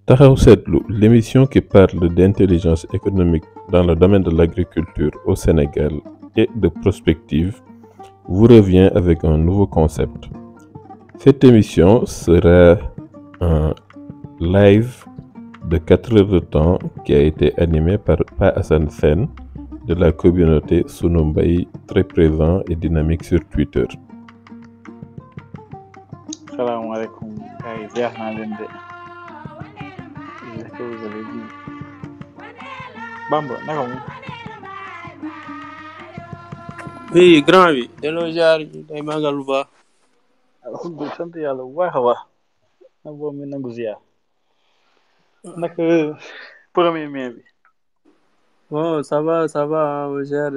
Taxaw Seetlu, l'émission qui parle d'intelligence économique dans le domaine de l'agriculture au Sénégal et de prospective, vous revient avec un nouveau concept. Cette émission sera un live de 4 heures de temps qui a été animé par Pa Hassan Sen de la communauté Sunu Mbaye, très présent et dynamique sur Twitter. Salaamaaleykum gars yi jeex naa leen de est-ce que vous avez dit Bamba naka mu Oui, grand bi delloo jaar day màggal bu baax. alhamdulilah sant yàlla bu baax a baax na boobu mi nangu ziar naka 1er mai bi Bon, ça va, on gère.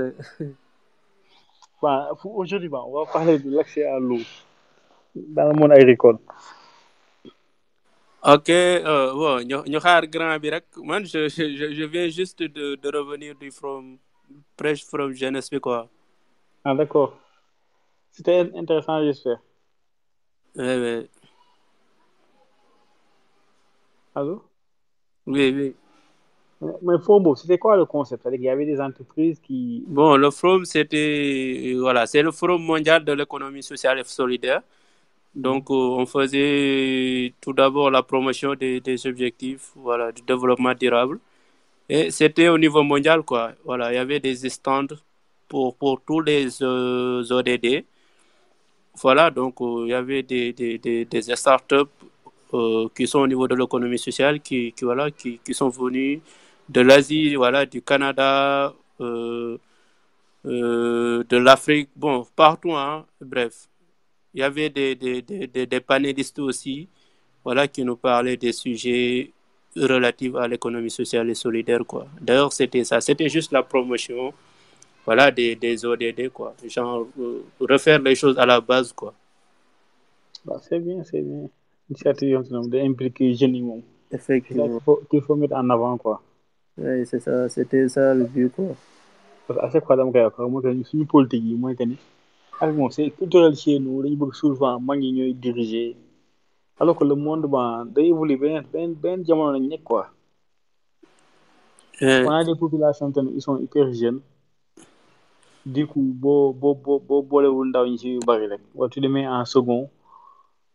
bon aujourd'hui on va parler de l'accès à l'eau dans le monde agricole. Ok, bon, ñu xaar grand bi rek man je viens juste de revenir du prêche from jeunesse bi quoi. Ah d'accord, c'était intéressant j'espère. Oui. Allô? Oui. Mais Fobo, c'était quoi le concept? C'est-à-dire qu'il y avait des entreprises qui... Bon, le forum c'était c'est le forum mondial de l'économie sociale et solidaire. Donc on faisait tout d'abord la promotion des objectifs du développement durable. Et c'était au niveau mondial, quoi. Voilà, il y avait des stands pour tous les ODD. Voilà, donc il y avait des startups qui sont au niveau de l'économie sociale, qui sont venus de l'Asie, du Canada, de l'Afrique, bon, partout, hein, bref. Il y avait des panélistes aussi, qui nous parlaient des sujets relatifs à l'économie sociale et solidaire, quoi. D'ailleurs, c'était ça. C'était juste la promotion, des ODD, quoi. Genre, refaire les choses à la base, quoi. Bah, c'est bien. Initiative d'impliquer les jeunes. Effectivement. Qu'il faut mettre en avant, quoi. Oui, c'est ça. C'était ça le but, quoi. Parce qu'à chaque fois, moi, suñu politique yi mooy que ni ak moom c'est culturel chez nous dañu bëgg souvent mag ñi ñooy diriger alors que le monde day évoluer beneen jamono lañ nekk quoi. On a des populations tamit ils sont hyper jeunes du coup boo boolewul ndaw ñi ci yu bari rek wala tu les mets en second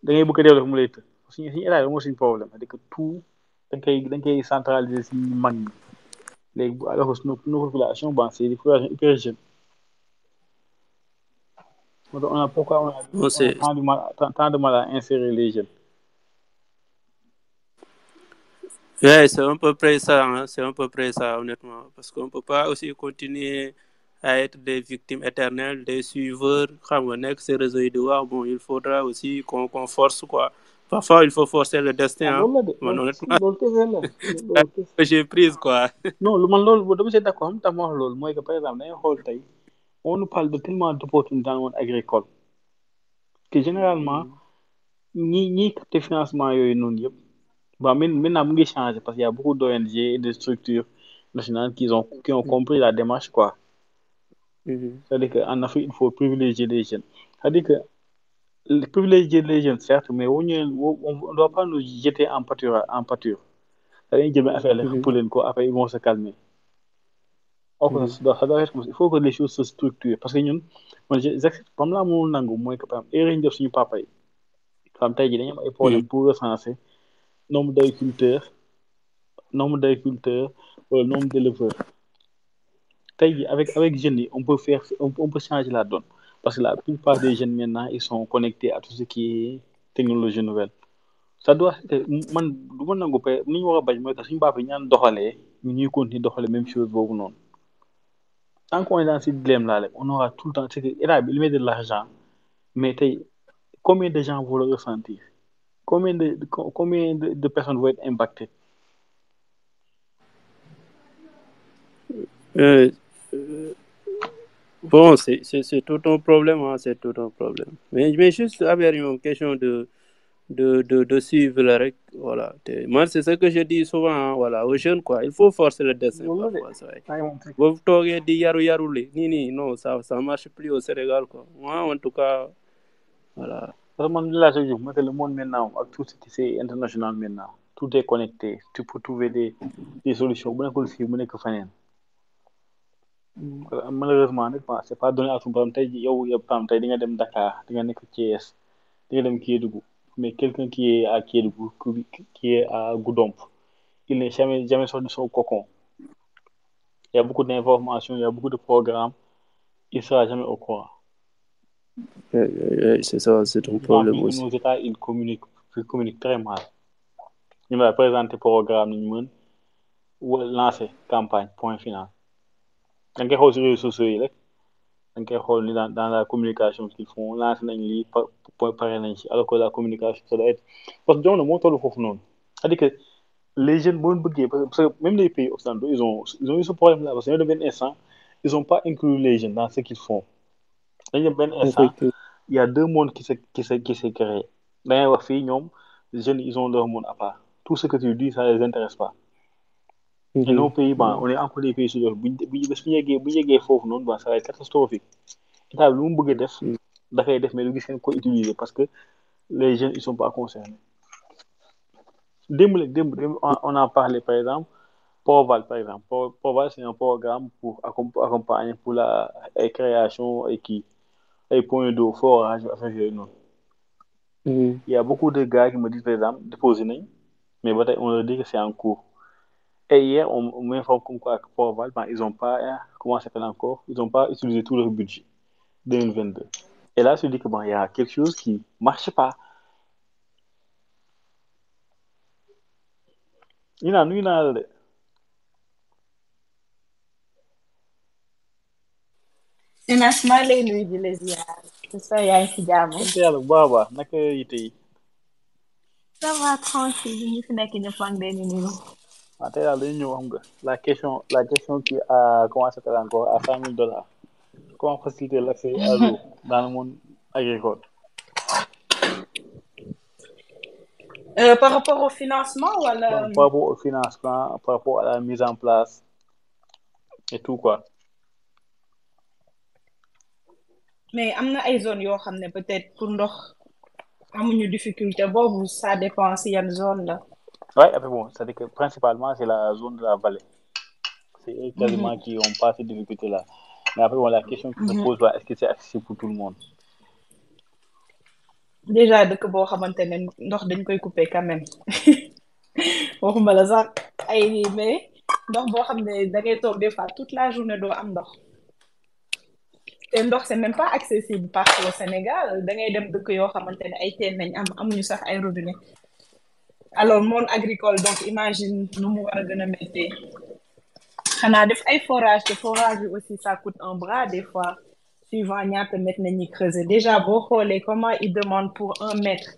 da ngay bëgg a développer mu lay të suñu état bi moo suñu problème c'est que tout dañ koy centraliser ci mag ñi léegi alors que nos populations c'est des populations hyper jeunes. Pourquoi on a tant de mal à insérer les jeunes? Oui, c'est un peu près ça, hein. C'est un peu près ça, honnêtement. Parce qu'on ne peut pas aussi continuer à être des victimes éternelles, des suiveurs. Ces réseaux de bon, il faudra aussi qu'on force, quoi. Parfois, il faut forcer le destin. Honnêtement, j'ai prise, quoi. Non, je suis d'accord. Moi, par exemple, on nous parle de tellement d'opportunités dans le monde agricole que généralement, ni capter financement, maintenant, il change parce qu'il y a beaucoup d'ONG et de structures nationales qui ont compris la démarche, quoi. C'est-à-dire qu'en Afrique, il faut privilégier les jeunes. C'est-à-dire que privilégier les jeunes, certes, mais on ne doit pas nous jeter en pâture. Après, ils vont se calmer. Ça doit être comme ça. Il faut que les choses se structurent. Parce que nous, j'accepte comme là, mon langue, moi, que par exemple, de papa, comme tu as dit, il y a des problèmes pour recenser nombre d'agriculteurs, nombre d'éleveurs. Avec jeunes, on peut changer la donne. Parce que la plupart des jeunes maintenant, ils sont connectés à tout ce qui est technologie nouvelle. Ça doit être, nous continuer la même chose. Tant qu'on est dans ce dilemme-là, on aura tout le temps, il met de l'argent, mais combien de gens vont le ressentir? Combien de personnes vont être impactées? Bon, c'est tout un problème, hein, c'est tout un problème. Mais juste avoir une question de suivre la règle, voilà. Moi, c'est ce que je dis souvent, hein, aux jeunes, quoi. Il faut forcer le dessin parfois, c'est vrai. Vous toguez di yaru non, ça marche plus au Sénégal, quoi. Moi, en tout cas, voilà. Parce que le monde maintenant, tout c'est international maintenant. tout est connecté tu peux trouver des solutions bu nekkul fii mu nekk feneen malheureusement nag c'est pas donné à tout le monde tey yow tam tey di nga dem Dakar di nga nekk Thiès di nga dem Kédougou mais quelqu'un qui est à Kédougou qui est à Goudomp il n'est jamais sorti de son cocon il y a beaucoup d'informations il y a beaucoup de programmes il sera jamais au courant. C'est ça, c'est un problème aussi. Nos États ils communiquent très mal ñu lay présenter programme ni ñu mën lancer campagne point final da nga koy xool si réseaux sociaux yi rek da nga koy xool ni dans la communication qu'ils font lancer nañ lii pare nañ ci alors que la communication ça doit être parce que jamono moo toll foofu noonu c'est-à-dire que les jeunes boo bëggee parce que même les pays occidentaux ils ont eu ce problème là parce que ñoo dem benn instant ils ont pas inclus les jeunes dans ce qu'ils font dañu dem benn instant il y a deux mondes qui s'est créé da ngay wax fii ñoom les jeunes ils ont leur monde à part tout ce que tu dis ça les intéresse pas et nos pays on est encore des pays sous bu ñu yeggee foofu noonu ça va être catastrophique état bi lu mu bëgg a def dafay def mais du gis kenn ko utiliser parce que les jeunes ils sont pas concernés démb on en parlait par exemple Proval par exemple Proval c'est un programme pour accompagner pour la création et ay points d'eau forage affaire yooyu noonu il y a beaucoup de gars qui me disent par exemple déposé nañ mais ba tey on leur dit que c'est en cours et hier on m'informe comme quoi que Proval ils ont pas comment ça s'appelle encore ils ont pas utilisé tout leur budget 2022 et là je dis que il y a quelque chose qui marche pas nuyu naa la de Inas maa lay nuyu di la ziar ça yaa ngi ci jàmm. sant yàlla bu baax a baax naka yite yi. ça va tranquille ñu fi nekk ñëpp maa ngi leen di nuyu. waaw tey daal dañu ñëw xam nga la question qui a comment ça s'appelle encore à $100,000 comment faciliter l'accès à l'eau dans le monde agricole. Par rapport au financement wala. Par rapport au financement par rapport à la mise en place et tout quoi. mais am na ay zones yoo xam ne peut-être pour ndox amuñu difficulté boobu ça dépend si yan zone la. ouais après bon c'est-à-dire que principalement c'est la zone de la vallée c'est eux quasiment qui ont pas ces difficultés là mais après bon la question qui se pose est-ce que c'est accessible pour tout le monde. déjà dëkk boo xamante ne ndox dañ koy couper quand même waxuma la sax ay mais ndox boo xam ne da ngay toog des fois toute la journée doo am ndox. te ndox c'est même pas accessible partout au Sénégal da ngay dem dëkk yoo xamante ne ay teen nañ amuñu sax ay robinet alors monde agricole donc imagine nu mu war a gën a méttee xanaa def ay forage te forage bi aussi ça coûte un bras des fois suivant ñaata mètre nañuy creuser déjà boo xoolee comment ils demandent pour 1 mètre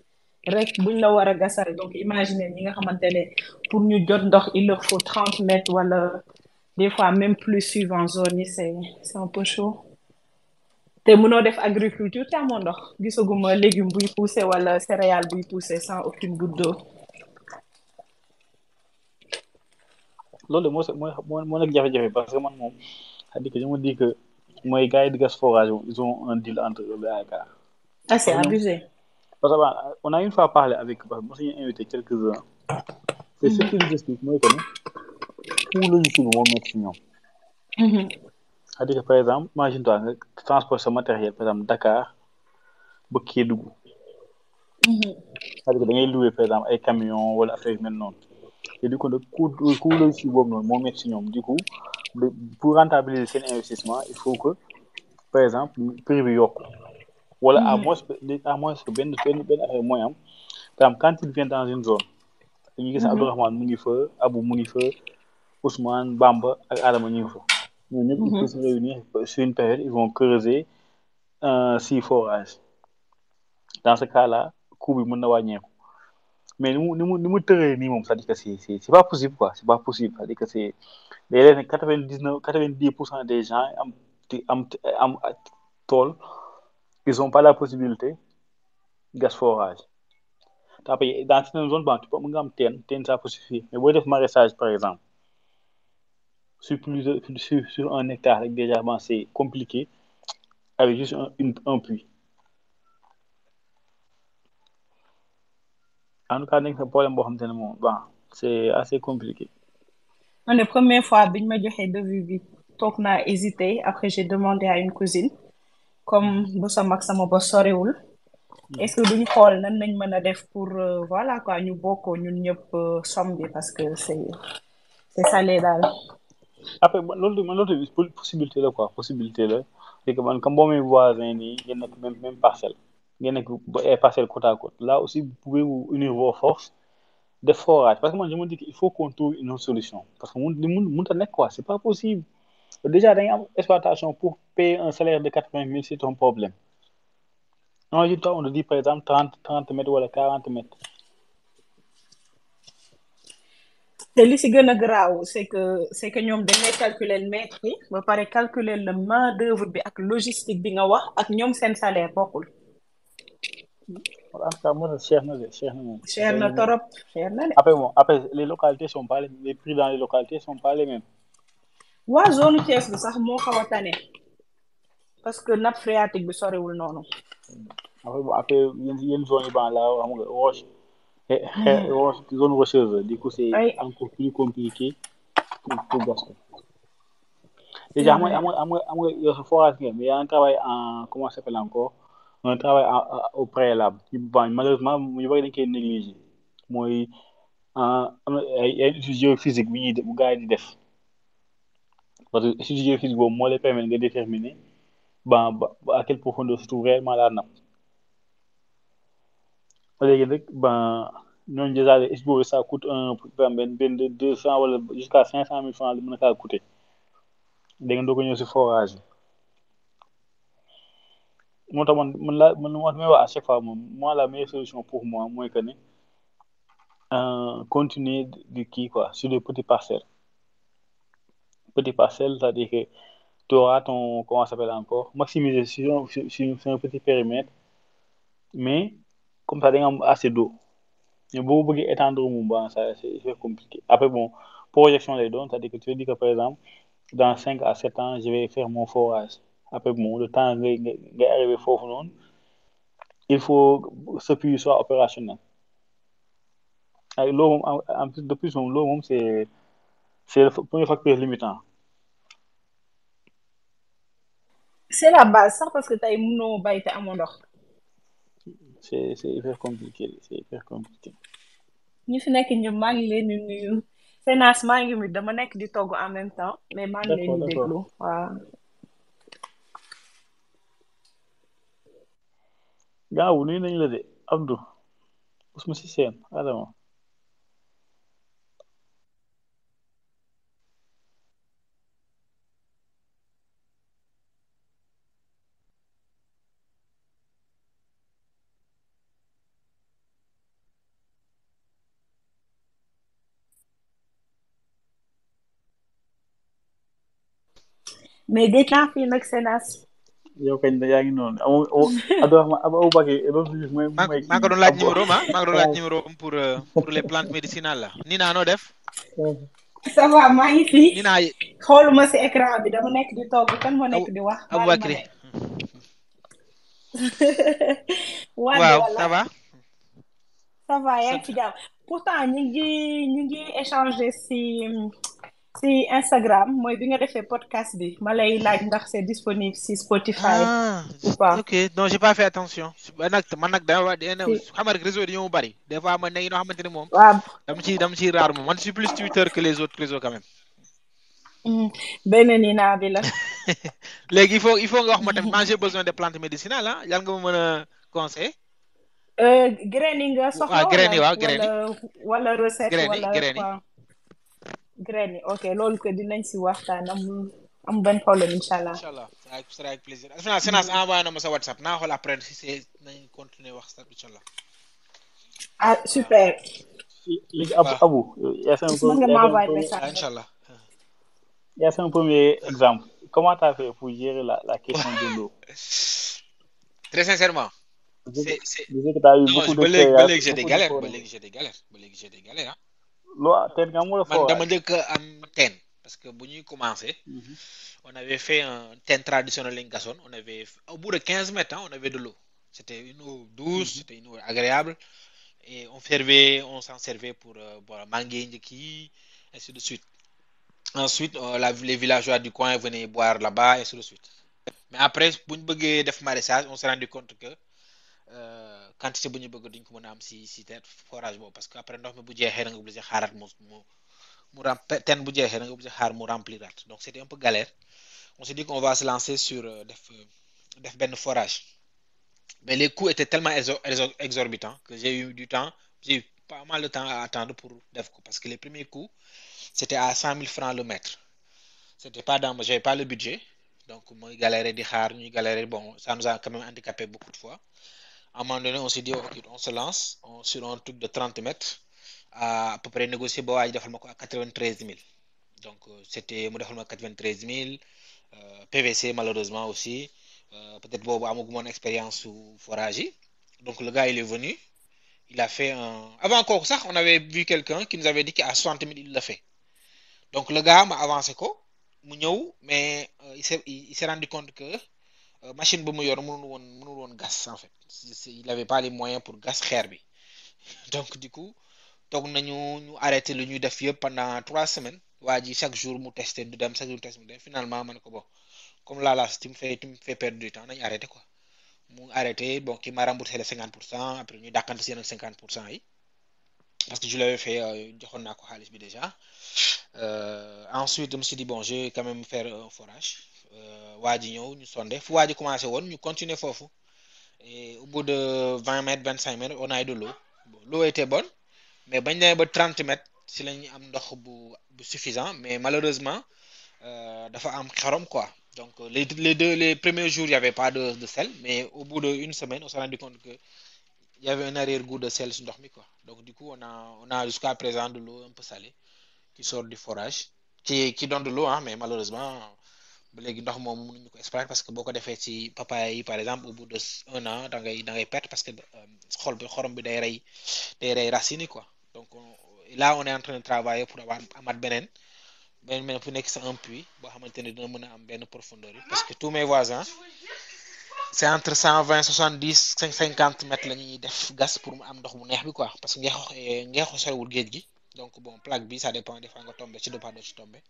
rek buñ la war a gasal donc imagine ñi nga xamante ne pour ñu jot ndox il leur faut 30 mètres wala des fois même plus suivant zone yi c'est un peu chaud. te mënoo def agriculture te amoo ndox gisaguma légume buy pousser wala céréale buy pousser sans aucune goutte d'eau. loolu moo nekk jafe-jafe parce que man moom c'est-à-dire que je me dis que mooy gars yi di gas forage ils ont un deal entre eux et AECAR. ah c'est abusé. parce que on a une fois parlé avec parce que ñu invité quelques-uns. c'est ce qu'ils expliquent mooy que ne tout logistique bi moo nekk si ñoom. c'est-à-dire que par exemple imagine-toi nga transport sa matériel par exemple Dakar ba Kédougou. c'est-à-dire que da ngay louer par exemple ay camions wala affaire yu mel noonu et du coup nag coût logistique boobu noonu moo nekk si ñoom du coup pour rentabiliser seen investissement il faut que par exemple prix bi yokku wala à moins que benn affaire mooy am par exemple quand il vient dans une zone dañuy gis Abdourahmane mu ngi fa Abou mu ngi fa Ousmane Bamba ak Adama ñu ngi fa. ñoom ñëpp ils peuvent se réunir sur une période ils vont creuser 6 forages dans ce cas-là coût bi mën na wàññeeku mais ni mu tëree nii moom c'est-à-dire que c'est pas possible quoi c'est pas possible c'est-à-dire que c'est léeg-léeg nag 90% des gens am tool ils ont pas la possibilité gas forage après dans certaines zones tu peux mën nga am teen ça peut suffire mais booy def maraîchage par exemple sur 1 hectare déjà c'est compliqué avec juste un puits. en tout cas nekk na problème boo xamante ne moom bon c'est assez compliqué. man de première fois biñ ma joxee devis bi toog naa hésité après j'ai demandé à une cousine comme bu sa mag sama ba soriwul est-ce que duñ xool nan nañ mën a def pour voilà quoi ñu bokkoo ñun ñëpp somme bi parce que c'est salé daal. après loolu possibilité la quoi possibilité la c'est que man comme boo may voisin nii ngeen nekk même parcelle ngeen nekk ay parcelle côte à côte là aussi vous pouvez vous unir vos forces de forage parce que moi je me dis qu'il faut qu'on trouve une autre solution parce que mënut a nekk quoi c'est pas possible déjà da nga am exploitation pour payer un salaire de 80 000 c'est un problème non je on te dit par exemple 30 mètres wala 40 mètres. te li si gën a garaaw c'est que ñoom dañ lay calculer le mètre bi ba pare calculer le main d'œuvre bi ak logistique bi nga wax ak ñoom seen salaire bokkul. en tout cas moi cher na moom. cher na torop cher na de. après les localités sont pas les prix dans les localités sont pas les mêmes. waa zone Thiès bi sax moo xaw a tane parce que nappe phréatique bi soriwul noonu. après yenn zone yi ban la xam nga roche zone rocheuse du coup c'est encore plus compliqué pour gas ko. déjà am nga yow sa forage nga mais y a un travail en comment ça s'appelle encore un travail au préalable malheureusement ñu bari dañ koy négliger mooy am na ay étude géophysique bi ñuy bu gars yi di def parce que étude géophysique boobu moo lay permettre nga déterminer à quelle profondeur se trouve réellement la nappe léegi nag ñooñu déjà exploré ça coûte benn 200 wala jusqu'à 500 000 francs li mën a kaa coûter dégg nga doo ko ñëw si forage bi moo tax man may wax à chaque fois moom moi la meilleure solution pour moi mooy que ne continuer di kii quoi sur des petites parcelles c'est-à-dire que tu auras ton comment ça s'appelle encore maximiser sur un petit périmètre mais comme ça da nga am assez d'eau mais boo bëggee étendre moom ça c'est compliqué après bon projection lay doon c'est-à-dire que tu dis que par exemple dans 5 à 7 ans je vais faire mon forage après bon le temps ngay arrivé foofu noonu il faut ce puits soit opérationnel ak loolu moom en plus de plus moom loolu moom c'est le premier facteur limitant. c'est la base sax parce que tey mënoo bay te amoo ndox. c'est hyper compliqué ñu fi nekk ñoom maa ngi leen di nuyu Senas maa ngi mi dama nekk di togg en même temps mais maa ngi leen di déglu waaw. gaaw nuyu nañu la de Abdou Ousmane Cissé Adama. mais gëj naa fi nag Senas. yow kañ yaa ngi noonu Aboubacry maa ko doon laaj numéro maa ko doon laaj numéro pour les plantes médicinales là Nina noo def. ça va maa ngi fi. Nina xooluma si écran bi dama nekk di togg kan moo nekk di wax. Aboubacry waaw ça va. ça va yaa ngi ci jàmm pourtant ñu ngi échanger si Instagram mooy bi nga defee podcast bi ma lay laaj ndax c'est disponible si Spotify ou pas. ok non j'ai pas fait attention man nag dama xam nga rek réseau yi ñoo bari des fois man nag ñoo xamante ne moom. waaw dama ciy rare moom man je suis plus Twitter que les autres réseaux quand même. benn Nina bi la. léegi il faut nga wax ma tamit man j'ai besoin de plantes médicinales ah yan nga ma mën a conseiller. graines yi nga soxla. waaw graines yi waaw graines yi wala recette wala graines yi graines yi ok loolu que dinañ si waxtaan am benn problème incha allah. ça sera avec plaisir. Senas envoyé na ma sa WhatsApp naa xool après si c'est nañ continuer wax sa incha allah. ah super. léegi Abou. mën nga m'envoyer message. incha allah. Il y a un premier exemple. Comment tu as fait pour gérer la question de l'eau? Très sincèrement. C'est que tu as eu beaucoup de j'ai des galères. L'eau, teen nga amul man dama njëkk am teen parce que bu ñuy commencer, on avait fait un teen traditionnel lañ gasoon. On avait au bout de 15 mètres, on avait de l'eau. C'était une eau douce, c'était une eau agréable. Et on s'en servait pour manguer Ndiki, ainsi de suite. Ensuite, les villageois du coin venaient boire là-bas, ainsi de suite. Mais après, bu ñu bëggee def maraîchage, on s'est rendu compte que quantité bu ñu bëgg duñ ko mën a am si forage boobu parce que après ndox mi bu jeexee da nga obligé xaaraat ten bu jeexee da nga obligé xaar mu rempliraat donc c'était un peu galère. On s'est dit qu'on va se lancer sur def benn forage. Mais les coûts étaient tellement exorbitants que j'ai eu pas mal de temps à attendre pour def ko parce que les premiers coûts c'était à 100 000 francs le mètre. C'était pas j'avais pas le budget. Donc, moi, ñuy galérer, bon, ça nous a quand même handicapé beaucoup de fois. À un moment donné, on s'est dit, ok, on se lance sur un truc de 30 mètres, à peu près négocié, bon, il à 93 000. Donc, c'était, moi, 93 000, PVC, malheureusement aussi. Peut-être, bon, à mon expérience sous forage. Donc, le gars, il est venu, il a fait un. Avant encore ça, on avait vu quelqu'un qui nous avait dit qu'à 60 000, il l'a fait. Donc, le gars m'a avancé quoi. Mais il s'est rendu compte que machine bu mu yor mënul woon gas en fait il n'avait pas les moyens pour gas xeer bi donc du coup toog nañu ñu arrêté lu ñuy def yëpp pendant 3 semaines waa ji chaque jour mu testé du dem chaque jour mu testé mu dem finalement ma ne ko bon comme là tu me fais perdre du temps nañu arrêté quoi mu arrêté bon qui m'a remboursé les 50% après ñu dàkkante si yeneen 50% yi parce que je l'avais fait joxoon naa ko xaalis bi déjà ensuite je me suis dit bon je vais quand même faire un forage waa ji ñëw ñu sondé fu waa ji commencé woon ñu continuer foofu et au bout de 20 mètres 25 mètres on a eu de l'eau bon, l'eau était bonne mais bañ demee ba 30 mètres si la ñu am ndox bu suffisant mais malheureusement dafa am xorom quoi donc les premiers jours il y avait pas de sel mais au bout d'une semaine on s'est rendu compte que il y avait un arrière-goût de sel sur ndox mi quoi donc du coup on a jusqu'à présent de l'eau un peu salée qui sort du forage qui donne de l'eau hein mais malheureusement ba léegi ndox moom mënuñu ko exploiter parce que boo ko defee ci papaye yi par exemple au bout de 1 an da ngay perte parce que xorom bi day rey racine yi quoi donc là on est en train de travailler pour amaat beneen fu nekk c'est un puits boo xamante ne dina mën a am benn profondeur yi parce que tous mes voisins c'est entre 120 70 50 mètres la ñuy def gas pour mu am ndox mu neex bi quoi parce que ngeexu soriwul géej gi donc bon plaque bi ça dépend des fois nga tombé ci départ doo ci tombé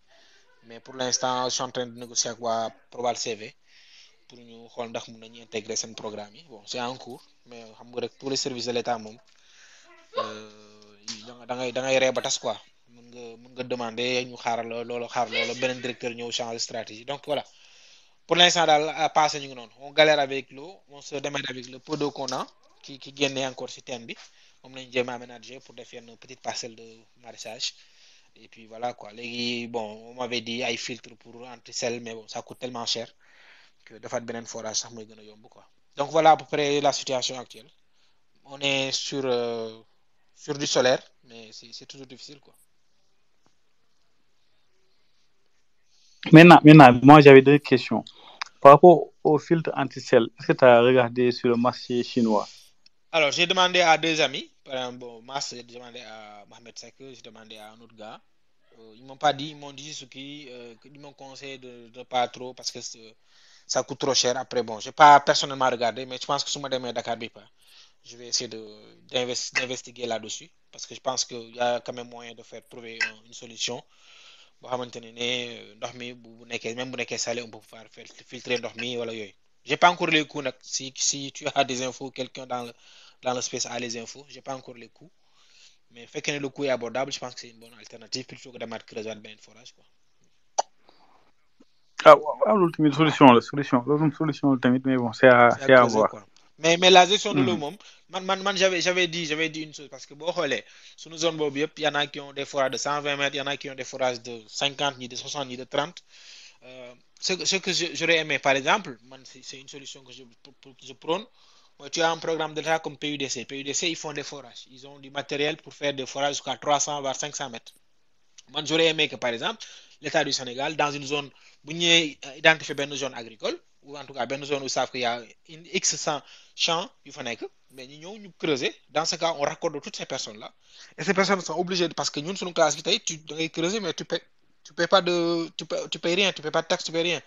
mais pour l'instant je suis en train de négocier ak waa Proval CV pour ñu xool ndax mën nañu intégrer seen programme yi bon c'est en cours mais xam nga rek tous les services de l'État moom da ngay ree ba tas quoi mën nga demander ñu xaar loolu beneen directeur ñëw changer stratégie donc voilà pour l'instant daal passé ñu ngi noonu on galère avec l'eau on se démène avec le peu d'eau qu'on a qui génnee encore ci teen bi moom lañu jéem a aménager pour def yenn petite parcelle de maraîchage et puis voilà quoi léegi bon on m'avait dit ay filtre pour anti-sel mais bon ça coûte tellement cher que defaat beneen forage sax mooy gën a yomb quoi donc voilà à peu près la situation actuelle on est sur du solaire mais c'est toujours difficile quoi. Maintenant, moi j'avais deux questions. Par rapport au filtre anti-sel, est-ce que tu as regardé sur le marché chinois? Alors, j'ai demandé à 2 amis. Par exemple, bon, Mars, j'ai demandé à Mohamed Sake, j'ai demandé à un autre gars. Ils m'ont pas dit, ils m'ont dit ils m'ont conseillé de pas trop parce que ça coûte trop cher. Après, bon, j'ai pas personnellement regardé, mais je pense que si je me Dakar Bipa, je vais essayer d'investiguer là-dessus parce que je pense qu'il y a quand même moyen de trouver une solution. Boo xamante ne ndox mi bu nekkee même bu nekkee salé on peut faire filtrer ndox mi wala yooyu j'ai pas encore les coûts nag si tu as des infos quelqu'un dans le space a les infos j'ai pas encore les coûts mais fekkee ne le coût est abordable je pense que c'est une bonne alternative plutôt que demaat creuser beneen forage quoi. waaw loolu tamit solution la tamit mais bon c'est à voir quoi. Mais la gestion de l'eau moom man j'avais dit une chose parce que boo xoolee suñu zone boobu yëpp y en a qui ont des forages de 120 mètres y en a qui ont des forages de 50 ni de 60 ni de 30 ce que j'aurais aimé par exemple man c'est une solution que je prône moi tu as un programme de l'État comme PUDC ils font des forages ils ont du matériel pour faire des forages jusqu'à 300 voire 500 mètres man j'aurais aimé que par exemple l'État du Sénégal dans une zone bu ñuy identifier benn zone agricole ou en tout cas benn zone où savent qu'il y a une X 100 champs yu fa nekk mais ñu creuser dans ce cas on raccorde toutes ces personnes là et ces personnes sont obligées parce que ñun suñu classe bi tey da ngay creuser mais tu payes pas tu payes rien tu payes pas de taxe tu payes rien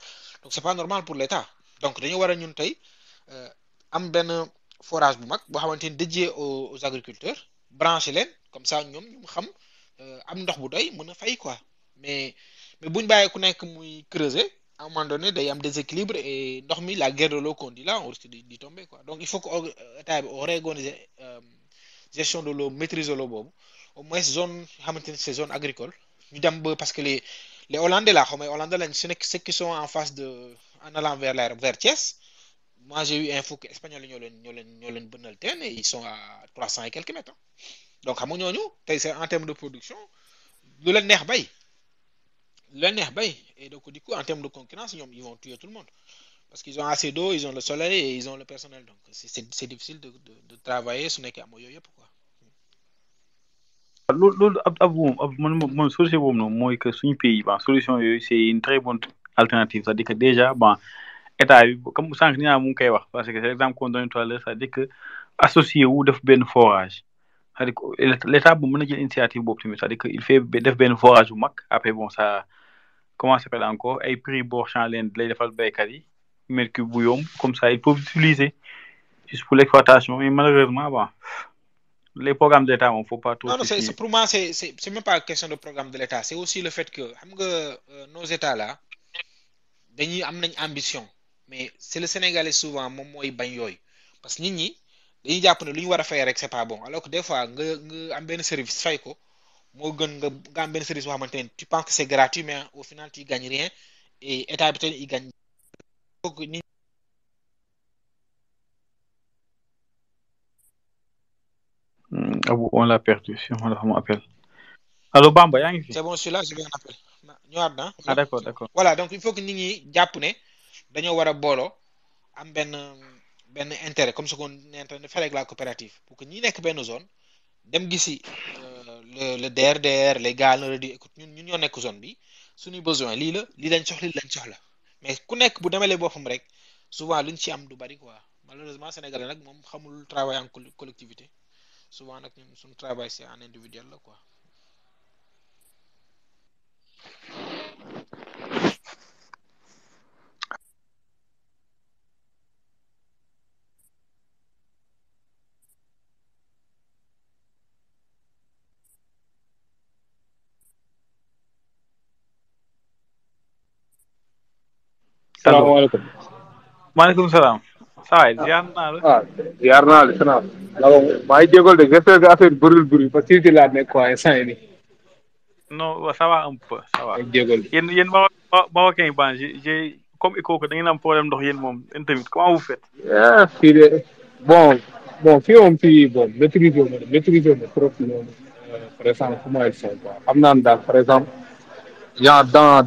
donc c'est pas normal pour l'État donc dañu war a ñun tey am benn forage bu mag boo xamante ni dédié aux agriculteurs branché leen comme ça ñoom ñu xam am ndox bu doy mën a fay quoi mais buñ bàyyee ku nekk muy creuser à un moment donné day am déséquilibre et ndox mi la guerre de l'eau qu'on dit là on risque d'y tomber quoi donc il faut que état bi organiser gestion de l'eau maîtriser l'eau boobu au moins zone xamante ne c'est zone agricole ñu dem ba parce que les Hollandais là xaw ma Hollandais lañ su nekk ceux qui sont en face de en allant vers Thiès moi j'ai eu info que espagnol ñoo leen bënnal teen et ils sont à 300 et quelques mètres donc xam nga ñooñu tey c'est en termes de production lu leen neex bay et donc du coup en termes de concurrence ils vont tuer tout le monde parce qu'ils ont assez d'eau ils ont le soleil et ils ont le personnel donc c'est difficile de travailler su nekkee amoo yooyu yëpp quoi. loolu ab man solution boobu noonu mooy que suñu pays bon solution yooyu c'est une très bonne alternative c'est-à-dire que déjà bon état bi comme sànq ni naa mu ngi koy wax parce que c'est l'exemple qu'on donne tout à l'heure c'est-à-dire que associé wu def benn forage c'est-à-dire que l'état bu mën a jël initiative boobu tamit c'est-à-dire que il fait def benn forage bu mag après bon ça comment ça s'appelle encore ay prix bord champ leen lay defal baykat yi mercure bu yomb comme ça ils peuvent utiliser juste pour l'exploitation mais malheureusement bon les programmes de l'État, il ne faut pas trop. Non, pour moi, c'est même pas une question de programme de l'État. C'est aussi le fait que nos États là, ils ont une ambition. Mais c'est le Sénégalais souvent, moi, parce que nous, dañuy jàpp ne lu ñu war a fay rek c'est pas bon alors que des fois nga am benn service fay ko moo gën nga am benn service boo xamante ne tu penses que c'est gratuit mais au final tu gagnes rien et état bi tamit il gagne. On l'a perdu si on m'appelle. Allô Bamba yaa ngi fi. C'est bon celui-là j'ai eu un appel ñëwaat na. Ah d'accord. Voilà donc il faut que nit ñi jàpp ne dañoo war a booloo am benn intérêt comme ce qu'on est en train de faire avec la coopérative pour que ñi nekk benn zone dem gisi le DRDR les gars la di écoute ñun ñoo nekk zone bi suñuy besoin lii lañ soxla mais ku nekk bu demalee boppam rek souvent luñ ci am du bari quoi malheureusement Sénégalais nag moom xamul travail en collectivité souvent nag ñun suñu travail c'est en individuel la quoi. salaamaaleykum. maaleykum salaam. saa yi ziar naa la. ah ziar naa la sana maa ngi jégalu de j'espère que affaire bëriwul bëri parce que ci laa nekk quoi instant yii nii. non ça va un peu ça va. maa ngi jégalu yéen Marocains yi ban j'ai comme écho que da ngeen am problème ndox yéen moom yéen tamit comment vous faites. fii de bon fii moom fii bon maîtriser ma trop noonu par exemple comment ils font quoi xam naa ne daal par exemple genre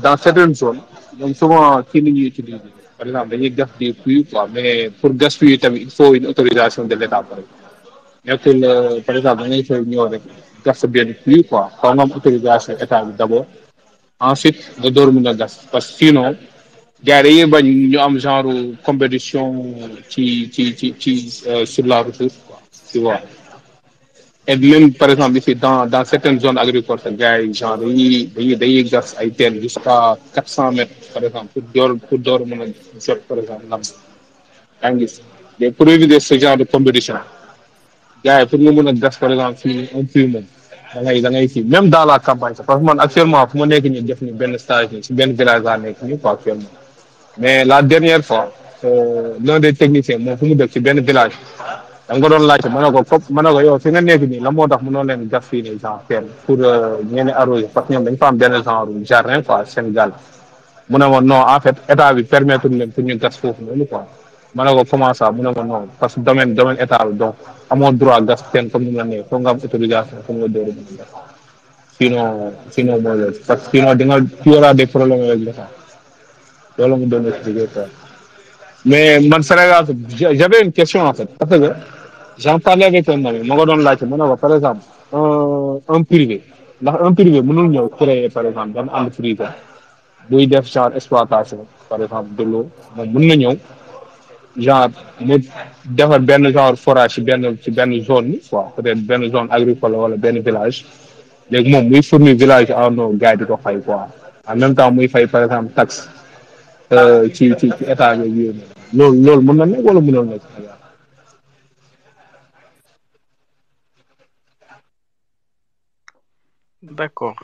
dans certaines zones ñoom souvent kii la ñuy utiliser par exemple dañuy gas des puits quoi mais pour gas puits tamit il faut une autorisation de l'État par exemple nekkul par exemple da ngay fay ñëw rek gas sa benn puits quoi xaw nga am autorisation état bi d'abord ensuite nga door mën a gas parce que sinon gars yi dañuy bañ ñu am genre compétition ci sur la ressource quoi tu vois et même par exemple ici dans certaines zones agricoles sa gars yi genre dañuy gas ay teen jusqu'à 400 mètres par exemple pour door mën a jot par exemple lam yaa ngi gis mais pour éviter ce genre de compétition gars yi pour nga mën a gas par exemple fii un puits moom da ngay fii même dans la campagne sax parce que man actuellement fu ma nekk nii def ni benn stage nii si benn village laa nekk nii quoi actuellement mais la dernière fois l'un des techniciens moom fu mu dëkk ci benn village da nga doon laajte ma ne ko yow fi nga nekk nii la moo tax mënoon leen gas fii nii genre teen pour ñeeni arroser parce que ñoom dañ fa am benn genre jardin quoi Sénégal mu ne ma non en fait état bi permettre leen pour ñu gas foofu noonu quoi ma ne ko comment ça mu ne ma non parce que domaine état la donc amoo droit gas teen comme ni mu la nee foog nga am autorisation comme nga dóor mën a gas sinon mooy loolu parce que sinon tu auras des problèmes avec l'état loolu mu doon expliquer quoi mais man Sénégal j'avais une question en fait parce que j'en parlais avec un ami ma nga doon laajte ma ne ko par exemple un privé ndax un privé mënul ñëw créer par exemple benn entreprise buy def genre exploitation par exemple de l'eau moom mën na ñëw genre mu defar benn genre forage ci benn zone bi quoi peut-être benn zone agricole wala benn village léegi moom muy fournir village en eau gars yi di ko fay quoi en même temps muy fay par exemple taxe ci état bi yooyu loolu mën na nekk wala mënul nekk. d'accord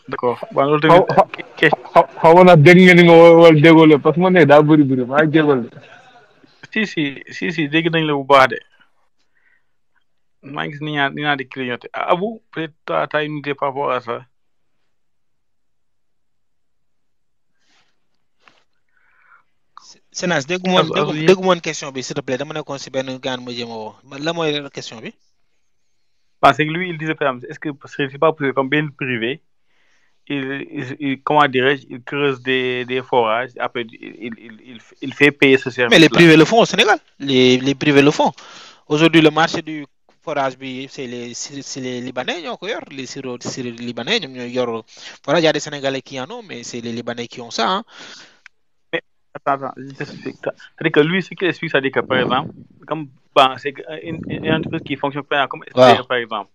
waaw loolu xaw tamit xaw ma nag dégg nga ni ma wala déggoo la parce que man ne daa bëri maa ngi jégal si dégg nañ la bu baax de maa ngi gis ni ñaa di clignoté Abou peut-être t'as une idée par rapport à ça. Sénas déggu moon question bi s'il te plaît dama nekkoon si benn gaan ma jéem a woo la mooy question bi. C'est que lui il disait par exemple est-ce que c'est pas possible comme bien privé il comment dirais-je il creuse des forages après il fait payer ce service. Mais les privés le font au Sénégal les privés le font aujourd'hui le marché du forage bi c'est les Libanais ñoo ko yor les sirop libanais ñoom ñooy yor forage y a des Sénégalais qui en ont mais c'est les Libanais qui ont ça hein. Attends, je t'explique. C'est-à-dire que lui, ce qu'il explique, c'est-à-dire que, par exemple, comme c'est une entreprise qui fonctionne comme SDR, par exemple.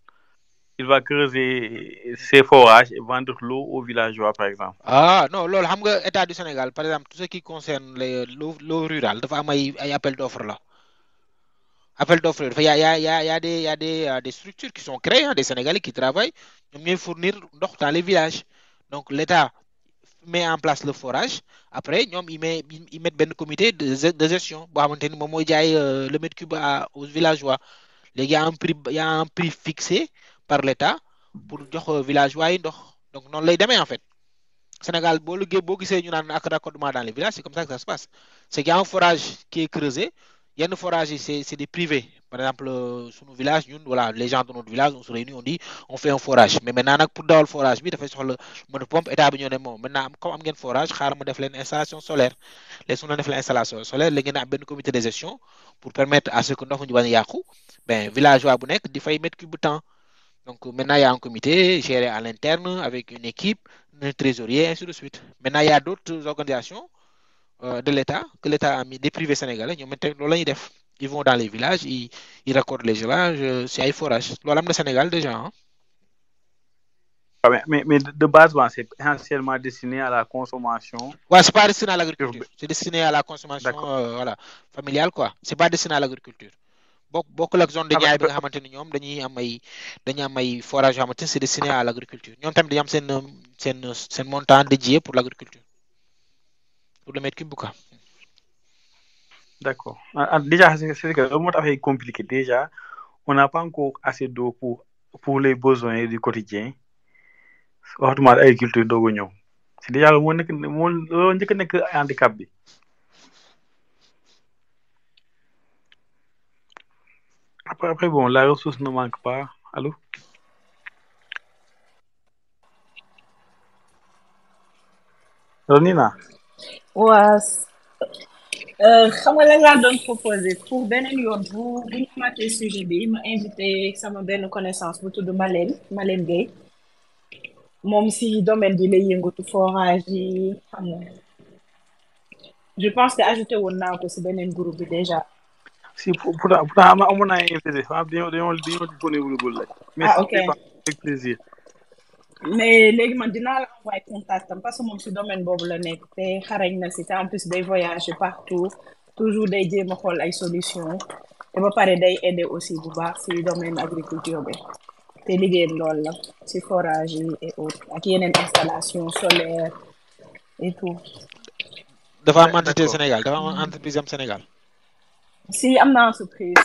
Il va creuser ses forages et vendre l'eau aux villageois, par exemple. Ah, non, lol, xam nga état du Sénégal, par exemple, tout ce qui concerne l'eau rurale, dafa am ay appel d'offres là. Appel d'offres, il y a des structures qui sont créées, hein, des Sénégalais qui travaillent, ñoom ñooy fournir ndox dans les villages. Donc l'État met en place le forage. Après, ils mettent ben comité de gestion. Le mètre cube aux villageois. Il y a un prix fixé par l'État pour les villageois. Donc, non, les demain en fait. Sénégal, si nous avons un raccordement dans les villages, c'est comme ça que ça se passe. C'est qu'il y a un forage qui est creusé. Il y a un forage, c'est des privés. Par exemple, sur nos villages, nous, voilà, les gens de notre village, on se réunit, on dit, on fait un forage. Mais maintenant, pour dans le forage, il faut le monopompe état bi ñoo ne moom maintenant comme am ngeen forage xaaral ma def leen installation solaire les su ñu def leen installation solaire léegi ngeen am benn comité de gestion pour permettre à ce que ndox ñu bañ a yàqu ben villageois bu nekk di fay mètre cube temps donc maintenant il y a un comité géré à l'interne avec une équipe un trésorier ainsi de suite maintenant il y a d'autres organisations de l'État que l'État a mis des privés sénégalais ñoom tamit loolu la ñuy def ils vont dans les villages ils raccordent les villages c'est ay forage loolu am na Sénégal déjà hein. Mais de base, c'est essentiellement destiné à la consommation. Ouais, c'est pas destiné à l'agriculture. C'est destiné à la consommation voilà, familiale, quoi. C'est pas destiné à l'agriculture. Beaucoup de zones de ñaay bi nga xamante ni ñoom dañuy am ay forage yoo xamante c'est destiné à l'agriculture. Ñoom tamit dañu am seen montant dédié pour l'agriculture. Pour le mètre cube quoi. D'accord. Déjà, c'est que le monde est compliqué. Déjà, on n'a pas encore assez d'eau pour les besoins du quotidien. waxtuma agriculture doogu ñëw c'est déjà moo njëkk nekk handicap bi après bon la ressource ne manque pas allô Nina waa xam nga la laa doon proposé pour beneen yoon bu ñu matee sujet bi ma invité sama benn connaissance bu tudd Malène Gueye moom si domaine bi lay yëngatu forage yi xam nga je pense que ajouté woon naa ko si beneen groupe bi déjà. si pourtant amoon naa invité dañoo disponible la. mais ok avec plaisir. mais léegi man dinaa la envoyer contact am parce que moom si domaine boobu la nekk te xarañ na si te en plus day voyager partout toujours day jéem a xool ay solutions te ba pare day aider aussi bu baax si domaine agriculture bi. te liggéeyam loolu la ci forage yi et autres ak yeneen installation solaire et tout. dafa am entité Sénégal dafa am entreprise am Sénégal. si am na entreprise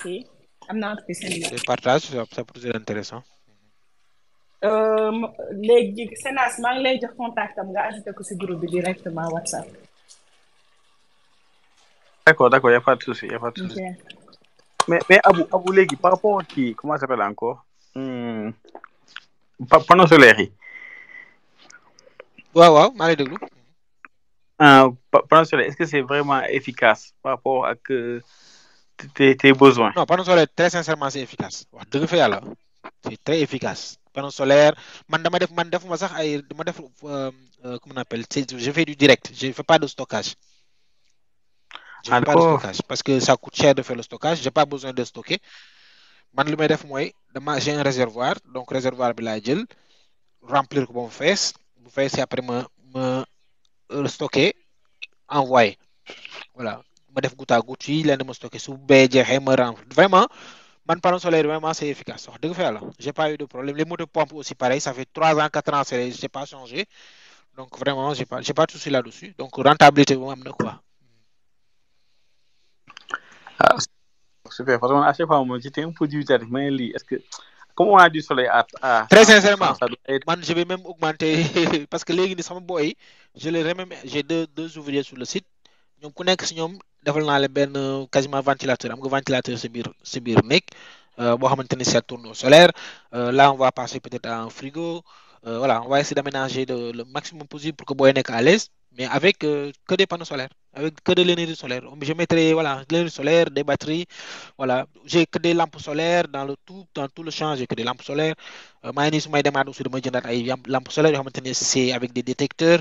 Sénégal. des partages ça peut être intéressant. léegi Sénas maa ngi lay jox contact am nga ajouté ko ci groupe bi directement WhatsApp. d'accord y a pas de souci Okay. mais Abou léegi par rapport kii comment ça s'appelle encore. panneau solaire yi. waaw maa lay déglu. Panneau solaire est-ce que c'est vraiment efficace par rapport ak tes besoins. Non panneau solaire très sincèrement c'est efficace wax dëgg fa yàlla c'est très efficace panneau solaire man defuma sax ay dama def comment on appelle je fais du direct je fais pas de stockage. Je fais pas de stockage parce que ça coûte cher de faire le stockage j'ai pas besoin de stocker. Man li may def mooy j'ai un réservoir donc réservoir bi laay jël remplir ko ba mu fees bu feesee après ma stocker envoyer voilà ma def goutte à goutte yi leen ma stocker su bee jeexee ma remplir vraiment man panneau solaire vraiment c'est efficace wax dëgg fa yàlla j'ai pas eu de problème les motos pompes aussi pareil ça fait 3 ans 4 ans c'est pas changé donc vraiment j'ai pas de souci là-dessus donc rentabilité moom am na quoi. Ah, super. Parce que à chaque fois, moi, j'étais un peu dubitatif. Mais est-ce que, comment on a du soleil à Très 100%, sincèrement ça doit être... man je vais même augmenter parce que léegi ni sama boy j'ai deux ouvriers sur le site ñoom ku nekk si ñoom defal naa leen benn quasiment ventilateur am nga ventilateur si biir nekk boo xamante ni ça tourne au solaire là on va passer peut-être à un frigo voilà on va essayer d'aménager le maximum possible pour que booy nekk à l'aise mais avec que des panneaux solaires avec que de l'énergie solaire je mettrai voilà de l'énergie solaire des batteries voilà j'ai que des lampes solaires dans tout le champ j'ai que des lampes solaires maa ngi nii su may demaat aussi damay jëndaat ay lampes solaires yoo xamante ni c'est avec des détecteurs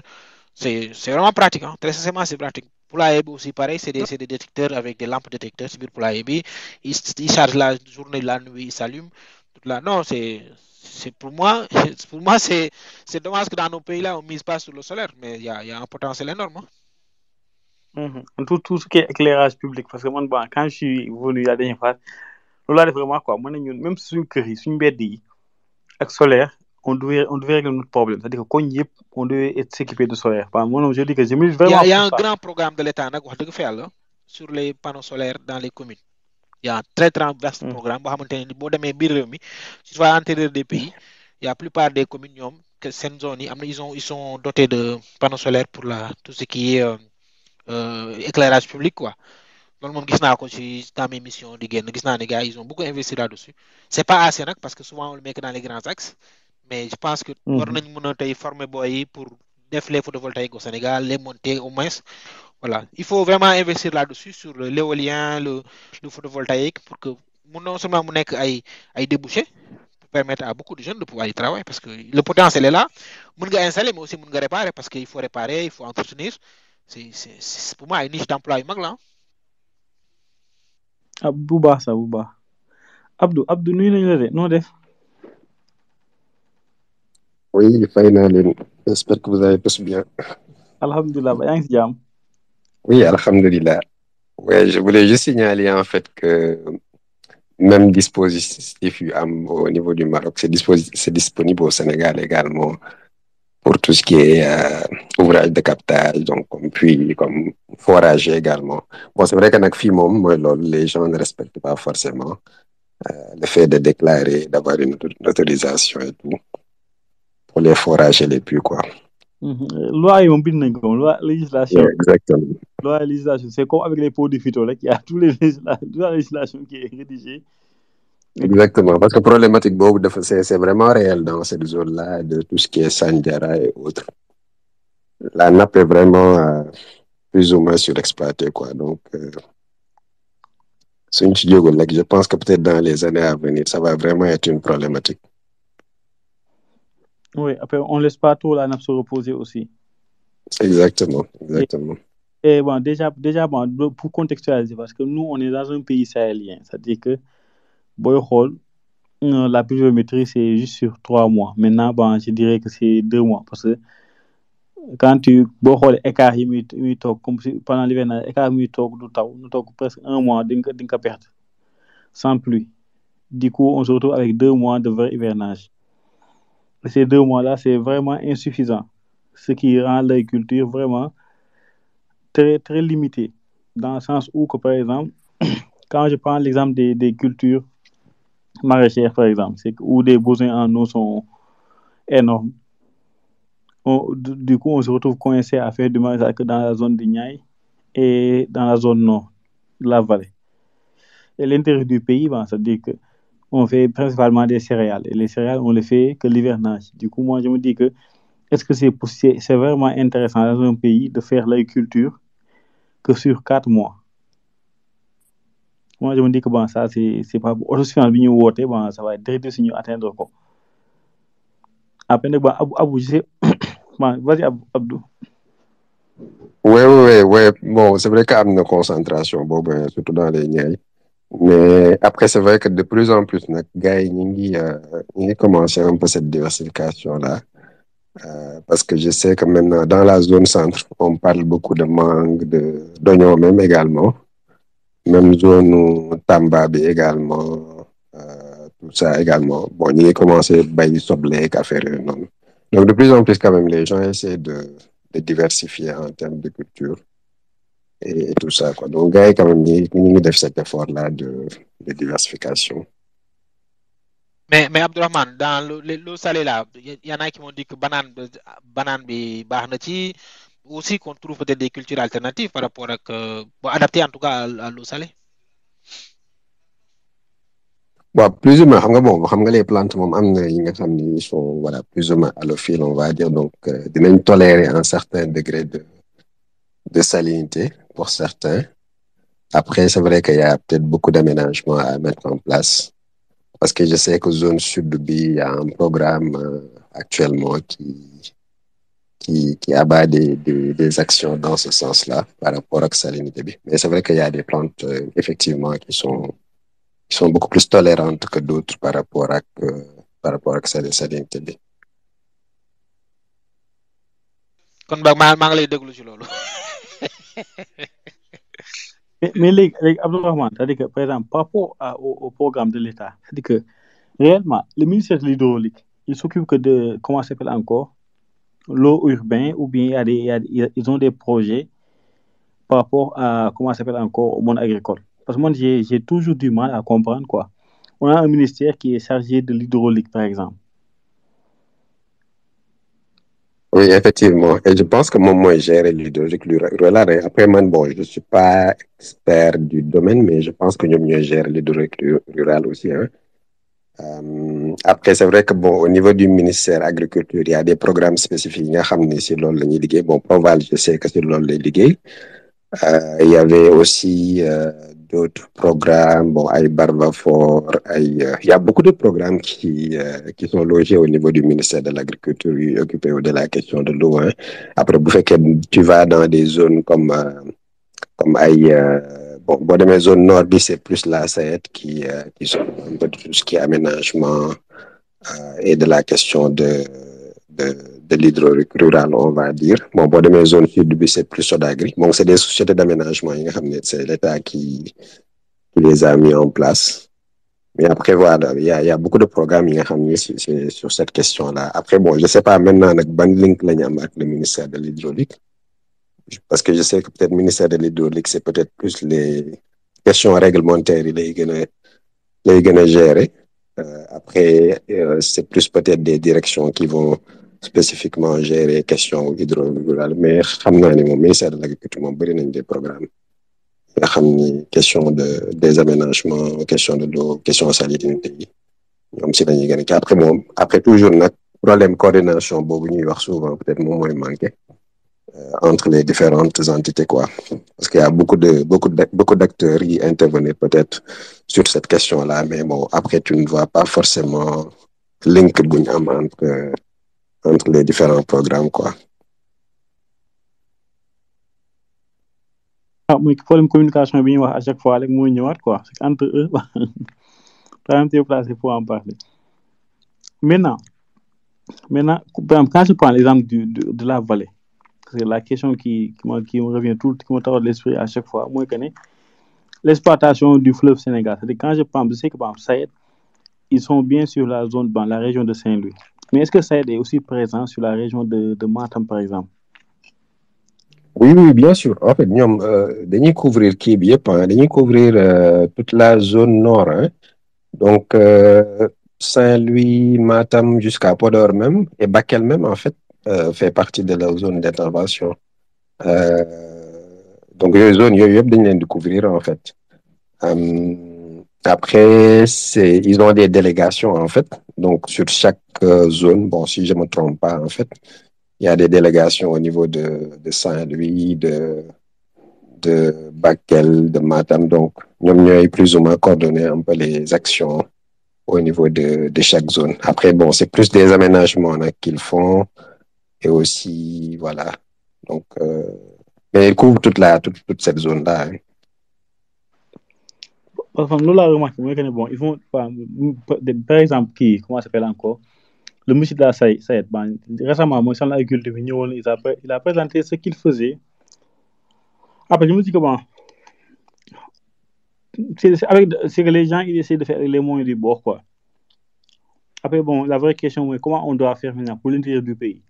c'est vraiment pratique hein très sincèrement c'est pratique poulailler bi aussi pareil c'est des détecteurs avec des lampes détecteurs si biir poulailler bi il charge la journée la nuit il s'allume toute la non c'est pour moi c'est dommage que dans nos pays là on mise pas sur le solaire mais il y a un potentiel énorme hein. Tout ce qui est éclairage public, parce que moi, bon, quand je suis venu la dernière fois, là, vraiment, quoi, moi, même si c'est une curie, c'est une bête avec solaire, on devait régler notre problème. C'est-à-dire que on devait être équipé de solaire. Moi, je dis que je mise vraiment. Il y a un grand programme de l'État nag wax dëgg fa yàlla sur les panneaux solaires dans les communes. Il y a un très très vaste programme boo xamante ne boo demee biir réew mi si tu vas à l'intérieur des pays il y a la plupart des communes ñoom que seen zone yi am na ils sont dotés de panneaux solaires pour tout ce qui est éclairage public quoi loolu moom gis naa ko ci dans mes missions di génn gis naa ne gars ils ont beaucoup investi là-dessus c'est pas assez nag parce que souvent on le met que dans les grands axes mais je pense que war nañ mën a tey former boy yi pour def les photovoltaïques au Sénégal les monter au moins voilà il faut vraiment investir là-dessus sur l'éolien le photovoltaïque pour que non seulement mu nekk ay débouchés pour permettre à beaucoup de jeunes de pouvoir y travailler parce que le potentiel est là mën nga installer mais aussi mën nga réparer parce que il faut réparer il faut entretenir c'est pour moi une niche d'emploi yu mag la bu baax sax bu baax Abdou nuyu nañu la de noo def. Oui, fay naa leen. J'espère que vous allez tous bien. Alhamdulillah ba yaa ngi si jàmm. Oui, alhamdulillah. Ouais, je voulais juste signaler en fait que même dispositif au niveau du Maroc, c'est disponible au Sénégal également pour tout ce qui est ouvrage de captage, donc comme puits, comme forage également. Bon, c'est vrai qu'en Akfimom, les gens ne respectent pas forcément le fait de déclarer, d'avoir une autorisation et tout pour les forages et les puits, quoi. Loi yi moom bind nañ ko loi législation. Yeah, exactement. Loi législation c'est comme avec les produits phyto là, il y a toute la législation qui est rédigée. Exactement, parce que problématique c'est vraiment réel dans cette zone-là de tout ce qui est Sandiara et autres. La nappe est vraiment plus ou moins surexploitée, quoi. Donc, je pense que peut-être dans les années à venir, ça va vraiment être une problématique. Oui, après, on ne laisse pas trop la nappe se reposer aussi. Exactement. Et bon, déjà bon, pour contextualiser, parce que nous, on est dans un pays sahélien, c'est-à-dire que la pluviométrie, c'est juste sur 3 mois. Maintenant, bon, je dirais que c'est 2 mois, parce que quand tu écart comme si pendant l'hivernage, écart nous presque 1 mois d'une perte sans pluie. Du coup, on se retrouve avec 2 mois de vrai hivernage. Et ces 2 mois-là, c'est vraiment insuffisant, ce qui rend l'agriculture vraiment très, très limitée, dans le sens où, par exemple, quand je prends l'exemple des cultures maraîchères, par exemple, où les besoins en eau sont énormes, du coup, on se retrouve coincé à faire du maraîchage que dans la zone de Niayes et dans la zone nord de la vallée. Et l'intérieur du pays, c'est-à-dire que on fait principalement des céréales. Et les céréales, on les fait que l'hivernage. Du coup, moi, je me dis que est-ce que c'est vraiment intéressant dans un pays de faire l'agriculture que sur 4 mois? Moi, je me dis que bon, ça, c'est pas autosuffisant, ça va être très difficile d'atteindre. Après, Abou, je sais. Vas-y, Abdou. Ouais. Bon, c'est vrai qu'il y a une concentration, surtout dans les Niayes. Mais après, c'est vrai que de plus en plus, les gars, ils commencent un peu cette diversification-là. Parce que je sais que maintenant, dans la zone centre, on parle beaucoup de mangue, d'oignons même également. Même zone où Tambabe également, tout ça également. Bon, il a commencé à soble à faire non. Donc, de plus en plus, quand même, les gens essaient de diversifier en termes de culture et tout ça, quoi. Donc, gars, quand même, il a fait cet effort-là de diversification. Mais Abdourahmane, dans l'eau salée là, il y en a qui m'ont dit que banane bi baax na ci, aussi qu'on trouve peut-être des cultures alternatives par rapport à bon, adaptées en tout cas à l'eau salée. Bon, plus ou moins, xam nga les plantes moom am na yi nga xam ni ils sont voilà plus ou moins halophiles, on va dire, donc dinañ tolérer un certain degré de salinité pour certains. Après, c'est vrai qu'il y a peut-être beaucoup d'aménagements à mettre en place. Parce que je sais que zone sud il y a un programme actuellement qui abat des actions dans ce sens-là par rapport à la salinité. Mais c'est vrai qu'il y a des plantes, effectivement, qui sont beaucoup plus tolérantes que d'autres par rapport à la salinité. Kon ba maa ngi lay déglu ci loolu. Mais Abdourahmane, c'est-à-dire que, par exemple, par rapport au programme de l'État, c'est-à-dire que réellement, le ministère de l'Hydraulique, il s'occupe que de, comment ça s'appelle encore, l'eau urbaine, ou bien ils ont des projets par rapport à, comment ça s'appelle encore, au monde agricole. Parce que moi, j'ai toujours du mal à comprendre, quoi. On a un ministère qui est chargé de l'hydraulique, par exemple. Oui, effectivement. Et je pense que moi, je gère l'hydraulique rural. Après, bon, je ne suis pas expert du domaine, mais je pense que je gère l'hydraulique rural aussi. Hein. Après, c'est vrai que bon, au niveau du ministère de l'Agriculture, il y a des programmes spécifiques. Bon, Proval, je sais que c'est l'Oligue. Il y avait aussi d'autres programmes, bon, Barbafor, il y a beaucoup de programmes qui sont logés au niveau du ministère de l'Agriculture, occupés de la question de l'eau. Hein. Après, tu vas dans des zones comme bon, dans mes zones nord, c'est plus la SAED qui sont un peu de tout ce qui est aménagement et de la question de l'hydraulique rurale, on va dire. Bon, dans mes zones sud, c'est plus Sodagri. Bon, c'est des sociétés d'aménagement, c'est l'État qui les a mis en place. Mais après, voilà, il y a beaucoup de programmes sur cette question-là. Après, bon, je ne sais pas maintenant avec link avec le ministère de l'Hydraulique. Parce que je sais que peut-être le ministère de l'Hydraulique, c'est peut-être plus les questions réglementaires, il est gérer. Après, c'est plus peut-être des directions qui vont spécifiquement gérer les questions hydro-rurales. Mais le ministère de l'Agriculture, il y a des programmes. Question des aménagements, question de l'eau, question de salinité. Après, toujours, le problème de coordination, souvent, peut-être moins manqué entre les différentes entités, quoi. Parce qu'il y a beaucoup d'acteurs qui intervenaient peut-être sur cette question-là, mais bon, après, tu ne vois pas forcément link entre les différents programmes, quoi. Muy problème communication bi ñuy wax à chaque fois rek mooy ñëwaat quoi c'est entre eux quand même placé pour en parler maintenant par exemple, quand je prends l'exemple de la vallée c'est la question qui me revient qui me taraude l'esprit à chaque fois moi que l'exploitation du fleuve Sénégal c'est-à-dire quand je pense je sais que par exemple Saïd ils sont bien sur la zone la région de Saint-Louis mais est-ce que Saïd est aussi présent sur la région de Matam par exemple? Oui, bien sûr. En fait, nous allons couvrir toute la zone nord. Hein. Donc, Saint-Louis, Matam jusqu'à Podor même, et Bakel même, en fait, fait partie de la zone d'intervention. Donc, les zones, ils ont de couvrir, en fait. Après, ils ont des délégations, en fait. Donc, sur chaque zone, bon, si je ne me trompe pas, en fait, il y a des délégations au niveau de Saint-Louis, de Bakel, de Matam. Donc, nous avons plus ou moins coordonné un peu les actions au niveau de chaque zone. Après, bon, c'est plus des aménagements qu'ils font et aussi, voilà. Donc, mais ils couvrent toute cette zone-là. Hein. Parce que nous l'avons remarqué, bon, ils font, par exemple, comment ça s'appelle encore? Le monsieur de la Saïd, récemment, moi, sur l'agriculture, il a présenté ce qu'il faisait. Après, je me dis que bon, c'est que les gens, ils essaient de faire les moyens du bord, quoi. Après, bon, la vraie question, c'est comment on doit faire maintenant pour l'intérieur du pays?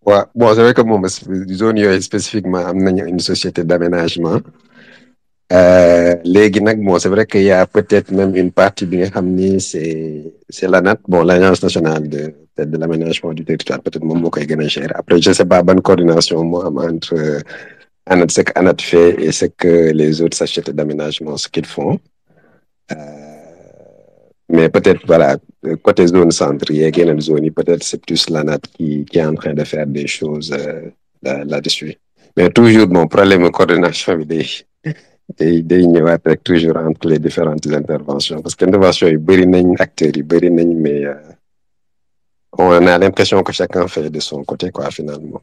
Ouais, bon, c'est vrai que moom zone yooyu spécifiquement am nañu une société d'aménagement. Léegi nag bon, c'est vrai qu'il y a peut-être même une partie bi nga xam ni c'est l'ANAT, bon, l'Agence nationale de l'aménagement du territoire, peut-être moom moo koy gën a gérer. Après, je sais pas ban coordination moo am entre ANAT, ce que ANAT fait et ce que les autres sociétés d'aménagement, ce qu'ils font. Mais peut-être, voilà, côté zone centre, il y a une zone, peut-être c'est plus l'ANAT qui est en train de faire des choses là-dessus. Mais toujours, mon problème de coordination, day ñëwaat rek toujours entre les différentes interventions. Parce que intervention yi bëri nañ, acteurs yi bëri nañ, mais on a l'impression que chacun fait de son côté, quoi, finalement.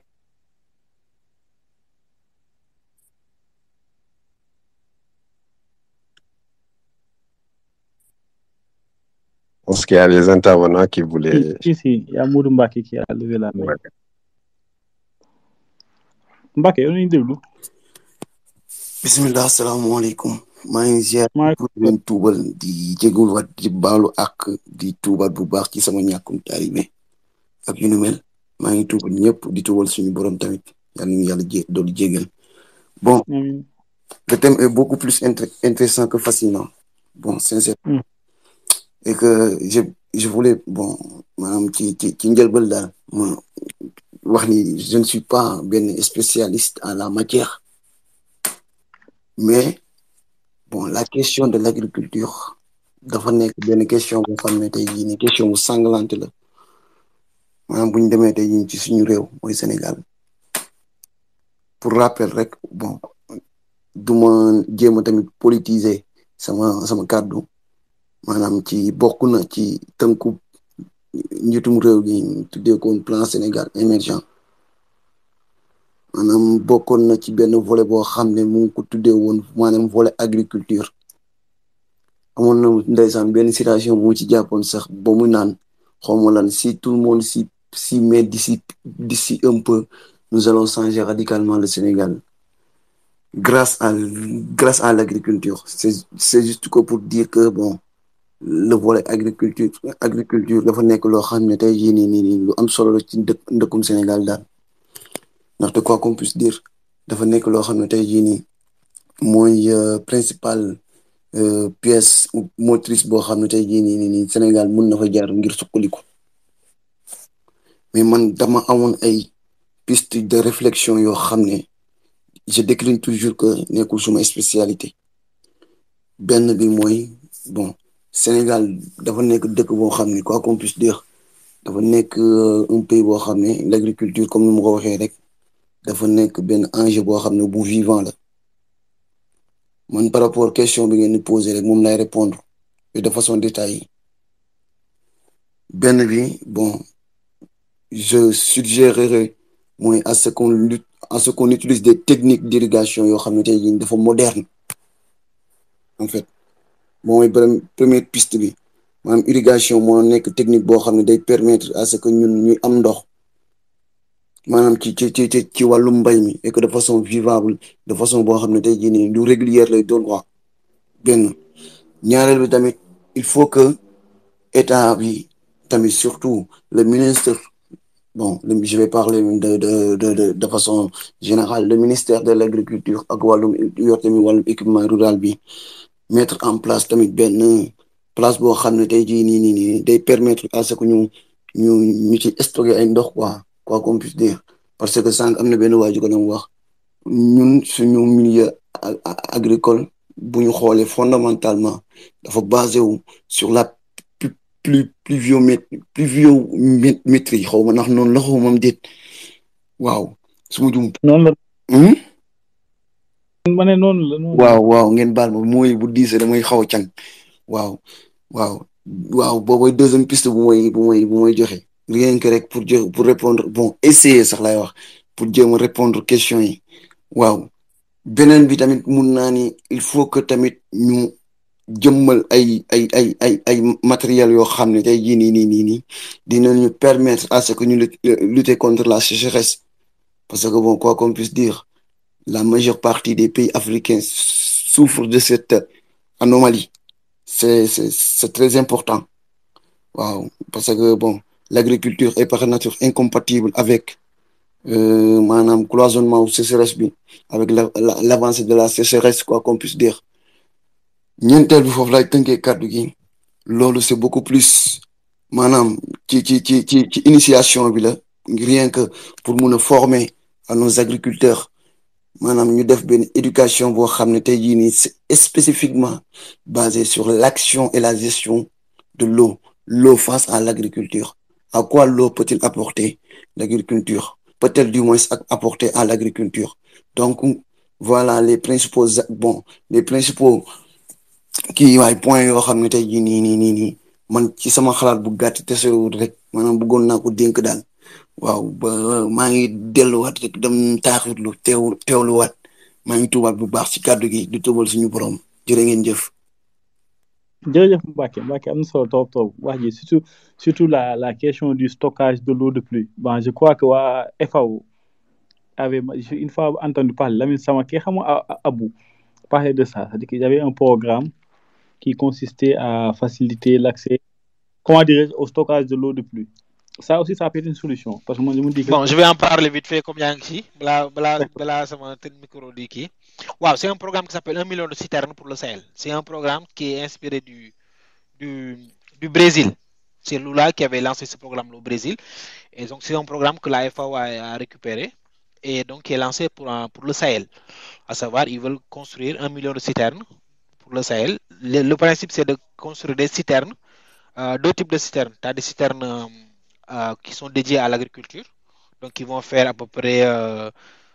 Parce qu'il y a les intervenants qui voulaient. Ici, il y a Moudou Mbaki qui a levé la main. Ouais. Mbaki, on est déglu. Bismillah, asalaamaaleykum. maa ngi ziar Maaleykum pour leen tuubal di jégul wat di baalu ak di tuubal bu baax ci sama ñàkkum taalibe ak yu nu mel maa ngi tuubal ñëpp di tuubal suñu borom tamit yal nañu yàlla doolu jégal. Bon, Amiin. le thème est beaucoup plus intéressant que fascinant. Bon, sincèrement. Et que je voulais, bon, maanaam ci njëlbal daal ma wax ni je ne suis pas benn spécialiste en la matière. Mais bon, la question de l'agriculture dafa nekk benn question boo xam ne tey jii nii question bu sanglante la maanaam bu ñu demee tey jii ci suñu réew mooy Sénégal. Pour rappel rek, bon, duma jéem a tamit politiser sama kàddu maanaam ci bokk na ci tënku njiitum réew gi tuddee ko plan Sénégal émergent. maanaam bokkoon na ci benn volet boo xam ne mu ngi ko tuddee woon maanaam volet agriculture. amoon na ndeysaan benn citation bu mu ci jàppoon sax ba mu naan xawma lan si tout le monde s'y met d'ici un peu nous allons changer radicalement le Sénégal grâce à l'agriculture. C'est juste que pour dire que bon, le volet agriculture dafa nekk loo xam ne tey jii nii lu am solo la ci ndëkkum Sénégal daal. ndaxte quoi qu'on puisse dire dafa nekk loo xam ne tey jii nii mooy principal pièce motrice boo xam ne tey jii nii Sénégal mun na fa jaar ngir suqaliku. Mais man dama amoon ay piste de réflexion yoo xam ne je décline toujours que nekkul suma spécialité. benn bi mooy bon, Sénégal dafa nekk dëkk boo xam ne quoi qu'on puisse dire dafa nekk un pays boo xam ne l'agriculture comme ni ma ko waxee rek dafa nekk benn enjeu boo xam ne bu vivant la. Man par rapport question bi ngeen di poser rek moom lay répondre de façon détaillée. benn bi bon, je suggérerais mooy à ce qu'on utilise des techniques d'irrigation yoo xam ne tey jii dafa moderne en fait. mooy première piste bi maanaam irrigation moo nekk technique boo xam ne day permettre à ce que ñun ñuy am ndox maanaam ci wàllum mbay mi et que de façon vivable, de façon boo xam ne tey jii nii lu régulière lay doon quoi. benn ñaareel bi tamit il faut que état bi tamit surtout le ministre, bon, je vais parler de façon générale, le ministère de l'agriculture ak wàllum yor tamit wàllum équipement rural bi mettre en place tamit benn place boo xam ne tey jii nii day permettre à ce que ñu ci stocker ay ndox quoi qu'on puisse dire. Parce que sànq am na benn waaju ko doon wax ñun suñu milieu agricole bu ñu xoolee fondamentalement dafa basé wu sur la pluviométrie xaw ma ndax noonu la xaw ma déet waaw su ma jum noonu la ma ne noonu la noonu waaw ngeen baal ma mooy bu diisee damay xaw a càng waaw boobooy deuxième piste bu may joxe rien que rek pour répondre, bon, essayer sax lay wax pour jéem a répondre question yi. waaw beneen bi tamit mun naa ni il faut que tamit ñu jëmmal ay matériel yoo xam ne tey jii nii dinañu permettre à ce que ñu lutter contre la sécheresse. Parce que bon, quoi qu'on puisse dire, la majeure partie des pays africains souffrent de cette anomalie c'est très important. Waaw, parce que bon, l'agriculture est par nature incompatible avec maanaam cloisonnement ou sécheresse bi, avec l'avancée de la sécheresse, quoi qu'on puisse dire. ñeenteel bi foofu laay tënkee kàddu gi loolu c'est beaucoup plus maanaam ci initiation bi la rien que pour mun a former à nos agriculteurs maanaam ñu def benn éducation boo xam ne tey jii nii c'est spécifiquement basé sur l'action et la gestion de l'eau face à l'agriculture. À quoi l'eau peut-il apporter l'agriculture? Peut-elle du moins apporter à l'agriculture? Donc, voilà les principaux kii waay point yoo xam ne tey jii nii man ci sama xalaat bu gàtt te soriwul rek maanaam bëggoon naa ko dénk daal waaw ba maa ngi delluwaat rek dem taaxirlu teewluwaat maa ngi tuubaat bu baax ci kàddu gi di tubal suñu borom jërë ngeen jëf. jërëjëf Mbacké am na solo trop wax ji surtout la question du stockage de l'eau de pluie. Bon, je crois que waa FAO avait une fois entendu parler Lamine Samaké xam nga Abou parler de ça, c'est-à-dire qu'il y avait un programme qui consistait à faciliter l'accès, comment dirais-je, au stockage de l'eau de pluie. Ça aussi, ça peut être une solution. Parce que moi, je me dis que... Bon, je vais en parler vite fait comme Yangi. Ça m'a micro dit qui. Wow, c'est un programme qui s'appelle 1 million de citernes pour le Sahel. C'est un programme qui est inspiré du Brésil. C'est Lula qui avait lancé ce programme au Brésil. Et donc, c'est un programme que la FAO a récupéré et donc qui est lancé pour le Sahel. À savoir, ils veulent construire 1 million de citernes pour le Sahel. Le principe, c'est de construire des citernes, deux types de citernes. Tu as des citernes qui sont dédiées à l'agriculture, donc ils vont faire à peu près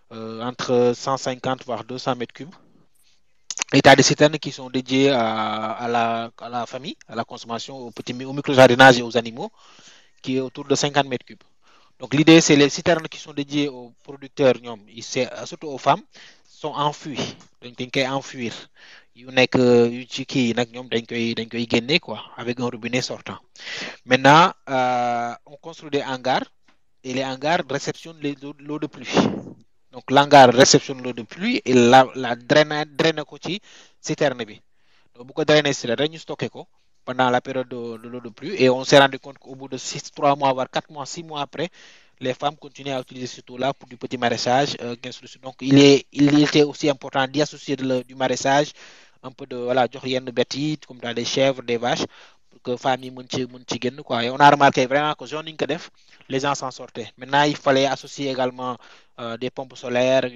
entre 150 voire 200 mètres cubes. Et tu as des citernes qui sont dédiées à la famille, à la consommation, au micro-jardinage et aux animaux, qui est autour de 50 mètres cubes. Donc l'idée, c'est les citernes qui sont dédiées aux producteurs, surtout aux femmes, sont enfouies. Donc dañ koy enfuir. Yu nekk yu ci kii nag ñoom dañ koy génne quoi avec un robinet sortant. Maintenant, on construit des hangars et les hangars réceptionnent l'eau de pluie. Donc l'hangar réceptionne l'eau de pluie et la draine ko ci citerne bi. Donc bu ko drainer citerne rek ñu stocké ko pendant la période de l'eau de pluie et on s'est rendu compte qu'au bout de 3 mois, voire 4 mois, 6 mois après, les femmes continuent à utiliser cette eau-là pour du petit maraîchage. Donc il était aussi important d'y associer du maraîchage, un peu de jox yenn bêtes yi comme dans des chèvres, des vaches, pour que femmes yi mën ci génn quoi. Et on a remarqué vraiment que zone yi ñu ko def, les gens s'en sortaient. Maintenant, il fallait associer également des pompes solaires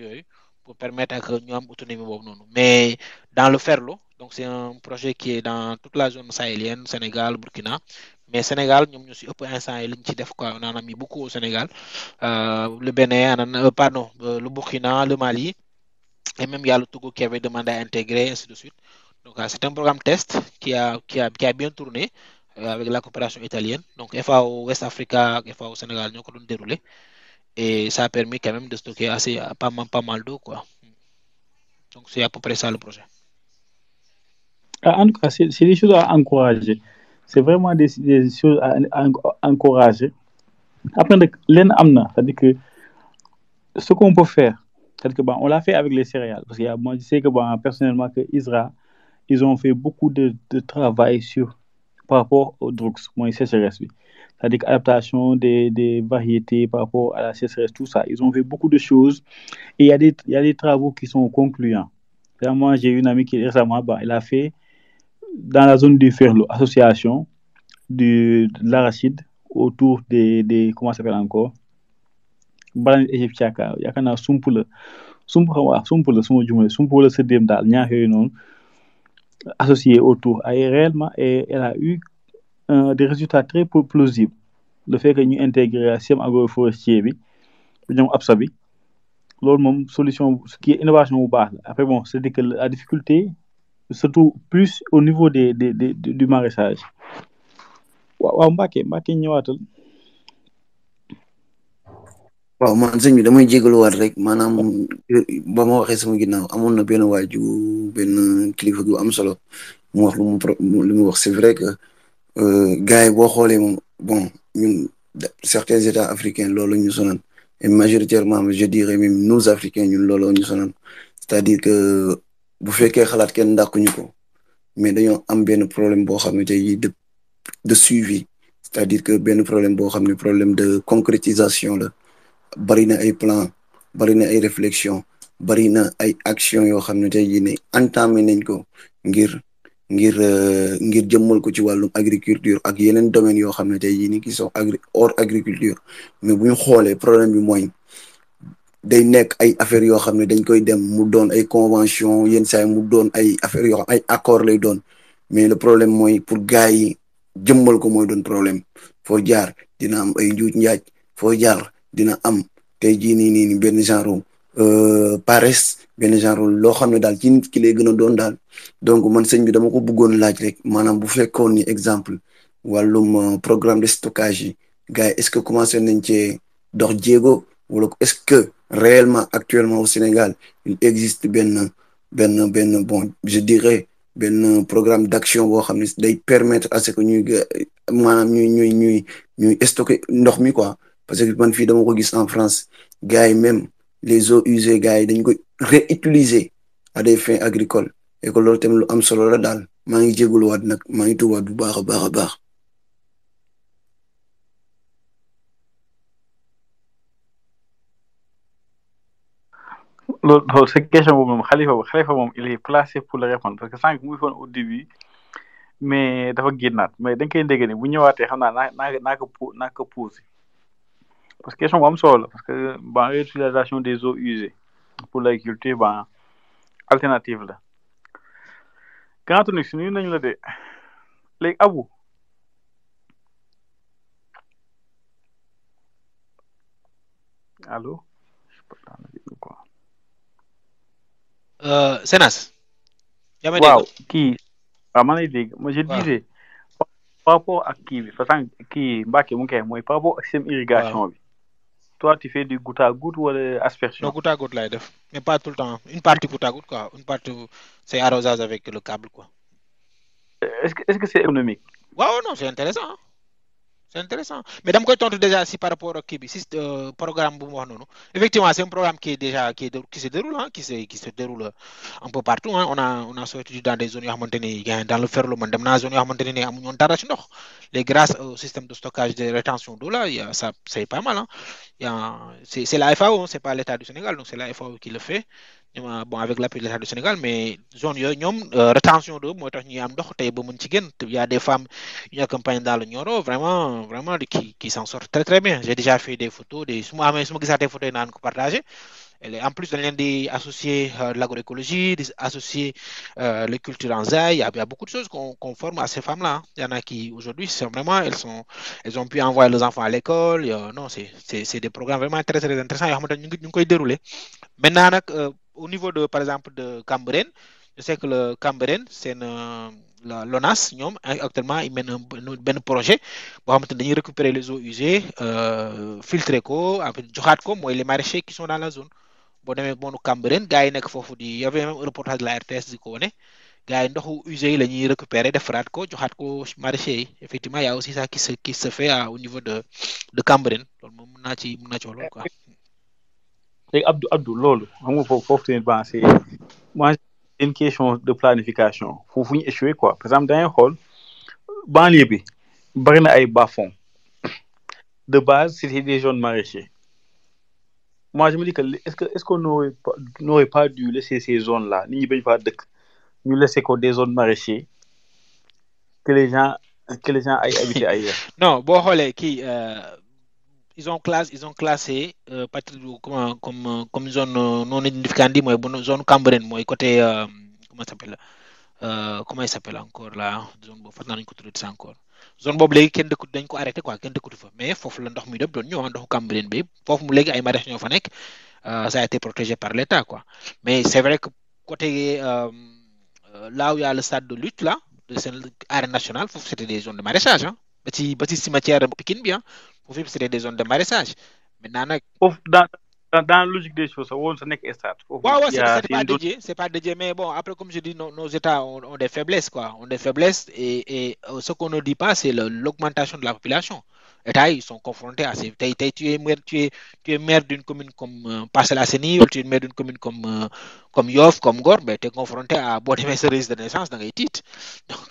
pour permettre que ñu am autonomie boobu noonu. Mais dans le Ferlo, donc c'est un projet qui est dans toute la zone sahélienne, Sénégal, Burkina. Mais Sénégal, nous sommes un peu instant on en a mis beaucoup au Sénégal. Le Bénin, le Burkina, le Mali, et même il y a le Togo qui avait demandé à intégrer, ainsi de suite. Donc c'est un programme test qui a bien tourné avec la coopération italienne. Donc FAO West Africa, FAO Sénégal, nous avons déroulé. Et ça a permis quand même de stocker pas mal d'eau, quoi. Donc c'est à peu près ça le projet. En tout cas, c'est des choses à encourager. C'est vraiment des choses à encourager. Après, c'est-à-dire que ce qu'on peut faire, c'est-à-dire que on l'a fait avec les céréales. Parce que moi, je sais que personnellement, que Israël, ils ont fait beaucoup de travail par rapport aux drugs, sécheresse. C'est-à-dire l'adaptation des variétés par rapport à la sécheresse, tout ça. Ils ont fait beaucoup de choses. Et il y a des travaux qui sont concluants. Moi, j'ai une amie qui récemment, elle a fait dans la zone du Ferlo, association de l'arachide autour des comment ça s'appelle encore banane égyptiaka yaakaar naa sump la suma sa dem daal ñaar yooyu noonu associé autour ay réellement et elle a eu des résultats très plausibles. Le fait que ñu intégrer système agroforestier bi ñoom absa bi loolu moom solution qui est innovation bu baax la. Après c'est que la difficulté surtout plus au niveau du maraîchage. waaw Mbacké ñëwaatal. waaw man sëñ bi damay jégaluwaat rek maanaam ba ma waxee sama ginnaaw amoon na benn benn kilifa gu am solo mu wax lu mu wax c'est vrai que gars yi boo xoolee moom ñun certains états africains loolu ñu sonal et majoritairement je dirais même nous africains ñun loolu ñu sonal c'est-à-dire que bu fekkee xalaat kenn dàquñu ko mais dañoo am benn problème boo xam ne tey jii de suivi, c'est-à-dire que benn problème boo xam ne problème de concrétisation la. bari na ay plan bari na ay réflexion bari na ay action yoo xam ne tey jii ne entamé nañ ko ngir jëmmal ko ci wàllum agriculture ak yeneen domaines yoo xam ne tey jii ni qui sont hors agriculture, mais bu ñu xoolee problème bi mooy day nekk ay affaires yoo xam ne dañ koy dem mu doon ay convention yenn saa yi mu doon ay affaires yoo xam ay accord lay doon, mais le problème mooy pour gars yi jëmmal ko mooy doon problème. foo jaar dina am ay njuuj njaaj, foo jaar dina am tey jii nii benn genre paresse, benn genre loo xam ne daal ci nit ki lay gën a doon daal. donc man sëñ bi dama ko bëggoon laaj rek maanaam bu fekkoon ni exemple wàllum programme de stockage yi gars yi est-ce que commencé nañ cee dox jéego, wala est-ce que réellement actuellement au Sénégal il existe benn bon je dirais benn programme d'action boo xam ne day permettre à ce que maanaam ñuy stocker ndox mi quoi. parce que man fii dama ko gis en France gars yi même les eaux usées gars yi dañ koy réutiliser à des fins agricoles, et que loolu tamit lu am solo la daal. maa ngi jégaluwaat nag, maa ngi tuubaat bu baax a baax a baax. loolu sa question boobu moom Khalifa moom il est placé pour le répondre, parce que sànq muy foon au début mais dafa génnaat, mais da nga koy dégg ni bu ñëwaatee xam naa naa ko posé, parce que question bu am solo la, parce que bon réutilisation des eaux usées pour l'agriculture bon alternative la. Grand Tonix nuyu nañu la de léegi Abou. Allô. Senas. yaa may waaw dégg. kii waaw maa lay dégg. moi je disais par rapport ak kii bi parce que kii Mbacke mu ngi koy mooy par rapport ak système irrigation bi. toi tu fais du goutte à goutte wala aspersion. non goutte à goutte laay def, mais pas tout le temps. Une partie goutte à goutte quoi, une partie c'est arrosage avec le câble quoi. est-ce que c'est économique. waaw non c'est intéressant hein. C'est intéressant, mais dama koy tontu déjà si par rapport ak kii bi si programme bu mu wax noonu. Effectivement c'est un programme qui se déroule hein, qui se déroule un peu partout hein. on a sorti dans des zones yoo xamante ni dans le Ferlo man dem naa zone yoo xamante ne amuñu woon dara ci ndox, les grâce au système de stockage de rétention d'eau là ça c'est pas mal hein. C'est la FAO, c'est pas l'État du Sénégal, donc c'est la FAO qui le fait. Bon avec l'appui de l'État du Sénégal, mais zone yooyu ñoom rétention d'eau mooy tax ñuy am ndox tey ba mën ci génn. Il y a des femmes yu ñu accompagnent dans le Nioro vraiment qui s'en sortent très très bien. J'ai déjà fait des photos su ma gisaatee photos yi naan ko partagé. En plus dañ leen di associer l'agroécologie, di associer les cultures en zaï. Il y a beaucoup de choses qu'on forme à ces femmes là hein. Il y en a qui aujourd'hui c'est vraiment elles ont pu envoyer leurs enfants à l'école. Non c'est des programmes vraiment très très intéressants yoo xamante ne ñu ngi koy dérouler. Maintenant nag au niveau de par exemple de Cambérène, je sais que le Cambérène c'est l'ONAS ñoom actuellement ils mènent benn projet boo xamante ne dañuy récupérer les eaux usées, filtrer ko après joxaat ko mooy les maraîchers qui sont dans la zone. boo demee boonu Cambérène gars yi nekk foofu y avait même un reportage de la RTS di ko wane, gars yi ndoxu usé yi la ñuy récupérer defaraat ko joxaat ko maraîchers yi. Effectivement y a aussi ça qui se fait au niveau de Cambérène. Loolu moom mën naa ci wax loolu quoi. léegi Abdou loolu xam nga foofu tamit bon c'est moi une question de planification foofu ñu échoué quoi. Par exemple da ngay xool banlieue bi bari na ay bas-fonds de base, c'était des zones maraîchères. Moi je me dis que est-ce qu'on n'aurait pas dû laisser ces zones là nit ñi bañ faa dëkk ñu laisser ko des zones maraîchères que les gens aillent habiter ailleurs. Non boo xoolee kii ils ont classé comme zone non identifiée mooy zone Cambérène mooy côté comment il s'appelle encore là zone boobu fàttali naa nañu ko tuddee encore zone boobu léegi kenn dëkkut dañ ko arrêté quoi, kenn dëkkutu fa, mais foofu la ndox mi dëpp doon ñëw ndoxu Cambérène bi foofu mu léegi ay maraîchers ñoo fa nekk. Ça a été protégé par l'État quoi, mais c'est vrai que côté là où il y a le stade de lutte là de l'arène nationale foofu c'était des zones de maraîchage hein. ba ci cimetière Pikine bi hein, foofu c'était des zones de maraîchage. Maintenant nag foofu dans la logique des choses woon sa nekk stade. waaw c'est pas dédié, mais bon après comme je dis nos États ont des faiblesses quoi, et ce qu'on ne dit pas c'est l'augmentation de la population. État ils sont confrontés à ces tu es maire d'une commune comme Parcelles Assainies ou tu es maire d'une commune comme Yoff comme Ngor, mais tu es confronté à boo demee sa registre de naissance da ngay tiit donc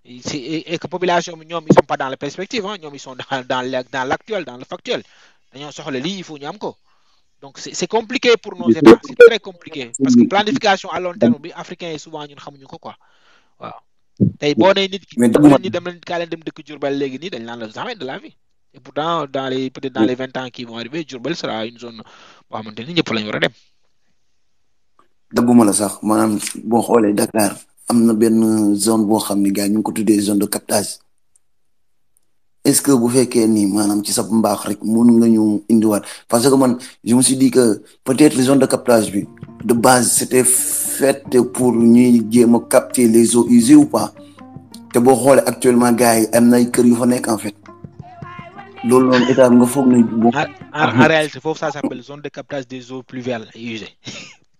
et que population bi ñoom ils sont pas dans la perspective hein, ñoom ils sont dans l'actuel dans le factuel dañoo soxla lii il faut ñu am ko. Donc c'est compliqué pour nos États, c'est très compliqué parce que planification à long terme bi africains yi souvent ñun xamuñu ko quoi waaw tey boo nee nit ki mais boo nee nit dem leen kaa leen dem dëkk Diourbel léegi nii dañ naan la jamais de la vie et pourtant peut-être dans les 20 ans qui vont arriver Diourbel sera une zone boo xamante ni ñëpp lañ war a dem. dagguma la sax maanaam boo xoolee Dakar am na benn zone boo xam ne gars ñu ngi ko tuddee zone de captage est-ce que bu fekkee ni maanaam ci sa mbaax rek mun nga ñu indiwaat parce que man je me suis dit que peut-être zone de captage bi de base c'était fait pour ñuy jéem a capter les eaux usées ou pas te boo xoolee actuellement gars yi am na ay kër yu fa nekk en fait loolu noonu état nga foog ne bon. En réalité foofu ça s'appelle zone de captage des eaux pluviales et usées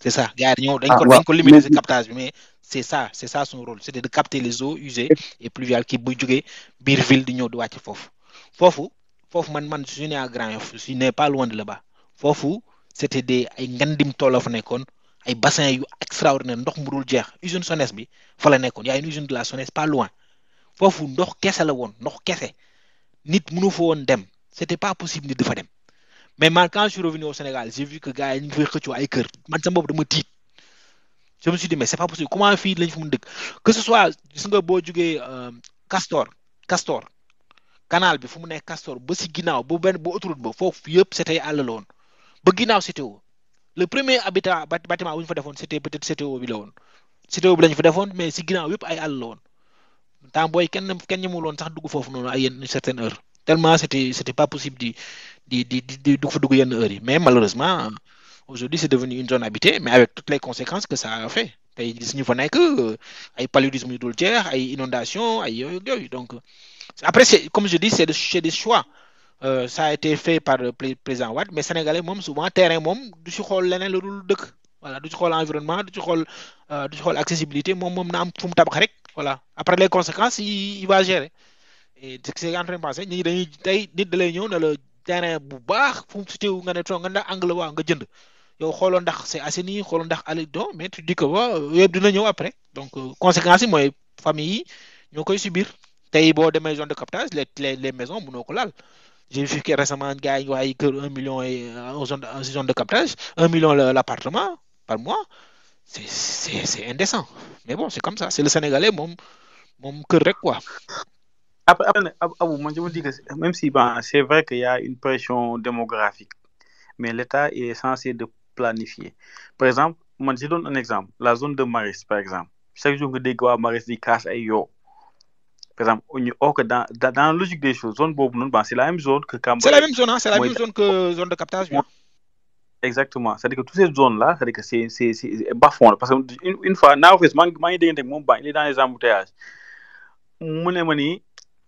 c'est ça gars yi dañ ko limiter ce captage bi mais c'est ça son rôle c'était de capter les eaux usées et pluviales qui buy jógee biir ville di ñëw di wàcc foofu man je suis né à Grand Yoff je suis né pas loin de là-bas foofu c'était des ay ngandim tool fa nekkoon ay bassins yu extraordinaire ndox mu dul jeex usine SONES bi fa la nekkoon y a une usine de la SONES pas loin foofu ndox kese la woon ndox kese nit mënu fa woon dem c'était pas possible nit dafa dem mais man quand je suis revenu au Sénégal j'ai vu que gars yi ñu ngi fay xëccoo ay kër man sama bopp dama tiit je me suis dit mais c'est pas possible comment fii lañ fi mën dëkk que ce soit gis nga boo jugee Castor canal bi fu mu nekk Castor ba si ginnaaw ba autoroute ba foofu yëpp c'était àll la woon ba ginnaaw CTO le premier bâtiment bu ñu fa defoon c'était peut-être CTO bi la woon CTO bi lañu fa defoon mais si ginnaaw yëpp ay àll la woon temps booy kenn ñemul woon sax dugg foofu noonu ay yenn certaine heure tellement c'était pas possible di dugg fa dugg yenn heures yi mais malheureusement aujourd'hui c'est devenu une zone habitée mais avec toutes les conséquences que ça a fait tey gis ñu fa nekk ay paludisme yu dul jeex ay inondations ay yooyu donc après c'est comme je dis c'est des choix ça a été fait par le président Wade mais sénégalais moom souvent terrain moom du ci xool leneen lu dul dëkk voilà du ci xool environnement du ci xool accessibilité moom na am fu mu tabax rek voilà après les conséquences il va gérer et c'est en train de penser ñi dañuy tey nit da lay ñëw na la terrain bu baax fu mu situé wu nga ne toog nga ndax angle waa nga jënd yow xooloo ndax c'est assaini xooloo ndax don mais tu dis que yëpp dina ñëw après donc conséquences yi mooy famille yi ñoo koy subir tey boo demee zone de captage les maisons mënoo ko laal j'ai vu que récemment gars yi wax ay kër 1 million et en zone de captage 1 million l'appartement par mois c'est indécent mais bon c'est comme ça c'est le Sénégalais moom kër rek quoi. Après, Abou, moi je me dis que même si c'est vrai qu'il y a une pression démographique, mais l'État est censé de planifier. Par exemple, moi je donne un exemple, la zone de Maris, par exemple. Chaque jour que des gars Maris disent casse et yo. Par exemple, dans la logique des choses, zone Bob, c'est la même zone que Cambodge. C'est la même zone, hein? C'est la même zone que zone de captage. Ouais. Exactement. C'est-à-dire que toutes ces zones-là, c'est-à-dire que c'est bas fond. Parce qu'une fois, il est dans les embouteillages.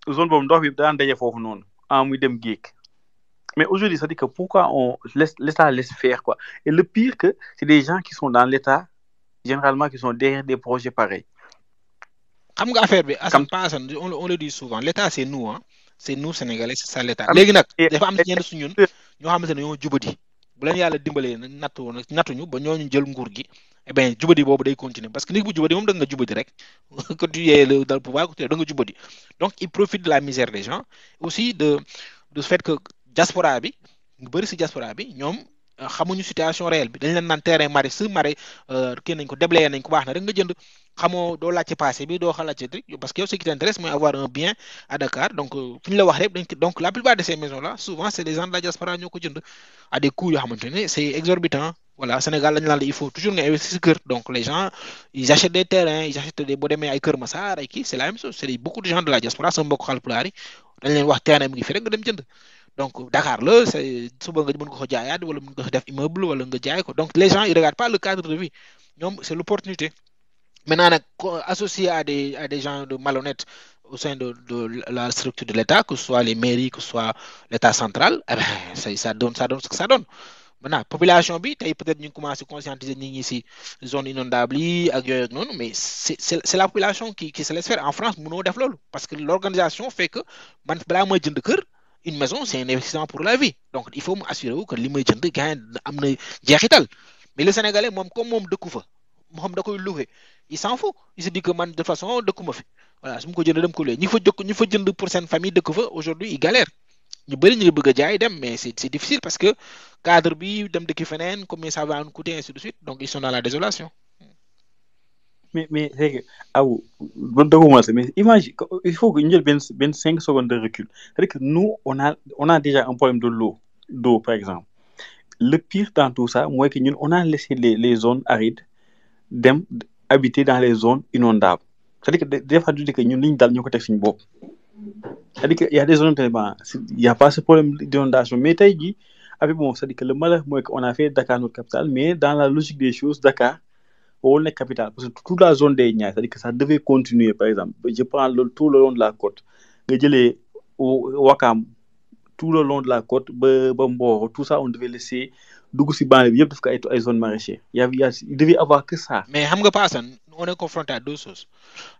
Zone boobu ndox bi daan daje foofu noonu muy dem géej mais aujourd'hui ça dit que pourquoi on l'État laisse faire quoi et le pire que c'est des gens qui sont dans l'État généralement qui sont derrière des projets pareils. xam nga affaire bi on le dit souvent l'État c'est nous hein c'est nous Sénégalais c'est ça l'État léegi nag dafa am ñenn su ñun ñoo xamante ne ñoo jubadi bu leen yàlla dimbalee nattuñu ba ñooñu jël nguur gi eh bien jubadi boobu day continuer parce que nit bu jubadi moom da nga jubadi rek que tu es dans le pouvoir da nga jubadi donc il profite de la misère des gens aussi de ce fait que diaspora bi ñu bëri si diaspora bi ñoom xamuñu situation réelle bi dañ leen naan terrain maraîcher kii nañ ko déblayer nañ ko baax na rek nga jënd xamoo doo laajte passé bi doo xalaatee parce que yow ce qui t'intéresse mooy avoir un bien à Dakar donc fu ñu la wax rek donc la plupart de ces maisons là souvent c'est des gens de la diaspora ñoo ko jënd à des coûts yoo xamante ne c'est exorbitant voilà Sénégal lañu naan il faut toujours nga investir si kër donc les gens ils achètent des terrains ils achètent des boo demee ay Kër Massar ay kii c'est la même chose c'est beaucoup de gens de la diaspora sama mbokk Haalpulaar yi dañ leen wax terrain mi ngi fi rek nga dem jënd donc Dakar la c'est suba nga mën ko jaayaat wala mën ko def immeuble wala nga jaay ko donc les gens ils regardent pas le cadre de vie ñoom c'est l'opportunité maintenant nag associé à des gens de malhonnêtes au sein de la structure de l'État que ce soit les mairies que ce soit l'État central eh ben ça donne ce que ça donne maintenant population bi tey peut-être ñu ngi commencé conscientiser nit ñi ci zone inondable yi ak yooyu ak noonu mais c'est la population qui se laisse faire en France mënoo def loolu parce que l'organisation fait que man balaa may jënd kër une maison c'est un investissement pour la vie donc il faut mu assurer wu que li may jënd gain am na jeexital mais le Sénégalais moom comme moom dëkku fa moom da koy louer il s'en fout il se dit que man de toute façon dëkkuma fi voilà su ma ko jënd dem ko louer ñi fa jënd pour seen famille dëkk fa aujourd'hui ils galèrent ñu bëri ñu ngi bëgg a jaay dem mais c'est difficile parce que cadre bi dem dëkki feneen combien ça va nous coûter ainsi de suite donc ils sont dans la désolation. mais c'est que aw doguma sa mais imagine il faut que ñu jël benn 5 secondes de recul c'est-à-dire que nous on a déjà un problème d'eau par exemple le pire dans tout ça mooy que ñun on a laissé les zones arides dem habiter dans les zones inondables c'est-à-dire que des fois du que ñun li ñu dal ñu ko teg suñu bopp c'est-à-dire que y a des zones il y a pas ce problème d'inondation mais tey jii avec bon c'est-à-dire que le malheur mooy que on a fait Dakar notre capitale mais dans la logique des choses Dakar warul nekk capitale parce que toute la zone des Niayes c'est-à-dire que ça devait continuer par exemple je prends tout le long de la côte nga jëlee Ouakam tout le long de la côte ba Mboro tout ça on devait laisser dugg si banlieue bi yëpp daf ko ay zones maraîchères il devait avoir que ça. mais xam nga pas on est confronté à deux choses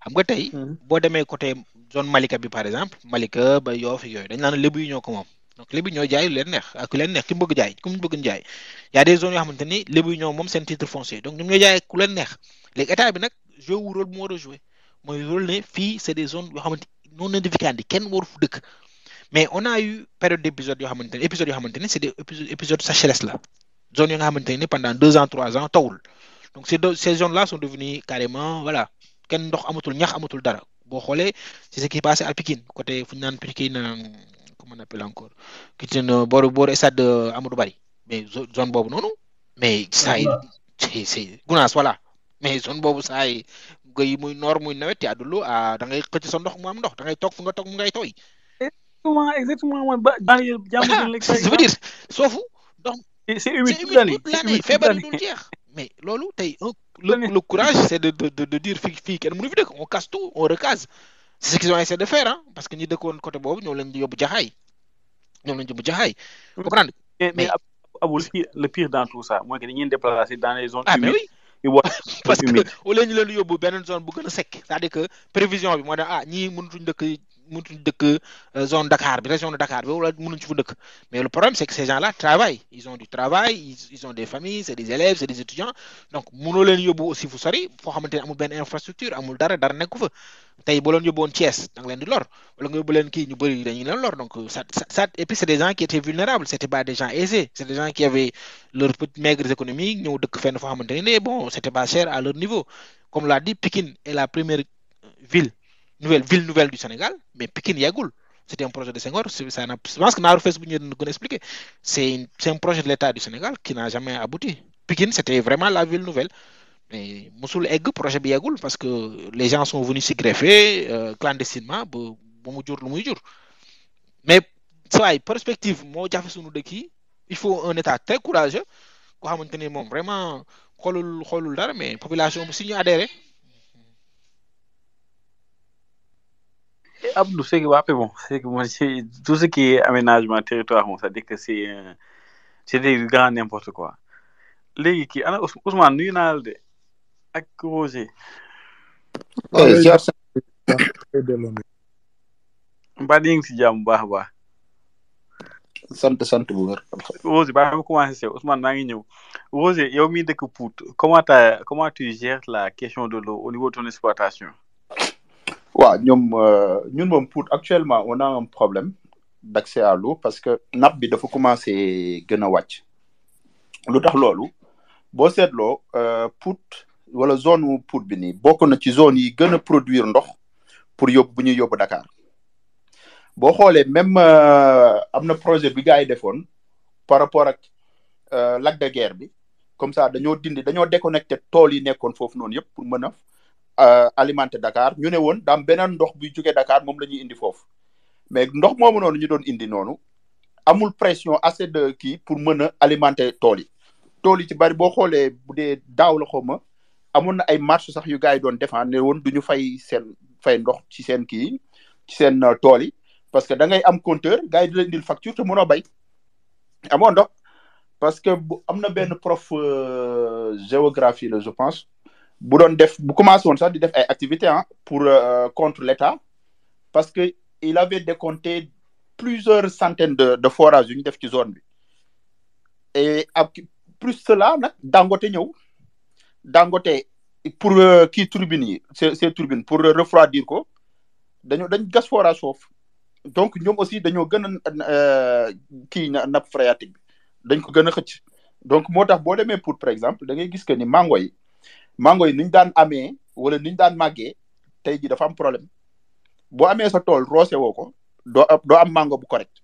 xam nga tey boo demee côté zone Malika bi par exemple Malika ba Yoff yooyu dañ naan lébu yi ñoo ko moom donc lébu ñoo jaay lu leen neex ak ku leen neex ki mu bëgg jaay ku mu bëgg jaay y a des zones yoo xamante ni lébu yi ñoo moom seen titre foncier donc ñoom ñoo jaay ku leen neex léegi état bi nag joué wu rôle bu mu war a joué mooy rôle ne fii c'est des zones yoo xamante non aedificandi kenn waru fu dëkk mais on a eu période d'épisode yoo xamante ni c'est des épisodes sécheresse la zone yoo nga xamante ni pendant 2 ans 3 ans tawul donc ces zones là sont devenues carrément voilà kenn ndox amatul ñax amatul dara boo xoolee c'est ce qui passé à Pikine côté fu ñu naan Pikine comment on appelle encore ki ci booru stade Amadou Barry mais zone boobu noonu mais saa yi c'est Gounass voilà mais zone boobu saa yi yi muy noor muy nawet yaa dullu da ngay xëcc sa ndox mu am ndox da ngay toog fu nga toog mu ngay tooy. exactement mooy je veux dire soofu donc c'est humide toute l'année feebar yi dul jeex mais loolu tey le courage c'est de dire fii kenn mënu fi dëkk on casse tout on recase c'est ce qu'ils ont essayé de faire parce que ñi dëkkoon côté boobu ñoo leen di yóbbu jaxaay comprendre mais Abou le pire dans tout ça mooy que dañuy déplacer dans les zones mais oui parce que au lieu ñu leen di yóbbu beneen zone bu gën a sec c'est-à-dire que prévision bi moo da ñii mënutuñ dëkk zone Dakar bi région de Dakar bi wala mënuñ ci fu dëkk mais le problème c'est que ces gens-là travaillent ils ont du travail ils ont des familles c'est des élèves c'est des étudiants donc mënoo leen yóbbu aussi fu sori foo xamante ne amul benn infrastructure amul dara nekku fa tey boo leen yóbbuwoon Thiès da nga leen di lor wala nga yóbbu leen kii ñu bëri dañuy leen lor donc ça et puis c'est des gens qui étaient vulnérables c'était pas des gens aisés c'est des gens qui avaient leurs petites maigres économiques ñëw dëkk fenn foo xamante ne bon c'était pas cher à leur niveau comme l'a dit Pikine est la première ville nouvelle du Sénégal mais Pikine yàggul c'était un projet de Senghor je pense que naaru fees bu ñu gën a expliquer c'est un projet de l'État du Sénégal qui n'a jamais abouti Pikine c'était vraiment la ville nouvelle mais musul egg projet bi yeggul parce que les gens sont venus s'y greffer clandestinement ba mu jur lu muy jur mais saa perspective moo jafe sunu dëkk yi il faut un État très courageux koo xamante ni moom vraiment xoolul dara mais population bi si ñu adhéré. Abdou c'est que bon c'est que moi tout ce qui est aménagement territoire moom c'est-à-dire que c'est du grand n'importe quoi léegi kii ana Ousmane nuyu naa la de ak Roger. mbaa di ngi si jàmm bu baax a baax. sant bu wér. Roger baax na ma commencé sew Ousmane maa ngi ñëw Roger yow mii dëkk Pout comment tu gères la question de l'eau au niveau de ton exploitation. waaw ñun moom Pout actuellement on a un problème d'accès à l'eau parce que nappe bi dafa commencé gën a wàcc lu tax loolu boo seetloo Pout wala zone wu Pout bi nii bokk na ci zone yi gën a produire ndox pour bu ñuy yóbbu Dakar boo xoolee même am na projet bi gars yi defoon par rapport ak lac de Guiers bi comme ça dañoo déconnecté tool yi nekkoon foofu noonu yëpp pour mën a alimenter Dakar ñu ne woon daam beneen ndox buy jógee Dakar moom la ñuy indi foofu mais ndox moomu noonu ñu doon indi noonu amul pression assez de kii pour mën a alimenter tool yi ci bari boo xoolee bu dee daaw la xawma amoon na ay marche sax yu gars yi doon défendre ne woon duñu fay ndox ci seen kii ci seen tool yi parce que da ngay am compteur gars yi di leen indil facture te mënoo bay amoo ndox parce que am na benn prof géographie la je pense bu commencé woon sax di def ay activités pour contre l'État parce que il avait décompté plusieurs centaines de forages yu ñu def ci zone bi et plus cela nag Dangote ñëw Dangote pour kii turbines yi ces turbines pour refroidir ko dañ gas forage foofu donc ñoom aussi dañoo gën a kii nappe phréatique bi dañ ko gën a xëcc donc moo tax boo demee pour par exemple da ngay gis que ni mango yi niñ daan amee wala niñ daan màggee tey ji dafa am problème boo amee sa tool roose woo ko doo am mango bu correct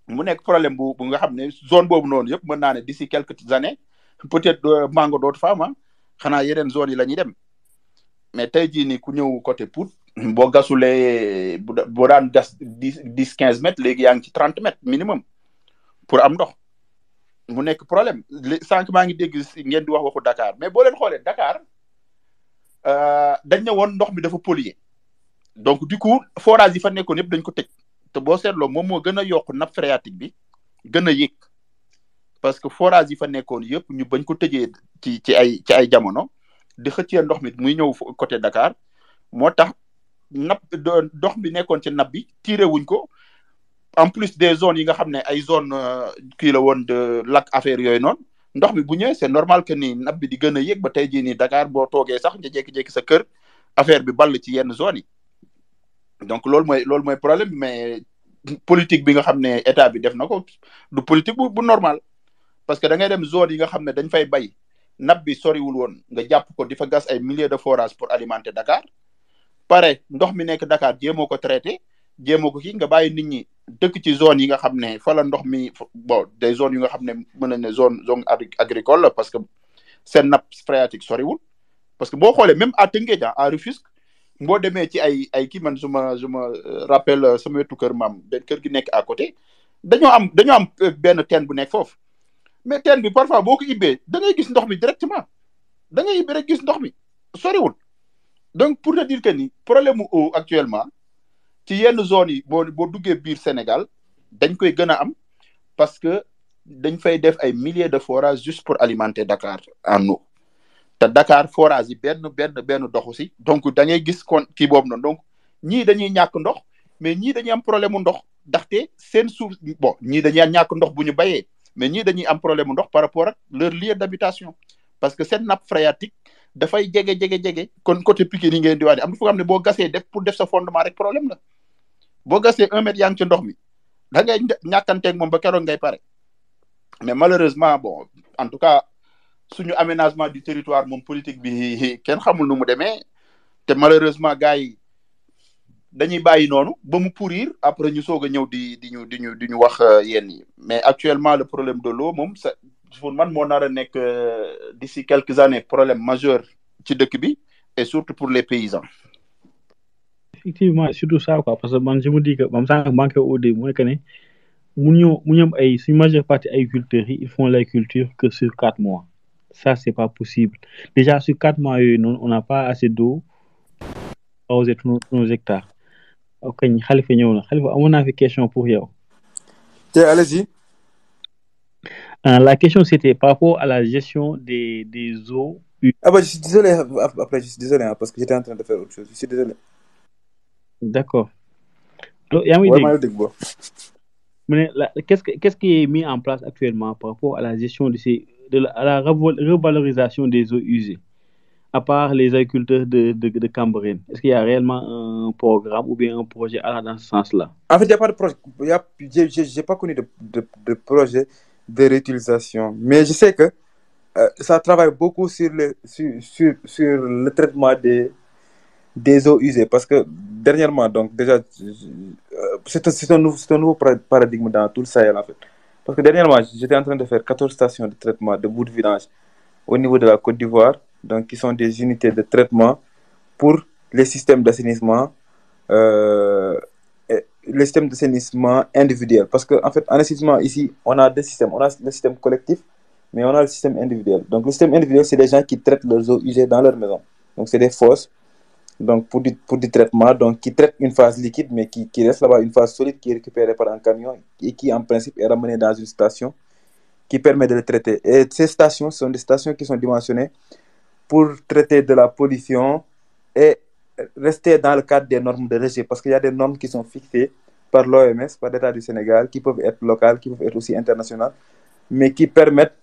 mu nekk problème bu nga xam ne zone boobu noonu yëpp mën naa ne d'ici quelques années peut-être mango dootu fa am xanaa yeneen zone yi la ñuy dem mais tey jii nii ku ñëw côté Pout boo gasulee boo daan gas 10-15 mètres léegi yaa ngi ci 30 mètres minimum pour am ndox mu nekk problème sànq maa ngi dégg ngeen di wax waxu Dakar mais boo leen xoolee Dakar dañ ne woon ndox mi dafa polluer donc du coup forage yi fa nekkoon yëpp dañ ko tëj te boo seetloo moom moo gën a yokk nappe phréatique bi gën a yéeg parce que forage yi fa nekkoon yëpp ñu bañ ko tëjee ci ay jamono di xëccee ndox mi muy ñëw côté Dakar moo tax ndox bi nekkoon ci nappe bi tiré wuñ ko en plus des zones yi nga xam ne ay zone kii la woon de lac affaire yooyu noonu ndox mi bu ñëwee c'est normal que ni nappe bi di gën a yéeg ba tey jii nii Dakar boo toogee sax nga jékki-jékki sa kër affaire bi ball ci yenn zones yi donc loolu mooy problème mais politique bi nga xam ne état bi def na ko du politique bu normal parce que da ngay dem zone yi nga xam ne dañ fay bay nappe bi soriwul woon nga jàpp ko di fa gas ay milliers de forages pour alimenter Dakar pare ndox mi nekk Dakar jéemoo ko traité jéemoo ko kii nga bàyyi nit ñi dëkk ci zone yi nga xam ne fa la ndox mi bon des zones yu nga xam ne mën nañ ne zone agricole la parce que seen nappe phréatique soriwul parce que boo xoolee même à Tëngéej à Rufisque boo demee ci ay kii man je me rappelle sama wetu kër maam benn kër gi nekk à côté dañoo am benn teen bu nekk foofu mais teen bi parfois boo ko ibbee da ngay gis ndox mi directement da ngay ibbi rek gis ndox mi soriwul donc pour te dire que ni problème mu eau actuellement ci yenn zones yi boo duggee biir Sénégal dañ koy gën a am parce que dañ fay def ay milliers de forages juste pour alimenter Dakar en eau te Dakar forage yi benn doxu si donc da ngay gis kon kii boobu noonu donc ñii dañuy ñàkk ndox mais ñii dañuy am problème mu ndox ndaxte seen suuf bon ñii dañuy ñàkk ndox bu ñu bayee mais ñii dañuy am problème mu ndox par rapport ak leur lieu d'habitation parce que seen nappe phréatique dafay jege kon côté Pikine yi ngeen di wax am na fu nga xam ne boo gasee pour def sa fondement rek problème la boo gasee 1 mètre yaa ngi ci ndox mi da ngay ñàkkanteeg moom ba keroog ngay pare mais malheureusement bon en tout cas suñu aménagement du territoire moom politique bi kenn xamul nu mu demee te malheureusement gars yi dañuy bàyyi noonu ba mu pourrir après ñu soog a ñëw di ñu wax yenn yi mais actuellement le problème de l'eau moom ça pour man moo nar a nekk d'ici quelques années problème majeur ci dëkk bi et surtout pour les paysans. Effectivement surtout ça quoi parce que man je me dis que même ça manque au début mooy que ne mu ñoom ay suñu majeure partie agriculteurs yi ils font l'agriculture que sur 4 mois ça c'est pas possible déjà sur 4 mois yooyu noonu on n'a pas assez d'eau pour arroser tous nos hectares. ok Khalifa ñëw na Khalifa amoon naa fi question pour yow. Allez-y. La question c'était par rapport à la gestion des eaux. Ah bah je suis désolé après je suis désolé parce que j'étais en train de faire autre chose je suis désolé. D'accord. Alors yaa ngi dégg mu ne qu'est-ce qui est mis en place actuellement par rapport à la gestion à la revalorisation des eaux usées à part les agriculteurs de Cambérène est-ce qu'il y a réellement un programme ou bien un projet allant dans ce sens-là? En fait il y a pas de projet j'ai pas connu de projet de réutilisation mais je sais que ça travaille beaucoup sur le traitement des eaux usées parce que dernièrement donc déjà c'est un nouveau paradigme dans tout le Sahel en fait parce que dernièrement j'étais en train de faire 14 stations de traitement de boue de vidange au niveau de la Côte d'Ivoire donc qui sont des unités de traitement pour les systèmes d'assainissement les systèmes d'assainissement individuels parce que en fait en assainissement ici on a deux systèmes on a le système collectif mais on a le système individuel donc le système individuel c'est des gens qui traitent leurs eaux usées dans leur maison donc c'est des fosses donc pour du traitement donc qui traitent une phase liquide mais qui reste là-bas une phase solide qui est récupérée par un camion et qui en principe est ramenée dans une station qui permet de le traiter et ces stations sont des stations qui sont dimensionnées pour traiter de la pollution et rester dans le cadre des normes de rejet parce qu'il y a des normes qui sont fixées par l'OMS, par l'État du Sénégal, qui peuvent être locales, qui peuvent être aussi internationales, mais qui permettent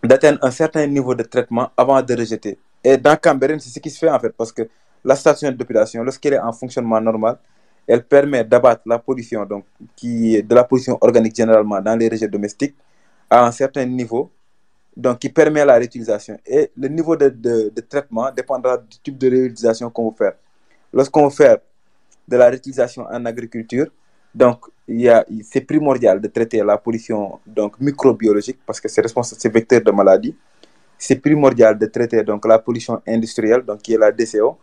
d'atteindre un certain niveau de traitement avant de rejeter. Et dans Cambérène, c'est ce qui se fait en fait, parce que la station de dépollution, lorsqu'elle est en fonctionnement normal, elle permet d'abattre la pollution, donc qui est de la pollution organique généralement dans les rejets domestiques, à un certain niveau, donc qui permet la réutilisation. Et le niveau de traitement dépendra du type de réutilisation qu'on veut faire. Lorsqu'on veut faire de la réutilisation en agriculture, donc c'est primordial de traiter la pollution donc microbiologique parce que c'est responsable, c'est vecteur de maladie. C'est primordial de traiter donc la pollution industrielle, donc qui est la DCO.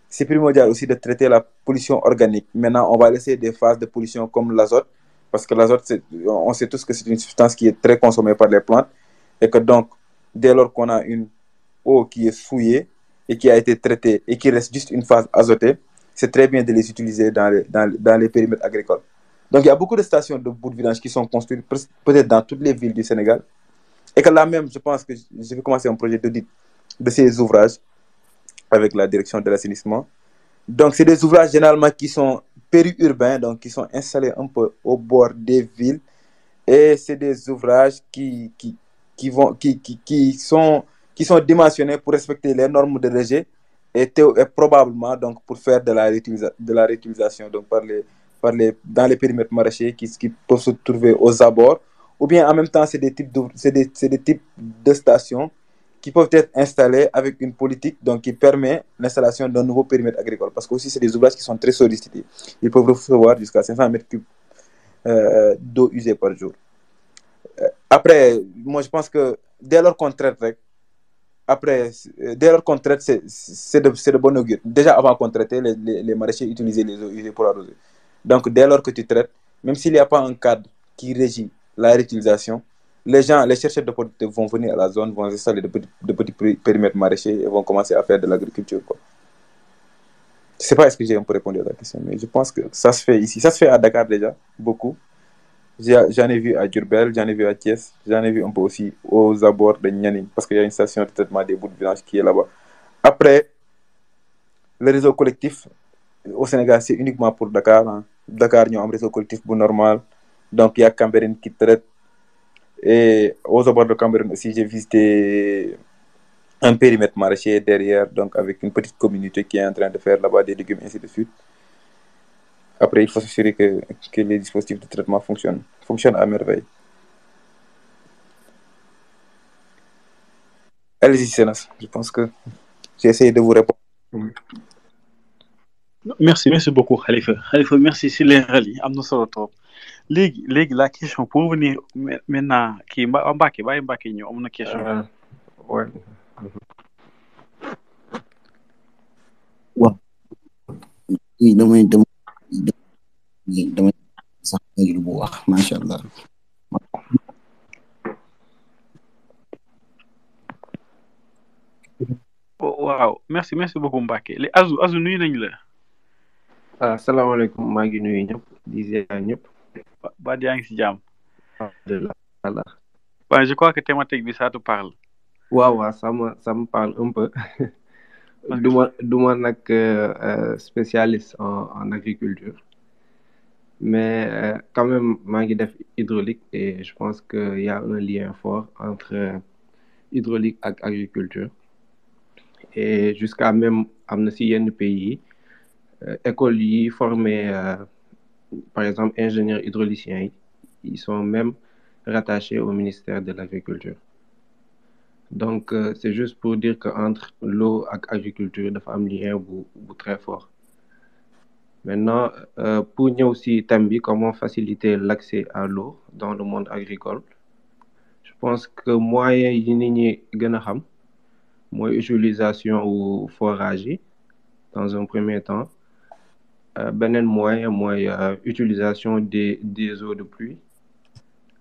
C'est primordial aussi de traiter la pollution organique. Maintenant, on va laisser des phases de pollution comme l'azote, parce que l'azote, on sait tous que c'est une substance qui est très consommée par les plantes, et que donc, dès lors qu'on a une eau qui est souillée et qui a été traitée et qui reste juste une phase azotée, c'est très bien de les utiliser dans les périmètres agricoles. Donc, il y a beaucoup de stations de bout de vidange qui sont construites peut-être dans toutes les villes du Sénégal. Et que là même, je pense que je vais commencer un projet d'audit de ces ouvrages avec la direction de l'assainissement. Donc, c'est des ouvrages généralement qui sont périurbains, donc qui sont installés un peu au bord des villes. Et c'est des ouvrages qui sont dimensionnés pour respecter les normes de rejet et probablement donc pour faire de la réutilisation donc dans les périmètres maraîchers qui peuvent se trouver aux abords, ou bien en même temps c'est des types de stations qui peuvent être installées avec une politique donc qui permet l'installation d'un nouveau périmètre agricole, parce que aussi c'est des ouvrages qui sont très sollicités. Ils peuvent recevoir jusqu'à 500 mètres cubes d'eau usée par jour. Après, moi je pense que dès lors qu'on traite, c'est de bon augure. Déjà avant qu'on traite, les maraîchers utilisaient les eaux usées pour arroser. Donc dès lors que tu traites, même s'il n'y a pas un cadre qui régit la réutilisation, les chercheurs de producteurs vont venir à la zone, vont installer de petits périmètres maraîchers et vont commencer à faire de l'agriculture, quoi. Je ne sais pas est-ce que j'ai un peu répondu à ta question, mais je pense que ça se fait ici. Ça se fait à Dakar déjà, beaucoup. J'en ai vu à Diourbel, j'en ai vu à Thiès, j'en ai vu un peu aussi aux abords de Nianing, parce qu'il y a une station de traitement des bouts de vidange qui est là-bas. Après, le réseau collectif au Sénégal, c'est uniquement pour Dakar. Hein. Dakar, il y a un réseau collectif normal. Donc, il y a Cambérène qui traite. Et aux abords de Cambérène aussi, j'ai visité un périmètre maraîcher derrière, donc avec une petite communauté qui est en train de faire là-bas des légumes, ainsi de suite. Après, il faut s'assurer que les dispositifs de traitement fonctionnent à merveille. Allez-y, Sénas. Je pense que j'ai essayé de vous répondre. Merci beaucoup, Khalifa. Khalifa, merci si leeral yi am na solo trop. Léegi la question pour venir maintenant kii Mbacké bàyyi Mbacké ñëw am na question. Ouais. waaw damay sax bu wax macha allah. waaw merci beaucoup Mbacké li Azu nuyu nañ la. Asalaamaaleykum, maa ngi nuyu ñëpp di ziar ñëpp. ba yaa ngi si jàmm. Alhamdulillah. Ouais, je crois que thématique bi ça te parle. waaw ça me parle un peu. duma nag spécialiste en agriculture, mais quand même maa ngi def hydraulique et je pense qu'il y a un lien fort entre hydraulique et agriculture. Et jusqu'à même am na si yenn pays école yi formé par exemple ingénieurs hydrauliciens ils sont même rattachés au ministère de l'agriculture. Donc c'est juste pour dire que entre l'eau et l'agriculture dafa am lien bu très fort. Maintenant pour ñëw si thème bi comment faciliter l'accès à l'eau dans le monde agricole, je pense que moyen yi nit ñi gën a xam mooy utilisation ou forage dans un premier temps. Beneen moyen mooy utilisation des eaux de pluie.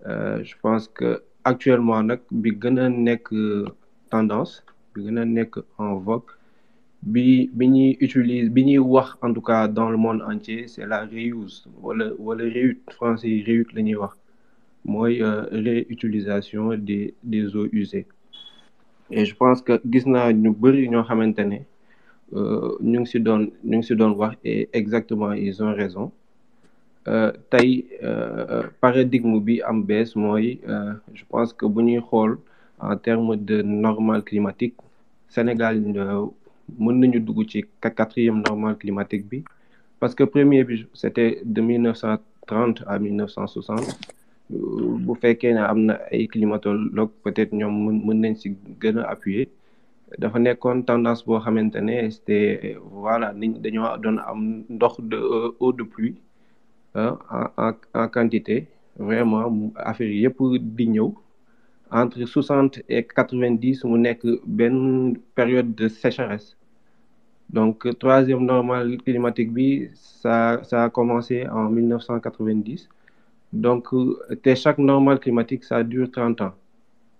Je pense que actuellement nag bi gën a nekk tendance bi gën a nekk en vogue bi ñuy wax en tout cas dans le monde entier, c'est la reuse wala réut français réut la ñuy wax mooy réutilisation des eaux usées. Et je pense que gis naa ñu bëri ñoo xamante ne ñu ngi si doon wax et exactement ils ont raison. tey paradigme bi am bees mooy je pense que bu ñuy xool en termes de normal climatique Sénégal mën nañu dugg ci quatrième normal climatique bi parce que premier bi c'était de 1930 à 1960 bu fekkee ne am na ay climatologue peut-être ñoom mën nañ si gën a appuyer dafa nekkoon tendance boo xamante ne c'était voilà nit dañoo doon am ndox de eau de pluie en quantité vraiment affaire yëpp di ñëw entre 60 et 90 mu nekk benn période de sécheresse donc troisième normal climatique bi ça a commencé en 1990 donc chaque normal climatique ça dure 30 ans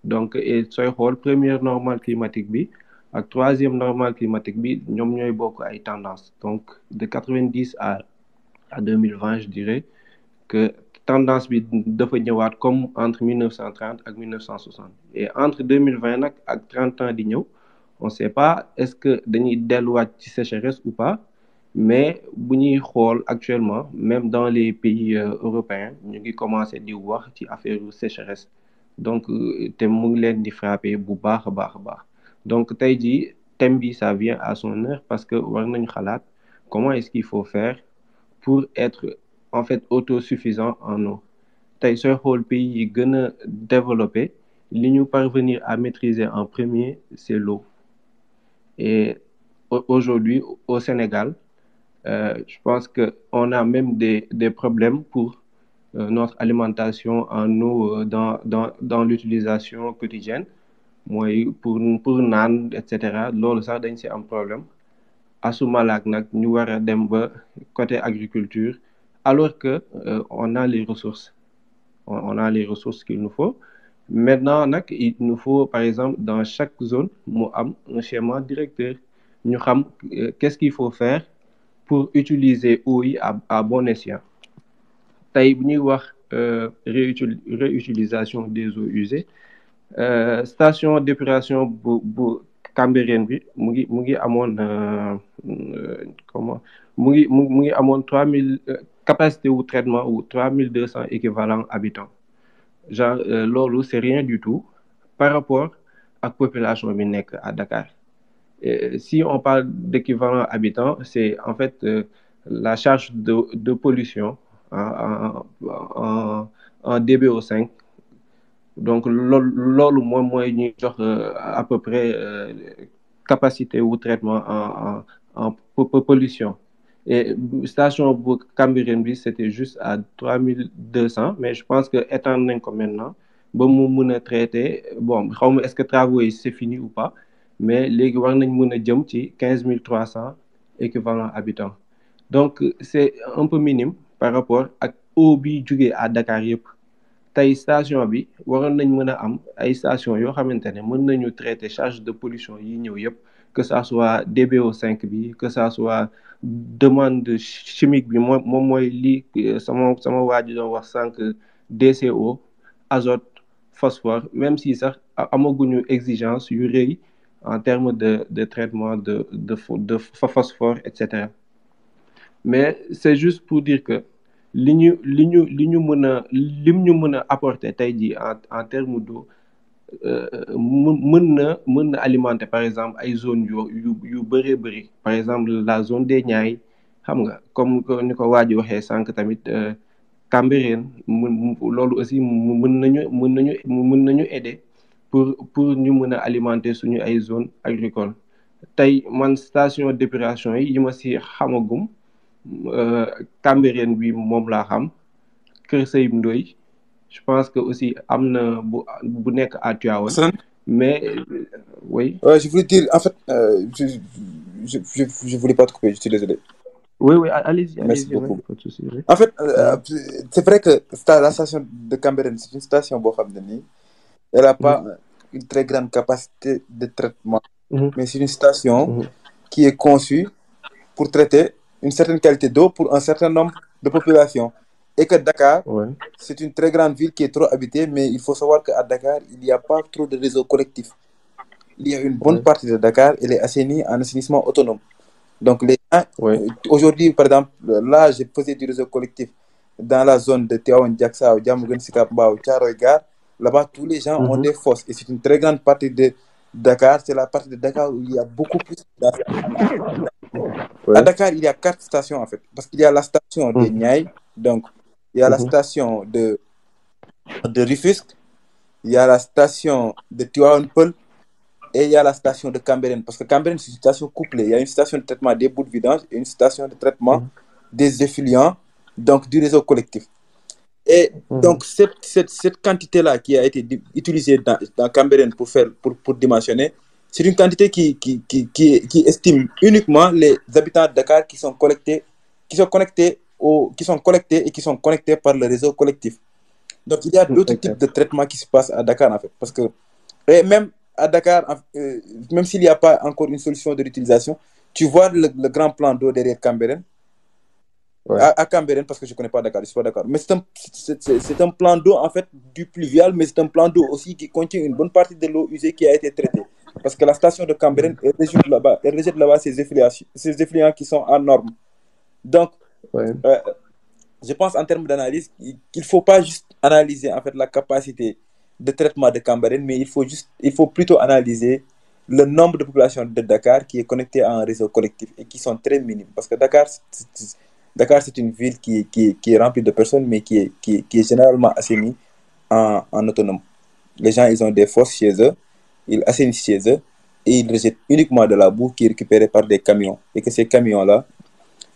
donc et sooy xool première normal climatique bi ak troisième normal climatique bi ñoom ñooy bokk ay tendance donc de 90 à 2020 je dirais que tendance bi dafa ñëwaat comme entre 1930 ak 1960 et entre 2020 nag ak 30 ans di ñëw on sait pas est-ce que dañuy delluwaat ci sécheresse ou pas mais bu ñuy xool actuellement même dans les pays européens ñu ngi commencé di wax ci affaire sécheresse donc te mu ngi leen di frapper bu baax a baax a baax donc tey jii thème bi ça vient à son heure parce que war nañu xalaat comment est-ce qu'il faut faire pour être en fait autosuffisant en eau tey sooy xool pays yi gën a développé li ñu parvenir à maîtriser en premier c'est l'eau et aujourd'hui au Sénégal je pense que on a même des problèmes pour notre alimentation en eau dans l'utilisation quotidienne mooy pour naan et cetera loolu sax dañ ci am problème asumalaak nag ñu war a dem ba côté agriculture alors que on a les ressources on a les ressources qu'il nous faut maintenant nag il nous faut par exemple dans chaque zone mu am un schéma directeur ñu xam qu'est-ce qu'il faut faire pour utiliser eau yi à bon escient tey bu ñuy wax réutilisation des eaux usées station d'épuration bu Cambérène bi mu ngi amoon comment mu ngi amoon 3000 capacité wu traitement ou 3200 équivalents habitants genre loolu c'est rien du tout par rapport ak population bi nekk à Dakar et si on parle d'équivalent habitants c'est en fait la charge de pollution en DBO5 donc loolu moom mooy ñuy jox à peu près capacité wu traitement en pollution et station bu Cambérène bi c'était juste à 3200 mais je pense que étendre nañ ko maintenant ba mu mën a traiter bon xaw ma est-ce que travaux yi c'est fini ou pas mais léegi war nañ mën a jëm ci 15300 équivalents habitants donc c'est un peu minime par rapport ak eau bi jugee à Dakar yëpp tey station bi waroon nañ mën a am ay station yoo xamante ne mën nañu traiter charge de pollution yi ñëw yëpp que ça soit DBO5 bi que ça soit demande chimique bi moom mooy lii sama waa ji doon wax sànq DCO azote phosphore même si sax amaguñu exigence yu rëy en termes de traitement de phosphore et cetera mais c'est juste pour dire que lim ñu mën a apporter tey jii en termes d'eau mën na alimenter par exemple ay zones yu bëree bëri par exemple la zone des Niayes xam nga comme ni ko waa ji waxee sànq tamit Cambérène loolu aussi mën nañu aider pour ñu mën a alimenter suñu ay zones agricoles tey man station d'épuration yi ma si xamagum Cambérène bi moom laa xam Kër Seyib Ndoye je pense que aussi am na bu nekk à Tivaouane mais oui. Je voulais dire en fait je voulais pas te couper, je suis désolé. Oui, allez-y. Merci beaucoup. Pas de souci, oui. En fait c'est vrai que la station de Cambérène c'est une station boo xam ne nii elle a pas une très grande capacité de traitement mais c'est une station qui est conçue pour traiter une certaine qualité d'eau pour un certain nombre de populations et que Dakar c'est une très grande ville qui est trop habitée mais il faut savoir qu'à Dakar il n'y a pas trop de réseau collectif. Il y a une bonne partie de Dakar elle est assainie en assainissement autonome donc les gens aujourd'hui par exemple là je faisais du réseau collectif dans la zone de Tivaouane, Diacksao, Diamaguène, Sicap Mbao, Thiaroye Gare, là-bas, tous les gens ont des fosses. Et c'est une très grande partie de Dakar. C'est la partie de Dakar où il y a beaucoup plus À Ouais. Dakar, il y a 4 stations, en fait. Parce qu'il y a la station de Niayes, donc il y a la station de Rufisque, il y a la station de Tivaouane Peulh, et il y a la station de Cambérène. Parce que Cambérène, c'est une station couplée. Il y a une station de traitement des boues de vidange et une station de traitement des effluents, donc du réseau collectif. Et donc, cette quantité-là qui a été utilisée dans Cambérène pour dimensionner, c'est une quantité qui estime uniquement les habitants de Dakar qui sont collectés et qui sont connectés par le réseau collectif. Donc, il y a d'autres types de traitements qui se passent à Dakar, en fait. Parce que, et même à Dakar, même s'il n'y a pas encore une solution de l'utilisation, tu vois le grand plan d'eau derrière Cambérène. Ouais. À Cambérène, parce que je ne connais pas Dakar, je suis pas d'accord. Mais c'est un plan d'eau, en fait, du pluvial, mais c'est un plan d'eau aussi qui contient une bonne partie de l'eau usée qui a été traitée. Parce que la station de Cambérène, elle rejette là-bas ces effluents qui sont en norme. Donc, je pense en termes d'analyse qu'il ne faut pas juste analyser en fait la capacité de traitement de Cambérène, mais il faut plutôt analyser le nombre de populations de Dakar qui est connecté à un réseau collectif et qui sont très minimes. Parce que Dakar, c'est une ville qui est remplie de personnes, mais qui est généralement assainie en autonome. Les gens, ils ont des fosses chez eux, ils assainissent chez eux, et ils rejettent uniquement de la boue qui est récupérée par des camions. Et que ces camions-là,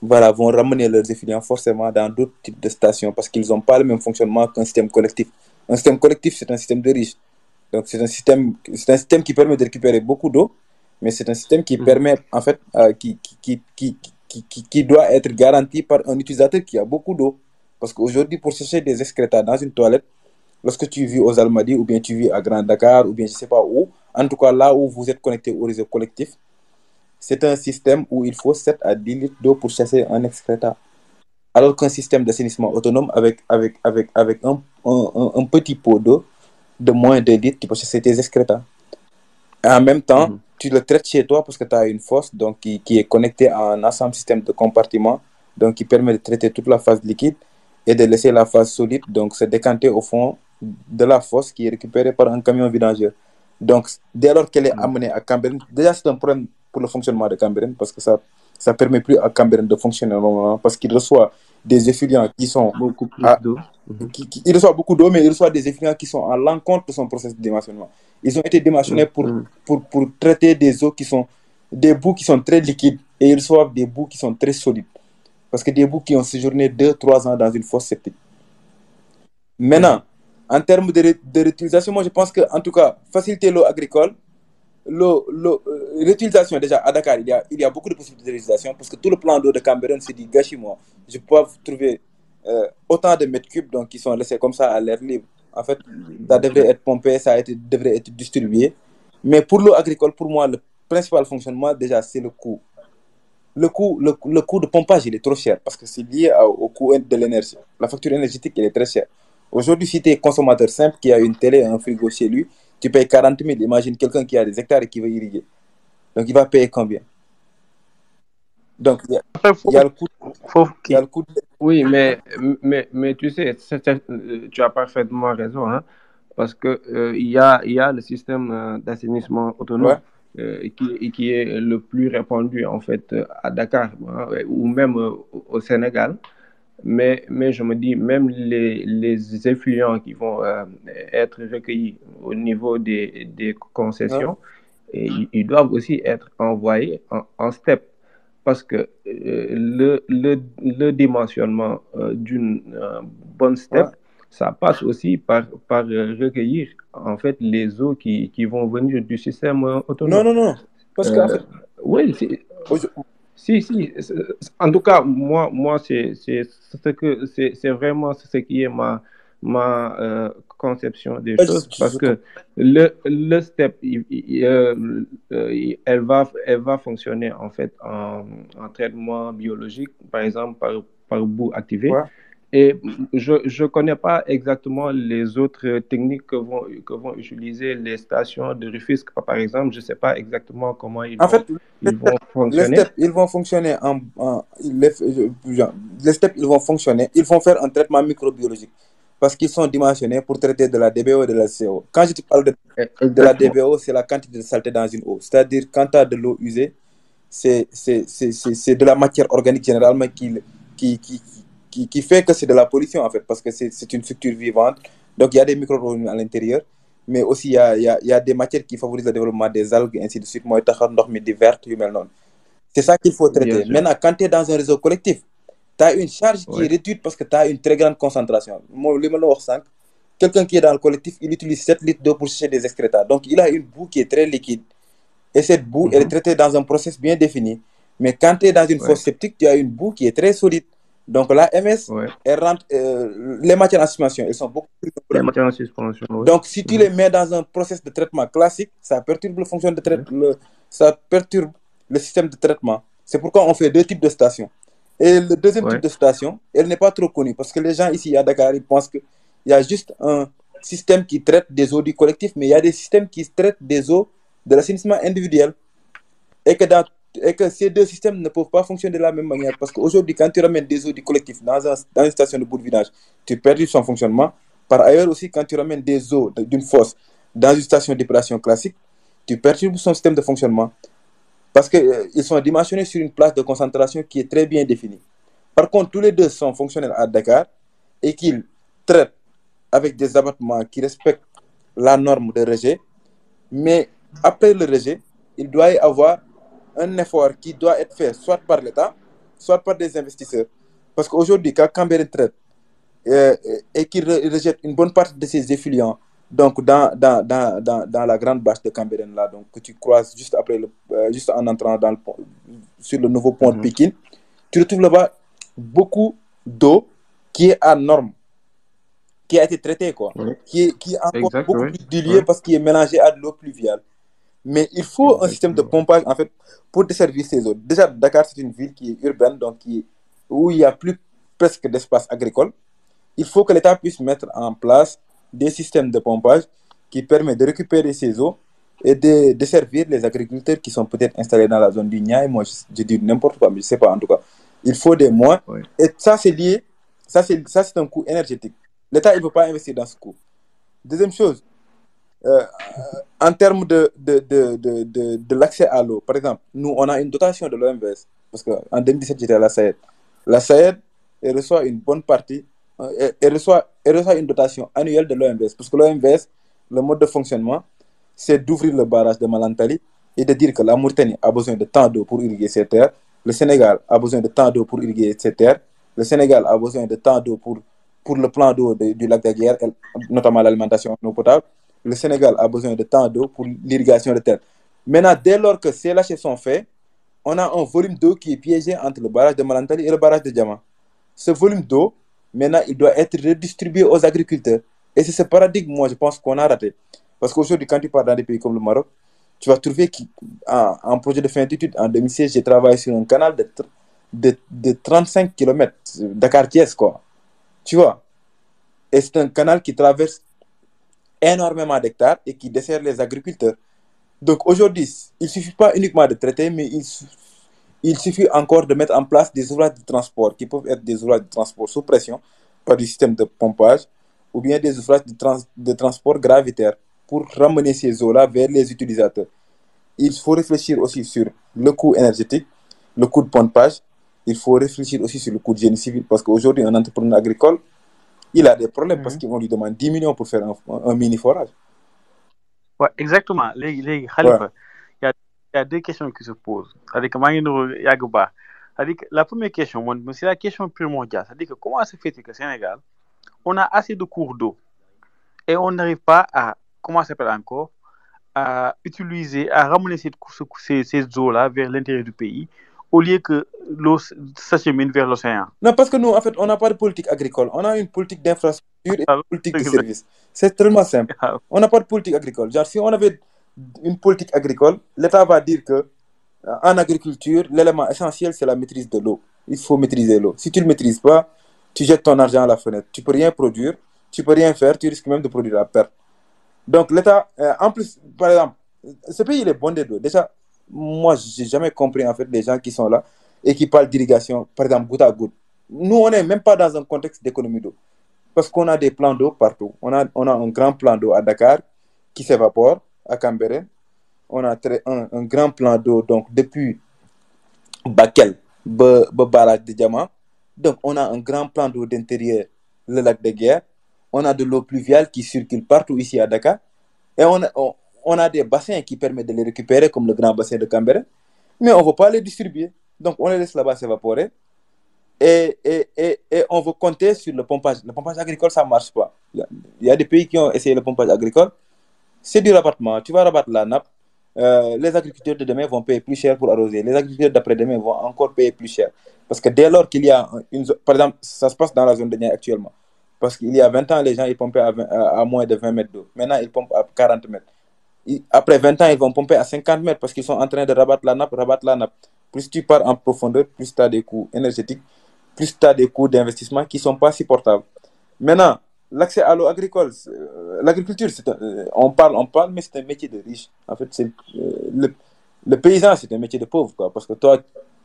voilà, vont ramener leurs effluents forcément dans d'autres types de stations parce qu'ils n'ont pas le même fonctionnement qu'un système collectif. Un système collectif, c'est un système de riches. Donc, c'est un système qui permet de récupérer beaucoup d'eau, mais c'est un système qui permet, en fait, qui doit être garanti par un utilisateur qui a beaucoup d'eau. Parce qu'aujourd'hui, pour chercher des excrétas dans une toilette, lorsque tu vis aux Almadies ou bien tu vis à Grand Dakar ou bien je ne sais pas où, en tout cas là où vous êtes connecté au réseau collectif, c'est un système où il faut 7 à 10 litres d'eau pour chasser un excréta. Alors qu'un système d'assainissement autonome avec un petit pot d'eau de moins de 2 litres, tu peux chasser tes excrétas. Et en même temps, tu le traites chez toi parce que tu as une fosse donc, qui est connectée à un ensemble système de compartiments donc, qui permet de traiter toute la phase liquide et de laisser la phase solide donc se décanter au fond de la fosse qui est récupérée par un camion vidangeur. Donc, dès lors qu'elle est amenée à Cambérène, déjà c'est un problème pour le fonctionnement de Cambérène parce que ça ne permet plus à Cambérène de fonctionner normalement parce qu'il reçoit des effluents qui sont beaucoup plus d'eau. Il reçoit beaucoup d'eau, mais il reçoit des effluents qui sont à l'encontre de son processus de dimensionnement. Ils ont été dimensionnés pour traiter des eaux qui sont des boues qui sont très liquides et ils reçoivent des boues qui sont très solides. Parce que des boues qui ont séjourné 2-3 ans dans une fosse septique. Maintenant, en termes de réutilisation, moi je pense que, en tout cas, faciliter l'eau agricole, l'utilisation déjà à Dakar, il y a beaucoup de possibilités de réutilisation parce que tout le plan d'eau de Cambérène, c'est du gâchis. Moi, je peux pas trouver autant de mètres cubes donc, qui sont laissés comme ça à l'air libre. En fait, ça devrait être pompé, devrait être distribué. Mais pour l'eau agricole, pour moi, le principal fonctionnement, déjà, c'est le coût. Le coût de pompage, il est trop cher parce que c'est lié au coût de l'énergie. La facture énergétique, elle est très chère. Aujourd'hui, si tu es consommateur simple qui a une télé et un frigo chez lui, tu payes 40 000. Imagine quelqu'un qui a des hectares et qui veut irriguer. Donc, il va payer combien? Donc, il y a le coût. Oui, mais tu sais, tu as parfaitement raison, hein, parce que il y a le système d'assainissement autonome qui est le plus répandu en fait à Dakar hein, ou même au Sénégal. Mais je me dis, même les effluents qui vont être recueillis au niveau des concessions, et ils doivent aussi être envoyés en step. Parce que le dimensionnement d'une bonne step, ça passe aussi par recueillir en fait les eaux qui vont venir du système autonome. Non. Parce qu'en fait, oui, si. En tout cas, moi c'est vraiment ce qui est ma conception des choses parce que le step elle va fonctionner en fait en traitement biologique par exemple par boue activée Et je connais pas exactement les autres techniques que vont utiliser les stations de Rufisque, par exemple. Je sais pas exactement comment En fait, ils vont les fonctionner. steps, ils vont fonctionner les steps, ils vont fonctionner. Ils vont faire un traitement microbiologique parce qu'ils sont dimensionnés pour traiter de la DBO et de la CO. Quand je te parle de la Exactement. DBO, c'est la quantité de saleté dans une eau. C'est-à-dire, quand tu as de l'eau usée, c'est de la matière organique généralement qui fait que c'est de la pollution, en fait, parce que c'est une structure vivante. Donc, il y a des micro-organismes à l'intérieur, mais aussi il y a des matières qui favorisent le développement des algues, ainsi de suite. C'est ça qu'il faut Bien traiter. sûr. Maintenant, quand tu es dans un réseau collectif, tu as une charge qui Ouais. est réduite parce que tu as une très grande concentration. Moi, li ma la wax sànq, quelqu'un qui est dans le collectif, il utilise 7 litres d'eau pour sécher des excréta. Donc, il a une boue qui est très liquide. Et cette boue, elle est traitée dans un process bien défini. Mais quand tu es dans une Ouais. fosse septique, tu as une boue qui est très solide. Donc, la MS, Ouais. elle rentre, les matières en suspension, elles sont beaucoup plus Les nombreuses. matières en suspension. Ouais. Donc, si tu les mets dans un process de traitement classique, ça perturbe le fonction de traitement, ça perturbe le système de traitement. C'est pourquoi on fait deux types de stations. Et le deuxième Ouais. type de station, elle n'est pas trop connue parce que les gens ici à Dakar, ils pensent qu'il y a juste un système qui traite des eaux du collectif, mais il y a des systèmes qui traitent des eaux de l'assainissement individuel. Et que ces deux systèmes ne peuvent pas fonctionner de la même manière. Parce qu'aujourd'hui, quand tu ramènes des eaux du collectif dans une station de bout de vidange, tu perds son fonctionnement. Par ailleurs aussi, quand tu ramènes des eaux d'une fosse dans une station d'épuration classique, tu perturbes son système de fonctionnement. Parce qu'ils sont dimensionnés sur une place de concentration qui est très bien définie. Par contre, tous les deux sont fonctionnels à Dakar et qu'ils traitent avec des abattements qui respectent la norme de rejet. Mais après le rejet, il doit y avoir un effort qui doit être fait soit par l'État, soit par des investisseurs. Parce qu'aujourd'hui, quand Cambérène traite et qu'il rejette une bonne partie de ses effluents donc dans la grande bâche de Cambérène, là, donc, que tu croises juste, juste en entrant dans sur le nouveau pont de Pékin, tu retrouves là-bas beaucoup d'eau qui est à norme, qui a été traitée, quoi, Ouais. qui est encore Exact, beaucoup ouais. plus diluée Ouais. parce qu'il est mélangé à de l'eau pluviale. Mais il faut un système de Exactement. pompage, en fait, pour desservir ces eaux. Déjà, Dakar, c'est une ville qui est urbaine, donc où il n'y a plus presque d'espace agricole. Il faut que l'État puisse mettre en place des systèmes de pompage qui permettent de récupérer ces eaux et de desservir les agriculteurs qui sont peut-être installés dans la zone du Niayes. Moi, je dis n'importe quoi, mais je ne sais pas en tout cas. Il faut des moyens. Ouais. Et ça, c'est lié. Ça, c'est un coût énergétique. L'État, il ne veut pas investir dans ce coût. Deuxième chose, en termes de l'accès à l'eau, par exemple, nous, on a une dotation de l'OMVS. Parce qu'en 2017, j'étais à la SAED. La SAED, elle reçoit une bonne partie, elle reçoit une dotation annuelle de l'OMVS. Parce que l'OMVS, le mode de fonctionnement, c'est d'ouvrir le barrage de Malantali et de dire que la Mauritanie a besoin de tant d'eau pour irriguer ses terres, le Sénégal a besoin de tant d'eau pour irriguer ses terres, le Sénégal a besoin de tant d'eau pour le plan d'eau du lac d'Aguière, notamment l'alimentation en eau potable. Le Sénégal a besoin de tant d'eau pour l'irrigation de terre. Maintenant, dès lors que ces lâchers sont faits, on a un volume d'eau qui est piégé entre le barrage de Malantali et le barrage de Diama. Ce volume d'eau, maintenant, il doit être redistribué aux agriculteurs. Et c'est ce paradigme, moi, je pense qu'on a raté. Parce qu'aujourd'hui, quand tu pars dans des pays comme le Maroc, tu vas trouver qu'un projet de fin d'études, en 2016, j'ai travaillé sur un canal de 35 km, Dakar-Thiès, quoi. Tu vois? Et c'est un canal qui traverse énormément d'hectares et qui dessert les agriculteurs. Donc aujourd'hui, il ne suffit pas uniquement de traiter, mais il suffit encore de mettre en place des ouvrages de transport qui peuvent être des ouvrages de transport sous pression par du système de pompage ou bien des ouvrages de transport gravitaire pour ramener ces eaux-là vers les utilisateurs. Il faut réfléchir aussi sur le coût énergétique, le coût de pompage. Il faut réfléchir aussi sur le coût de génie civil parce qu'aujourd'hui, un entrepreneur agricole, il a des problèmes parce qu'on lui demande 10 millions pour faire un mini forage. Ouais, exactement. Les Khalifa, il y a deux questions qui se posent. C'est-à-dire que la première question, c'est la question primordiale. C'est-à-dire que comment se fait-il que Sénégal, on a assez de cours d'eau et on n'arrive pas à, comment ça s'appelle encore, à utiliser, à ramener ces eaux-là vers l'intérieur du pays au lieu que l'eau s'achemine vers l'océan. Non, parce que nous, en fait, on n'a pas de politique agricole. On a une politique d'infrastructure et une politique de service. C'est tellement simple. On n'a pas de politique agricole. Genre, si on avait une politique agricole, l'État va dire que en agriculture, l'élément essentiel, c'est la maîtrise de l'eau. Il faut maîtriser l'eau. Si tu ne le maîtrises pas, tu jettes ton argent à la fenêtre. Tu peux rien produire, tu peux rien faire, tu risques même de produire à perte. Donc l'État, en plus, par exemple, ce pays il est bondé d'eau. Déjà, moi, j'ai jamais compris en fait les gens qui sont là et qui parlent d'irrigation, par exemple, goutte à goutte. Nous, on n'est même pas dans un contexte d'économie d'eau. Parce qu'on a des plans d'eau partout. On a un grand plan d'eau à Dakar qui s'évapore, à Cambérène. On a un grand plan d'eau donc depuis Bakel, barrage de Diamant. Donc on a un grand plan d'eau d'intérieur, le lac de Guerre. On a de l'eau pluviale qui circule partout ici à Dakar. Et on a des bassins qui permettent de les récupérer, comme le grand bassin de Cambérène. Mais on ne veut pas les distribuer. Donc on les laisse là-bas s'évaporer. Et on veut compter sur le pompage. Le pompage agricole, ça ne marche pas. Il y a des pays qui ont essayé le pompage agricole. C'est du rabattement. Tu vas rabattre la nappe. Les agriculteurs de demain vont payer plus cher pour arroser. Les agriculteurs d'après-demain vont encore payer plus cher. Parce que dès lors qu'il y a par exemple, ça se passe dans la zone de Niayes actuellement. Parce qu'il y a 20 ans, les gens ils pompaient à moins de 20 mètres d'eau. Maintenant, ils pompent à 40 mètres. Après 20 ans, ils vont pomper à 50 mètres parce qu'ils sont en train de rabattre la nappe. Plus tu pars en profondeur, plus tu as des coûts énergétiques, plus tu as des coûts d'investissement qui ne sont pas supportables. Maintenant, l'accès à l'eau agricole, l'agriculture, on parle, mais c'est un métier de riche. En fait, le paysan, c'est un métier de pauvre, quoi, parce que toi,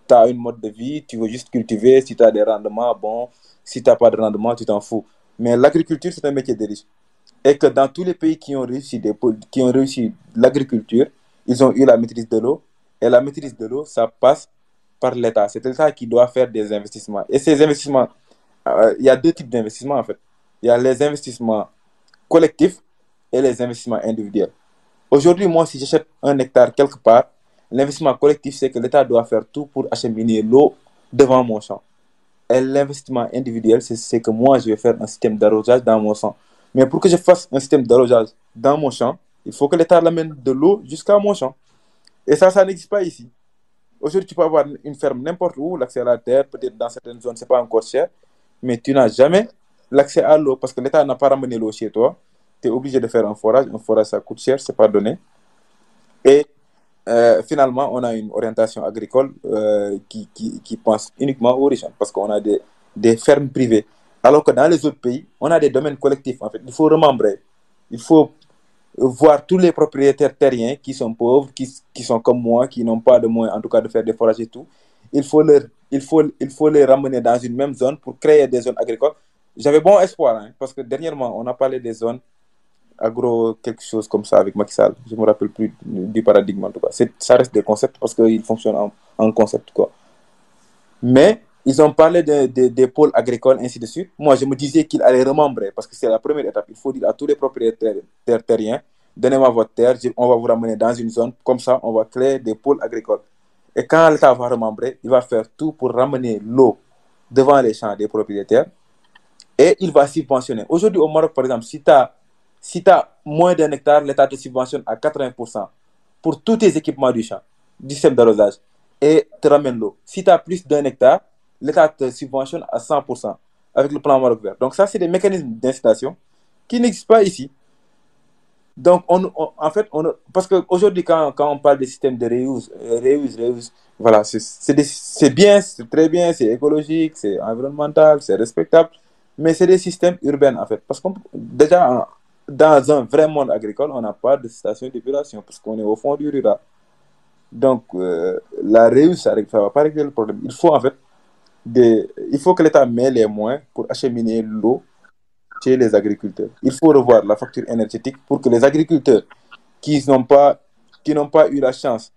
tu as une mode de vie, tu veux juste cultiver, si tu as des rendements, bon, si tu n'as pas de rendement, tu t'en fous. Mais l'agriculture, c'est un métier de riche. Et que dans tous les pays qui ont réussi l'agriculture, ils ont eu la maîtrise de l'eau. Et la maîtrise de l'eau, ça passe par l'État. C'est l'État qui doit faire des investissements. Et ces investissements, il y a deux types d'investissements, en fait. Il y a les investissements collectifs et les investissements individuels. Aujourd'hui, moi, si j'achète un hectare quelque part, l'investissement collectif, c'est que l'État doit faire tout pour acheminer l'eau devant mon champ. Et l'investissement individuel, c'est que moi, je vais faire un système d'arrosage dans mon champ. Mais pour que je fasse un système d'arrosage dans mon champ, il faut que l'État l'amène de l'eau jusqu'à mon champ. Et ça n'existe pas ici. Aujourd'hui, tu peux avoir une ferme n'importe où, l'accès à la terre, peut-être dans certaines zones, ce n'est pas encore cher, mais tu n'as jamais l'accès à l'eau parce que l'État n'a pas ramené l'eau chez toi. Tu es obligé de faire un forage. Un forage, ça coûte cher, ce n'est pas donné. Et finalement, on a une orientation agricole qui pense uniquement aux riches parce qu'on a des fermes privées. Alors que dans les autres pays, on a des domaines collectifs. En fait, il faut remembrer. Il faut voir tous les propriétaires terriens qui sont pauvres, qui sont comme moi, qui n'ont pas de moyens, en tout cas, de faire des forages et tout. Il faut les ramener dans une même zone pour créer des zones agricoles. J'avais bon espoir, parce que dernièrement, on a parlé des zones agro quelque chose comme ça avec Macky Sall. Je ne me rappelle plus du paradigme, en tout cas. Ça reste des concepts parce qu'ils fonctionnent en concept, quoi. Mais ils ont parlé des pôles agricoles, ainsi de suite. Moi, je me disais qu'il allait remembrer parce que c'est la première étape. Il faut dire à tous les propriétaires terriens, donnez-moi votre terre, on va vous ramener dans une zone. Comme ça, on va créer des pôles agricoles. Et quand l'État va remembrer, il va faire tout pour ramener l'eau devant les champs des propriétaires et il va subventionner. Aujourd'hui, au Maroc, par exemple, si tu as moins d'un hectare, l'État te subventionne à 80% pour tous tes équipements du champ, du système d'arrosage, et te ramène l'eau. Si tu as plus d'un hectare, l'État te subventionne à 100% avec le plan Maroc vert. Donc ça, c'est des mécanismes d'incitation qui n'existent pas ici. Donc, en fait, parce qu'aujourd'hui, quand on parle des systèmes de reuse, voilà, c'est bien, c'est très bien, c'est écologique, c'est environnemental, c'est respectable, mais c'est des systèmes urbains, en fait. Parce que déjà, dans un vrai monde agricole, on n'a pas de station d'épuration parce qu'on est au fond du rural. Donc, la reuse, ça ne va pas régler le problème. Il faut, en fait, il faut que l'État mette les moyens pour acheminer l'eau chez les agriculteurs. Il faut revoir la facture énergétique pour que les agriculteurs qui n'ont pas eu la chance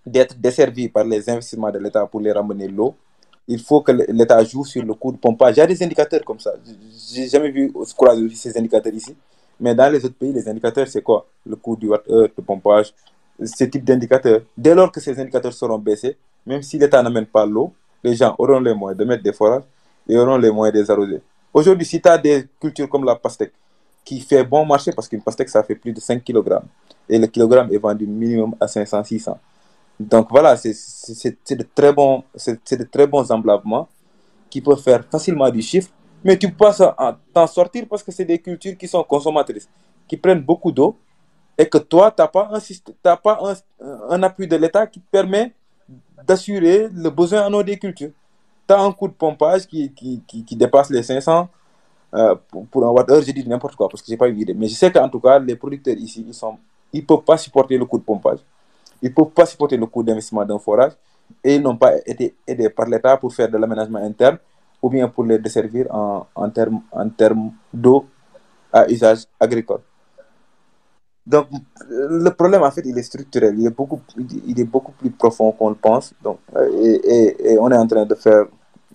d'être desservis par les investissements de l'État pour les ramener l'eau, il faut que l'État joue sur le coût de pompage. Il y a des indicateurs comme ça. Je n'ai jamais vu croiser ces indicateurs ici. Mais dans les autres pays, les indicateurs, c'est quoi? Le coût du watt-heure, de pompage, ce type d'indicateurs. Dès lors que ces indicateurs seront baissés, même si l'État n'amène pas l'eau, les gens auront les moyens de mettre des forages et auront les moyens de les arroser. Aujourd'hui, si tu as des cultures comme la pastèque, qui fait bon marché, parce qu'une pastèque, ça fait plus de 5 kg, et le kilogramme est vendu minimum à 500-600. Donc voilà, c'est de très bons emblavements qui peuvent faire facilement du chiffre, mais tu peux pas t'en sortir parce que c'est des cultures qui sont consommatrices, qui prennent beaucoup d'eau, et que toi, tu n'as pas un appui de l'État qui te permet d'assurer le besoin en eau des cultures. tu as un coût de pompage qui dépasse les 500 pour un watt-heure. Je dis n'importe quoi parce que j'ai pas une idée. Mais je sais qu'en tout cas, les producteurs ici, ils peuvent pas supporter le coût de pompage. Ils peuvent pas supporter le coût d'investissement d'un forage et ils n'ont pas été aidés par l'État pour faire de l'aménagement interne ou bien pour les desservir en termes d'eau à usage agricole. Donc, le problème, en fait, il est structurel. Il est beaucoup plus profond qu'on le pense. Donc, et on est en train de faire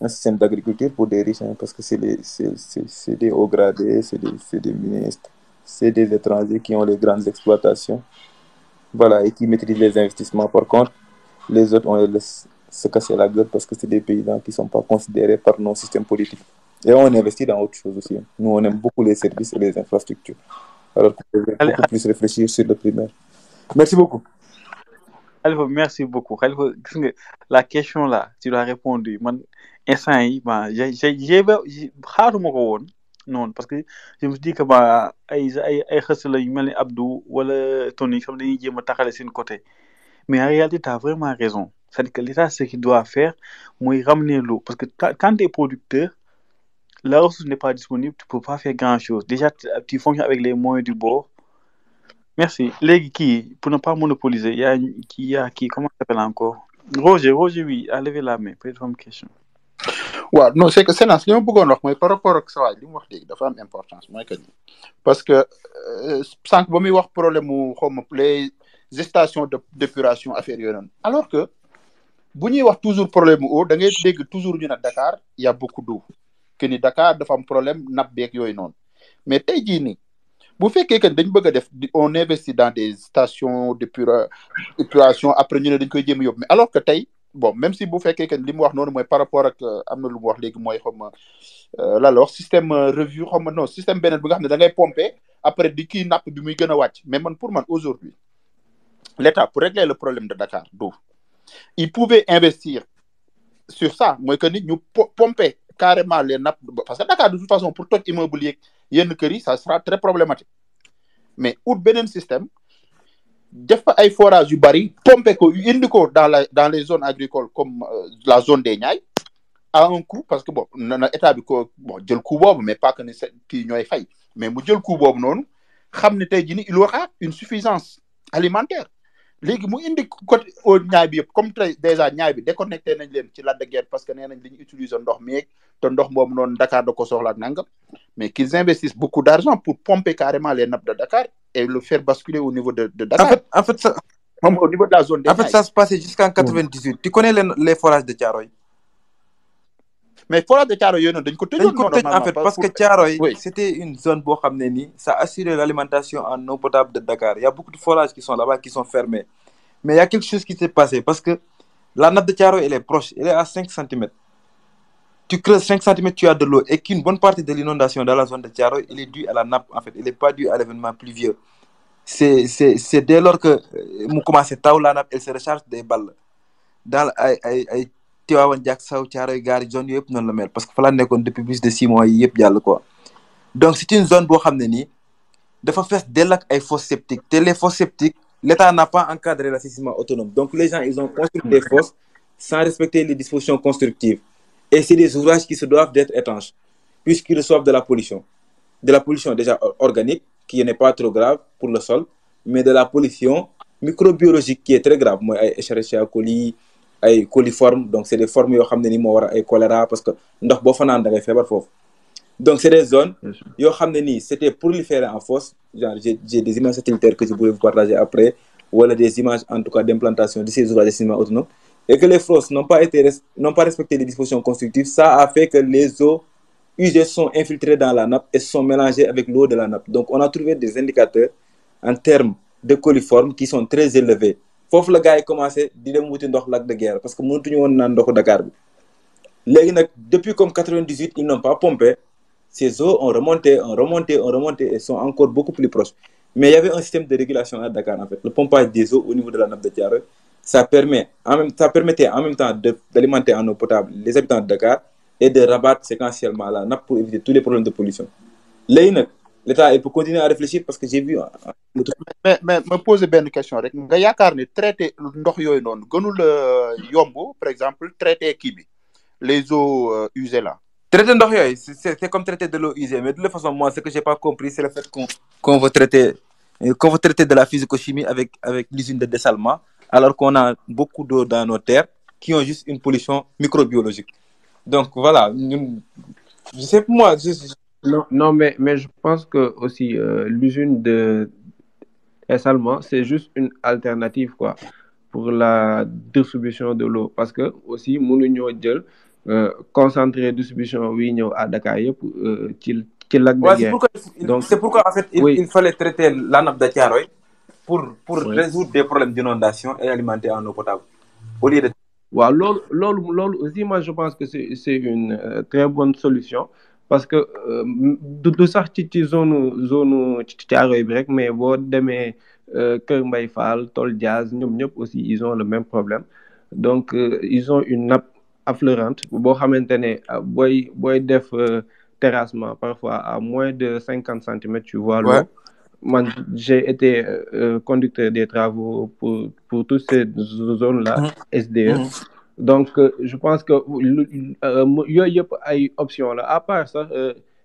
un système d'agriculture pour des riches, hein, parce que c'est des hauts gradés, c'est des ministres, c'est des étrangers qui ont les grandes exploitations, voilà, et qui maîtrisent les investissements. Par contre, les autres, on les laisse se casser la gueule parce que c'est des paysans qui ne sont pas considérés par nos systèmes politiques. Et on investit dans autre chose aussi. Nous, on aime beaucoup les services et les infrastructures. Alors qu'on devrait Allez, beaucoup plus réfléchir sur le primaire. Merci beaucoup. Khalifa, merci beaucoup. Khalifa, gis nga, la question là, tu l'as répondu. Man, instant yi, xaaruma ko woon noonu parce que je me suis dit que ay xës la yu mel ni Abdou wala Tony xam dañuy jéem a taxale seen côté. Mais en réalité, tu as vraiment raison. C'est-à-dire que l'État, ce qu'il doit faire, mooy ramener l'eau. Parce que quand tu es producteur, la ressource n'est pas disponible, tu peux pas faire grand-chose. Déjà, tu fonctionnes avec les moyens du bord. Merci. Léegi kii, pour ne pas monopoliser, il y a qui, comment ça s'appelle encore? Roger, oui, a levé la main. Peut-être une question. waaw non c'est que Sénance li ma bëggoon wax mooy par rapport ak sa waay li mu wax léegi dafa am importance mooy que ni parce que sànq ba muy wax problème mu xawma les stations d'épuration affaire yooyu noonu alors que bu ñuy wax toujours problème mu eau da ngay dégg toujours ñu ne Dakar y a beaucoup d'eau que ni Dakar dafa am problème nappe beeg yooyu noonu mais tey jii nii bu fekkee que dañ bëgg a def on investit dans des stations d'épuration après ñu ne dañ koy jéem a yóbbu mais alors que tey bon même si bu fekkee que li mu wax noonu mooy par rapport ak am na lu mu wax léegi mooy xawma la wax système revue xawma non système beneen bi nga xam ne da ngay pomper après di kii nappe bi muy gën a wàcc mais man pour man aujourd'hui l'État pour régler le problème de Dakar d'eau il pouvait investir sur ça mooy que nit ñu pomper carrément les nappes parce que Dakar de toute façon pour toj immeuble yeeg yenn kër yi ça sera très problématique mais out beneen système def fa ay forage yu bari pomper ko indi ko dans les zones agricoles comme la zone des Niayes à un coût parce que bon na état bi ko bon jël coût boobu mais pas que ni kii ñooy fay mais mu jël coût boobu noonu xam ne tey jii ni il aura une suffisance alimentaire léegi mu indi côté au Niayes bi yëpp comme tey déjà Niayes bi déconnecté nañ leen ci Lac de Guiers parce que nee nañ dañuy utiliser ndox meeg te ndox boobu noonu Dakar da ko soxla ak nangam mais qu'ils investissent beaucoup d'argent pour pomper carrément les nappes de Dakar et le faire basculer au niveau de Dakar. En fait, ça, Même au niveau de la zone des Niayes. ça se passait jusqu'en 98. Tu connais les forages de Thiaroye? Mais forage de Thiaroye yooyu noonu dañ ko tëjoon en fait parce que Thiaroye c'était une zone boo xam ne nii ça assurait l'alimentation en eau potable de Dakar. Il y a beaucoup de forages qui sont là-bas qui sont fermés. Mais il y a quelque chose qui s'est passé parce que la nappe de Thiaroye elle est proche, elle est à 5 cm. Tu creuses 5 cm, tu as de l'eau et qu'une bonne partie de l'inondation dans la zone de Thiaroye elle est due à la nappe en fait, elle n'est pas due à l'événement pluvieux. C'est dès lors que mu commencé taw la nappe elle se recharge des balles dans ay Tivaouane Diack Sow Thiaroye Gare zone yëpp noonu la mel parce que fa la nekkoon depuis plus de 6 mois yi yëpp jàll quoi. Donc c'est une zone boo xam ne nii dafa fees dell ak ay fosses septiques te les fosses septiques l'État n'a pas encadré l'assainissement autonome donc les gens ils ont construit des fosses sans respecter les dispositions constructives et c'est des ouvrages qui se doivent d'être étanches puisqu'ils reçoivent de la pollution déjà organique qui n'est pas trop grave pour le sol mais de la pollution microbiologique qui est très grave mooy ay Escherichia coli ay coliformes donc c'est des formes yoo xam ne ni moo war a ay choléra parce que ndox boo fa naan da ngay feebar foofu donc c'est des zones yoo xam ne nii c'était proliféré en fosse genre j'ai des images satellitaires que je pourrais vous partager après wala des images en tout cas d'implantation de ces ouvrages d'assainissement autonome et que les fosses n'ont pas respecté les dispositions constructives ça a fait que les eaux usées sont infiltrées dans la nappe et sont mélangées avec l'eau de la nappe donc on a trouvé des indicateurs en termes de coliformes qui sont très élevés foofu la gars yi commencé di dem wuti ndox Lac de Guiers parce que mënatuñu woon naan ndoxu Dakar bi léegi nag depuis comme 98 ils n'ont pas pompé ces eaux ont remonté et sont encore beaucoup plus proches mais il y avait un système de régulation à Dakar en fait le pompage des eaux au niveau de la nappe de Thiaroye ça permettait en même temps d'alimenter en eau potable les habitants de Dakar et de rabattre séquentiellement la nappe pour éviter tous les problèmes de pollution léegi nag l'État il peut continuer à réfléchir parce que j'ai vu mais me poser benn question rek nga yaakaar ne traité ndox yooyu noonu gënul yomb par exemple traité kii bi les eaux usées là. Traiter ndox yooyu c'est comme traiter de l'eau usée, mais de toute façon moi ce que j'ai pas compris c'est le fait qu'on veut traiter de la physico-chimie avec l'usine de dessalement, alors qu'on a beaucoup d'eau dans nos terres qui ont juste une pollution microbiologique. Donc voilà, je sais pas moi. Non, mais je pense que aussi l'usine de dessalement, c'est juste une alternative quoi pour la distribution de l'eau, parce que aussi mënuñoo jël concentré distribution wi ñëw à Dakar yëpp ci lac de Guiers. Donc c'est pourquoi en fait il fallait traiter la nappe de Thiaroye pour résoudre des problèmes d'inondation et alimenter en eau potable au lieu de. waaw loolu aussi moi je pense que c'est une très bonne solution, parce que du sax ci zone Thiaroye bi rek, mais boo demee Kër Mbaye Fall, Tol Diaz, ñoom ñëpp aussi ils ont le même problème. Donc ils ont une nappe affleurante boo xamante ne booy def terrassement parfois à moins de 50 centimètres tu vois l'eau. Man, j'ai été conducteur des travaux pour toutes ces zones-là, SDE. Donc je pense que yooyu yëpp ay option la, à part ça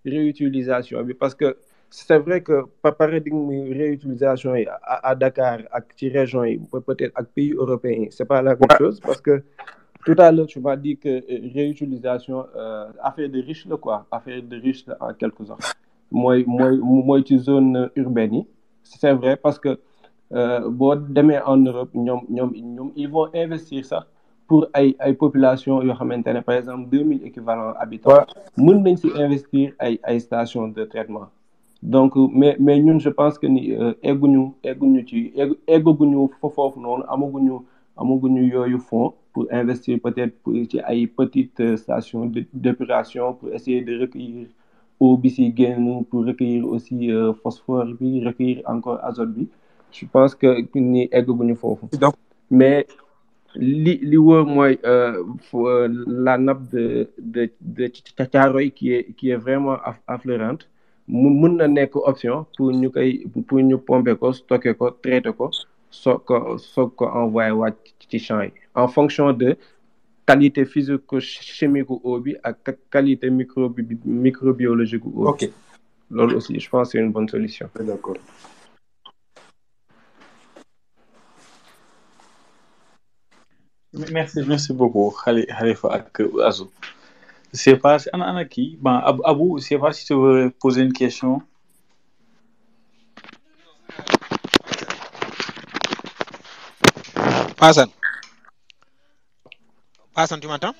réutilisation bi, parce que c'est vrai que paradigme réutilisation yi à Dakar ak ci région yi peut-être ak pays européens c'est pas la même chose, parce que tout à l'heure tu m'as dit que réutilisation affaire de riche la quoi, affaire de riche la en quelque sorte. mooy ci zone urbaine yi, c'est vrai, parce que boo demee en Europe ñoom ils vont investir ça pour ay population yoo xamante ne par exemple 2000 équivalents habitants mën nañ ci investir ay stations de traitement. Donc mais ñun je pense que ni egguñu foofu noonu, amaguñu yooyu fonds pour investir peut-être ci ay petites stations d'épuration pour essayer de recueillir eau bi ci génn, pour recueillir aussi phosphore bi, recueillir encore azote bi. Je pense que ni egguñu foofu. Mais li wóor mooy la nappe de Thiaroye qui est vraiment affleurante, mën na nekk option pour ñu pomper ko, stocker ko, traiter ko, soog ko envoyer waat ci champs yi en fonction de qualité physico-chimique eau bi ak qualité microbiologique eau. Ok. Loolu aussi je pense que c'est une bonne solution. D'accord. Merci beaucoup Khalifa ak Azou. Je sais pas ana kii Abou, je sais pas si tu veux poser une question. Passan, tu m'entends?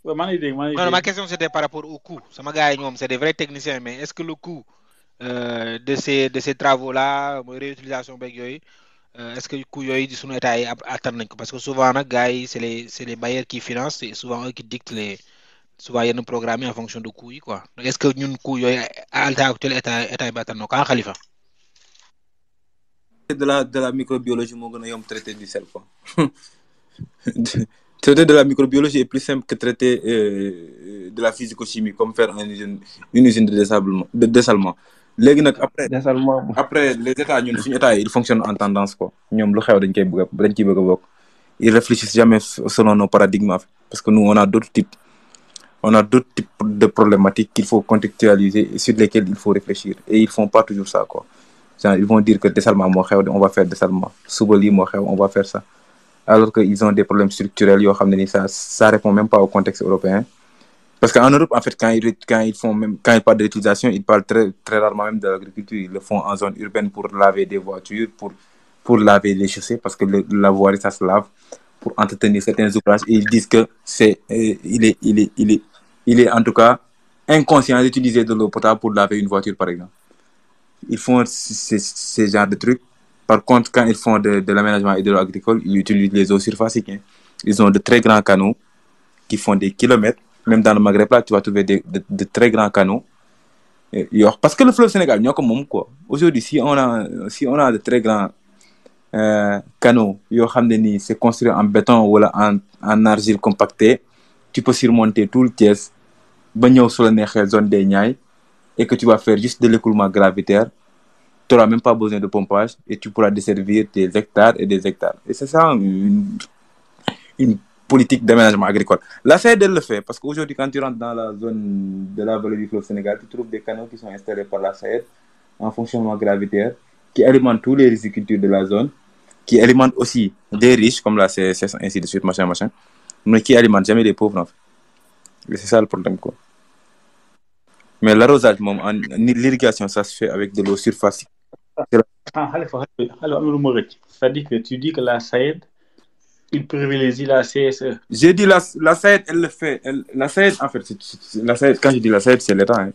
Ouais, Non, ma question c'était par rapport au coût. Sama gars yi ñoom c'est des vrais techniciens, mais est-ce que le coût de ces travaux-là, mooy réutilisation beeg yooyu, est-ce que coût yooyu suñu état yi attan nañ ko, parce que souvent nag gars yi c'est les bailleurs qui financent, et souvent eux qui dictent souvent yenn programme en fonction de coût yi quoi. Donc est-ce que ñun coût yooyu à l'état actuel état bi attan na ko Khalifa? De la microbiologie moo gën a yomb traiter du sel quoi. Traiter de la microbiologie est plus simple que traiter de la physico-chimie, comme faire une usine de dessalement. Léegi nag après les états ñun suñu état yi ils fonctionnent en tendance quoi. Ñoom lu xew dañ ciy bëgg a bokk. Ils réfléchissent jamais selon nos paradigmes, parce que nous on a d'autres types de problématiques qu'il faut contextualiser et sur lesquelles il faut réfléchir, et ils font pas toujours ça quoi. Genre, ils vont dire que dessalement moo xew, on va faire dessalement, suba lii moo xew, on va faire ça, alors que ils ont des problèmes structurels yoo xam ne ni ça répond même pas au contexte européen, parce qu'en Europe en fait quand ils parlent de l'utilisation, ils parlent très très rarement même de l'agriculture. Ils le font en zone urbaine pour laver des voitures, pour laver les chaussées, parce que la voirie ça se lave, pour entretenir certains ouvrages, et ils disent que il est en tout cas inconscient d'utiliser de l'eau potable pour laver une voiture par exemple. Ils font ces genres de trucs. Par contre, quand ils font de l'aménagement hydro-agricole, ils utilisent les eaux surfaciques. Ils ont de très grands canaux qui font des kilomètres. Même dans le Maghreb, là, tu vas trouver de très grands canaux. Parce que le fleuve Sénégal, nous comme quoi. Aujourd'hui, si on a de très grands canaux, c'est construit en béton ou en argile compactée, tu peux surmonter tout le Thiès, sur la zone des Niayes, et que tu vas faire juste de l'écoulement gravitaire, tu n'auras même pas besoin de pompage, et tu pourras desservir des hectares et des hectares. Et c'est ça une politique d'aménagement agricole. La SAED, elle le fait, parce qu'aujourd'hui, quand tu rentres dans la zone de la vallée du fleuve Sénégal, tu trouves des canaux qui sont installés par la SAED en fonctionnement gravitaire, qui alimentent tous les rizicultures de la zone, qui alimentent aussi des riches, comme la CSS, ainsi de suite, machin, mais qui alimentent jamais les pauvres, en fait. Et c'est ça le problème, quoi. Mais l'arrosage, l'irrigation, ça se fait avec de l'eau surfacique. C'est-à-dire que tu dis que la SAED, il privilégie la CSE. J'ai dit la SAED, elle le fait. La SAED, en fait, la SAED, quand je dis la SAED, c'est l'État. Hein,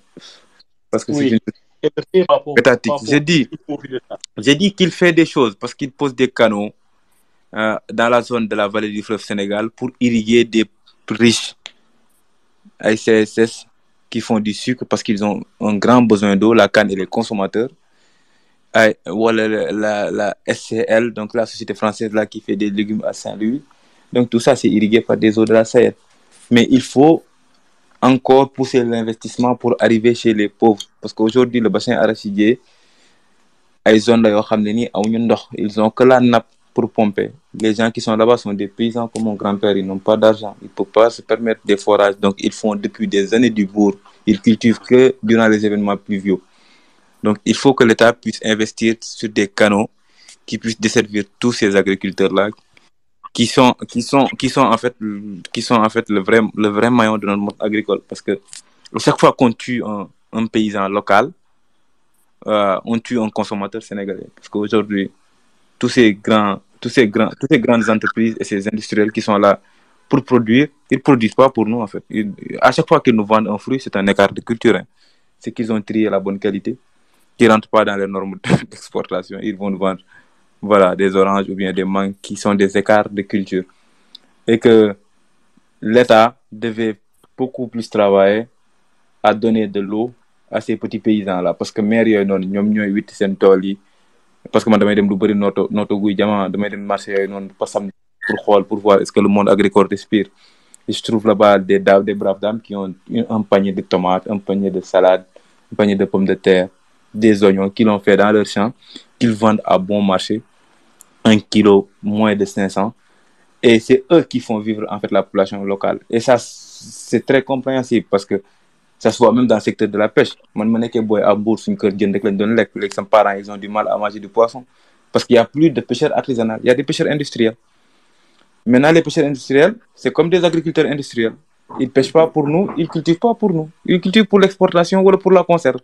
parce que Oui. c'est une étatique. J'ai dit qu'il fait des choses parce qu'il pose des canaux dans la zone de la vallée du fleuve Sénégal pour irriguer des riches ICSS qui font du sucre parce qu'ils ont un grand besoin d'eau, la canne et les consommateurs. Voilà la SCL, donc la société française là qui fait des légumes à Saint-Louis. Donc tout ça c'est irrigué par des eaux de la SAED. Mais il faut encore pousser l'investissement pour arriver chez les pauvres. Parce qu'aujourd'hui le bassin arachidier, ils ont que la nappe pour pomper. Les gens qui sont là-bas sont des paysans comme mon grand-père, ils n'ont pas d'argent, ils ne peuvent pas se permettre des forages, donc ils font depuis des années du bourg. Ils cultivent que durant les événements pluviaux. Donc, il faut que l'État puisse investir sur des canaux qui puissent desservir tous ces agriculteurs-là, qui sont en fait le vrai maillon de notre monde agricole. Parce que chaque fois qu'on tue un paysan local, on tue un consommateur sénégalais. Parce qu'aujourd'hui, toutes ces grandes entreprises et ces industriels qui sont là pour produire, ils ne produisent pas pour nous, en fait. À chaque fois qu'ils nous vendent un fruit, c'est un écart de culture. Hein. C'est qu'ils ont trié la bonne qualité, qui ne rentrent pas dans les normes d'exportation. Ils vont nous vendre des oranges ou bien des mangues qui sont des écarts de culture. Et que l'État devait beaucoup plus travailler à donner de l'eau à ces petits paysans-là. Parce que maire yooyu noonu ñoom ñooy witti seen tool yi parce que man damay dem lu bëri nooto guy jama damay dem marché yooyu noonu pas samedi pour voir est-ce que le monde agricole respire. Et je trouve là-bas des braves dames qui ont un panier de tomates, un panier de salade, un panier de pommes de terre, des oignons qu'ils l'ont fait dans leur champ, qu'ils vendent à bon marché, 1 kilo moins de 500. Et c'est eux qui font vivre en fait la population locale. Et ça, c'est très compréhensible parce que ça se voit même dans le secteur de la pêche. Moi, je suis à Bourse, les parents ils ont du mal à manger du poisson parce qu'il n'y a plus de pêcheurs artisanaux, il y a des pêcheurs industriels. Maintenant, les pêcheurs industriels, c'est comme des agriculteurs industriels. Ils ne pêchent pas pour nous, ils ne cultivent pas pour nous. Ils cultivent pour l'exportation ou pour la conserve.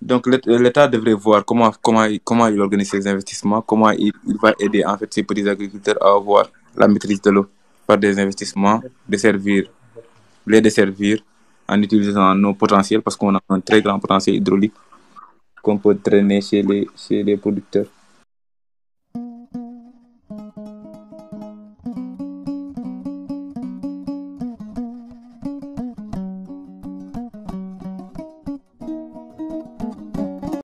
Donc, l'État devrait voir comment il organise ses investissements, comment il va aider en fait ces petits agriculteurs à avoir la maîtrise de l'eau par des investissements, les desservir en utilisant nos potentiels parce qu'on a un très grand potentiel hydraulique qu'on peut traîner chez les producteurs.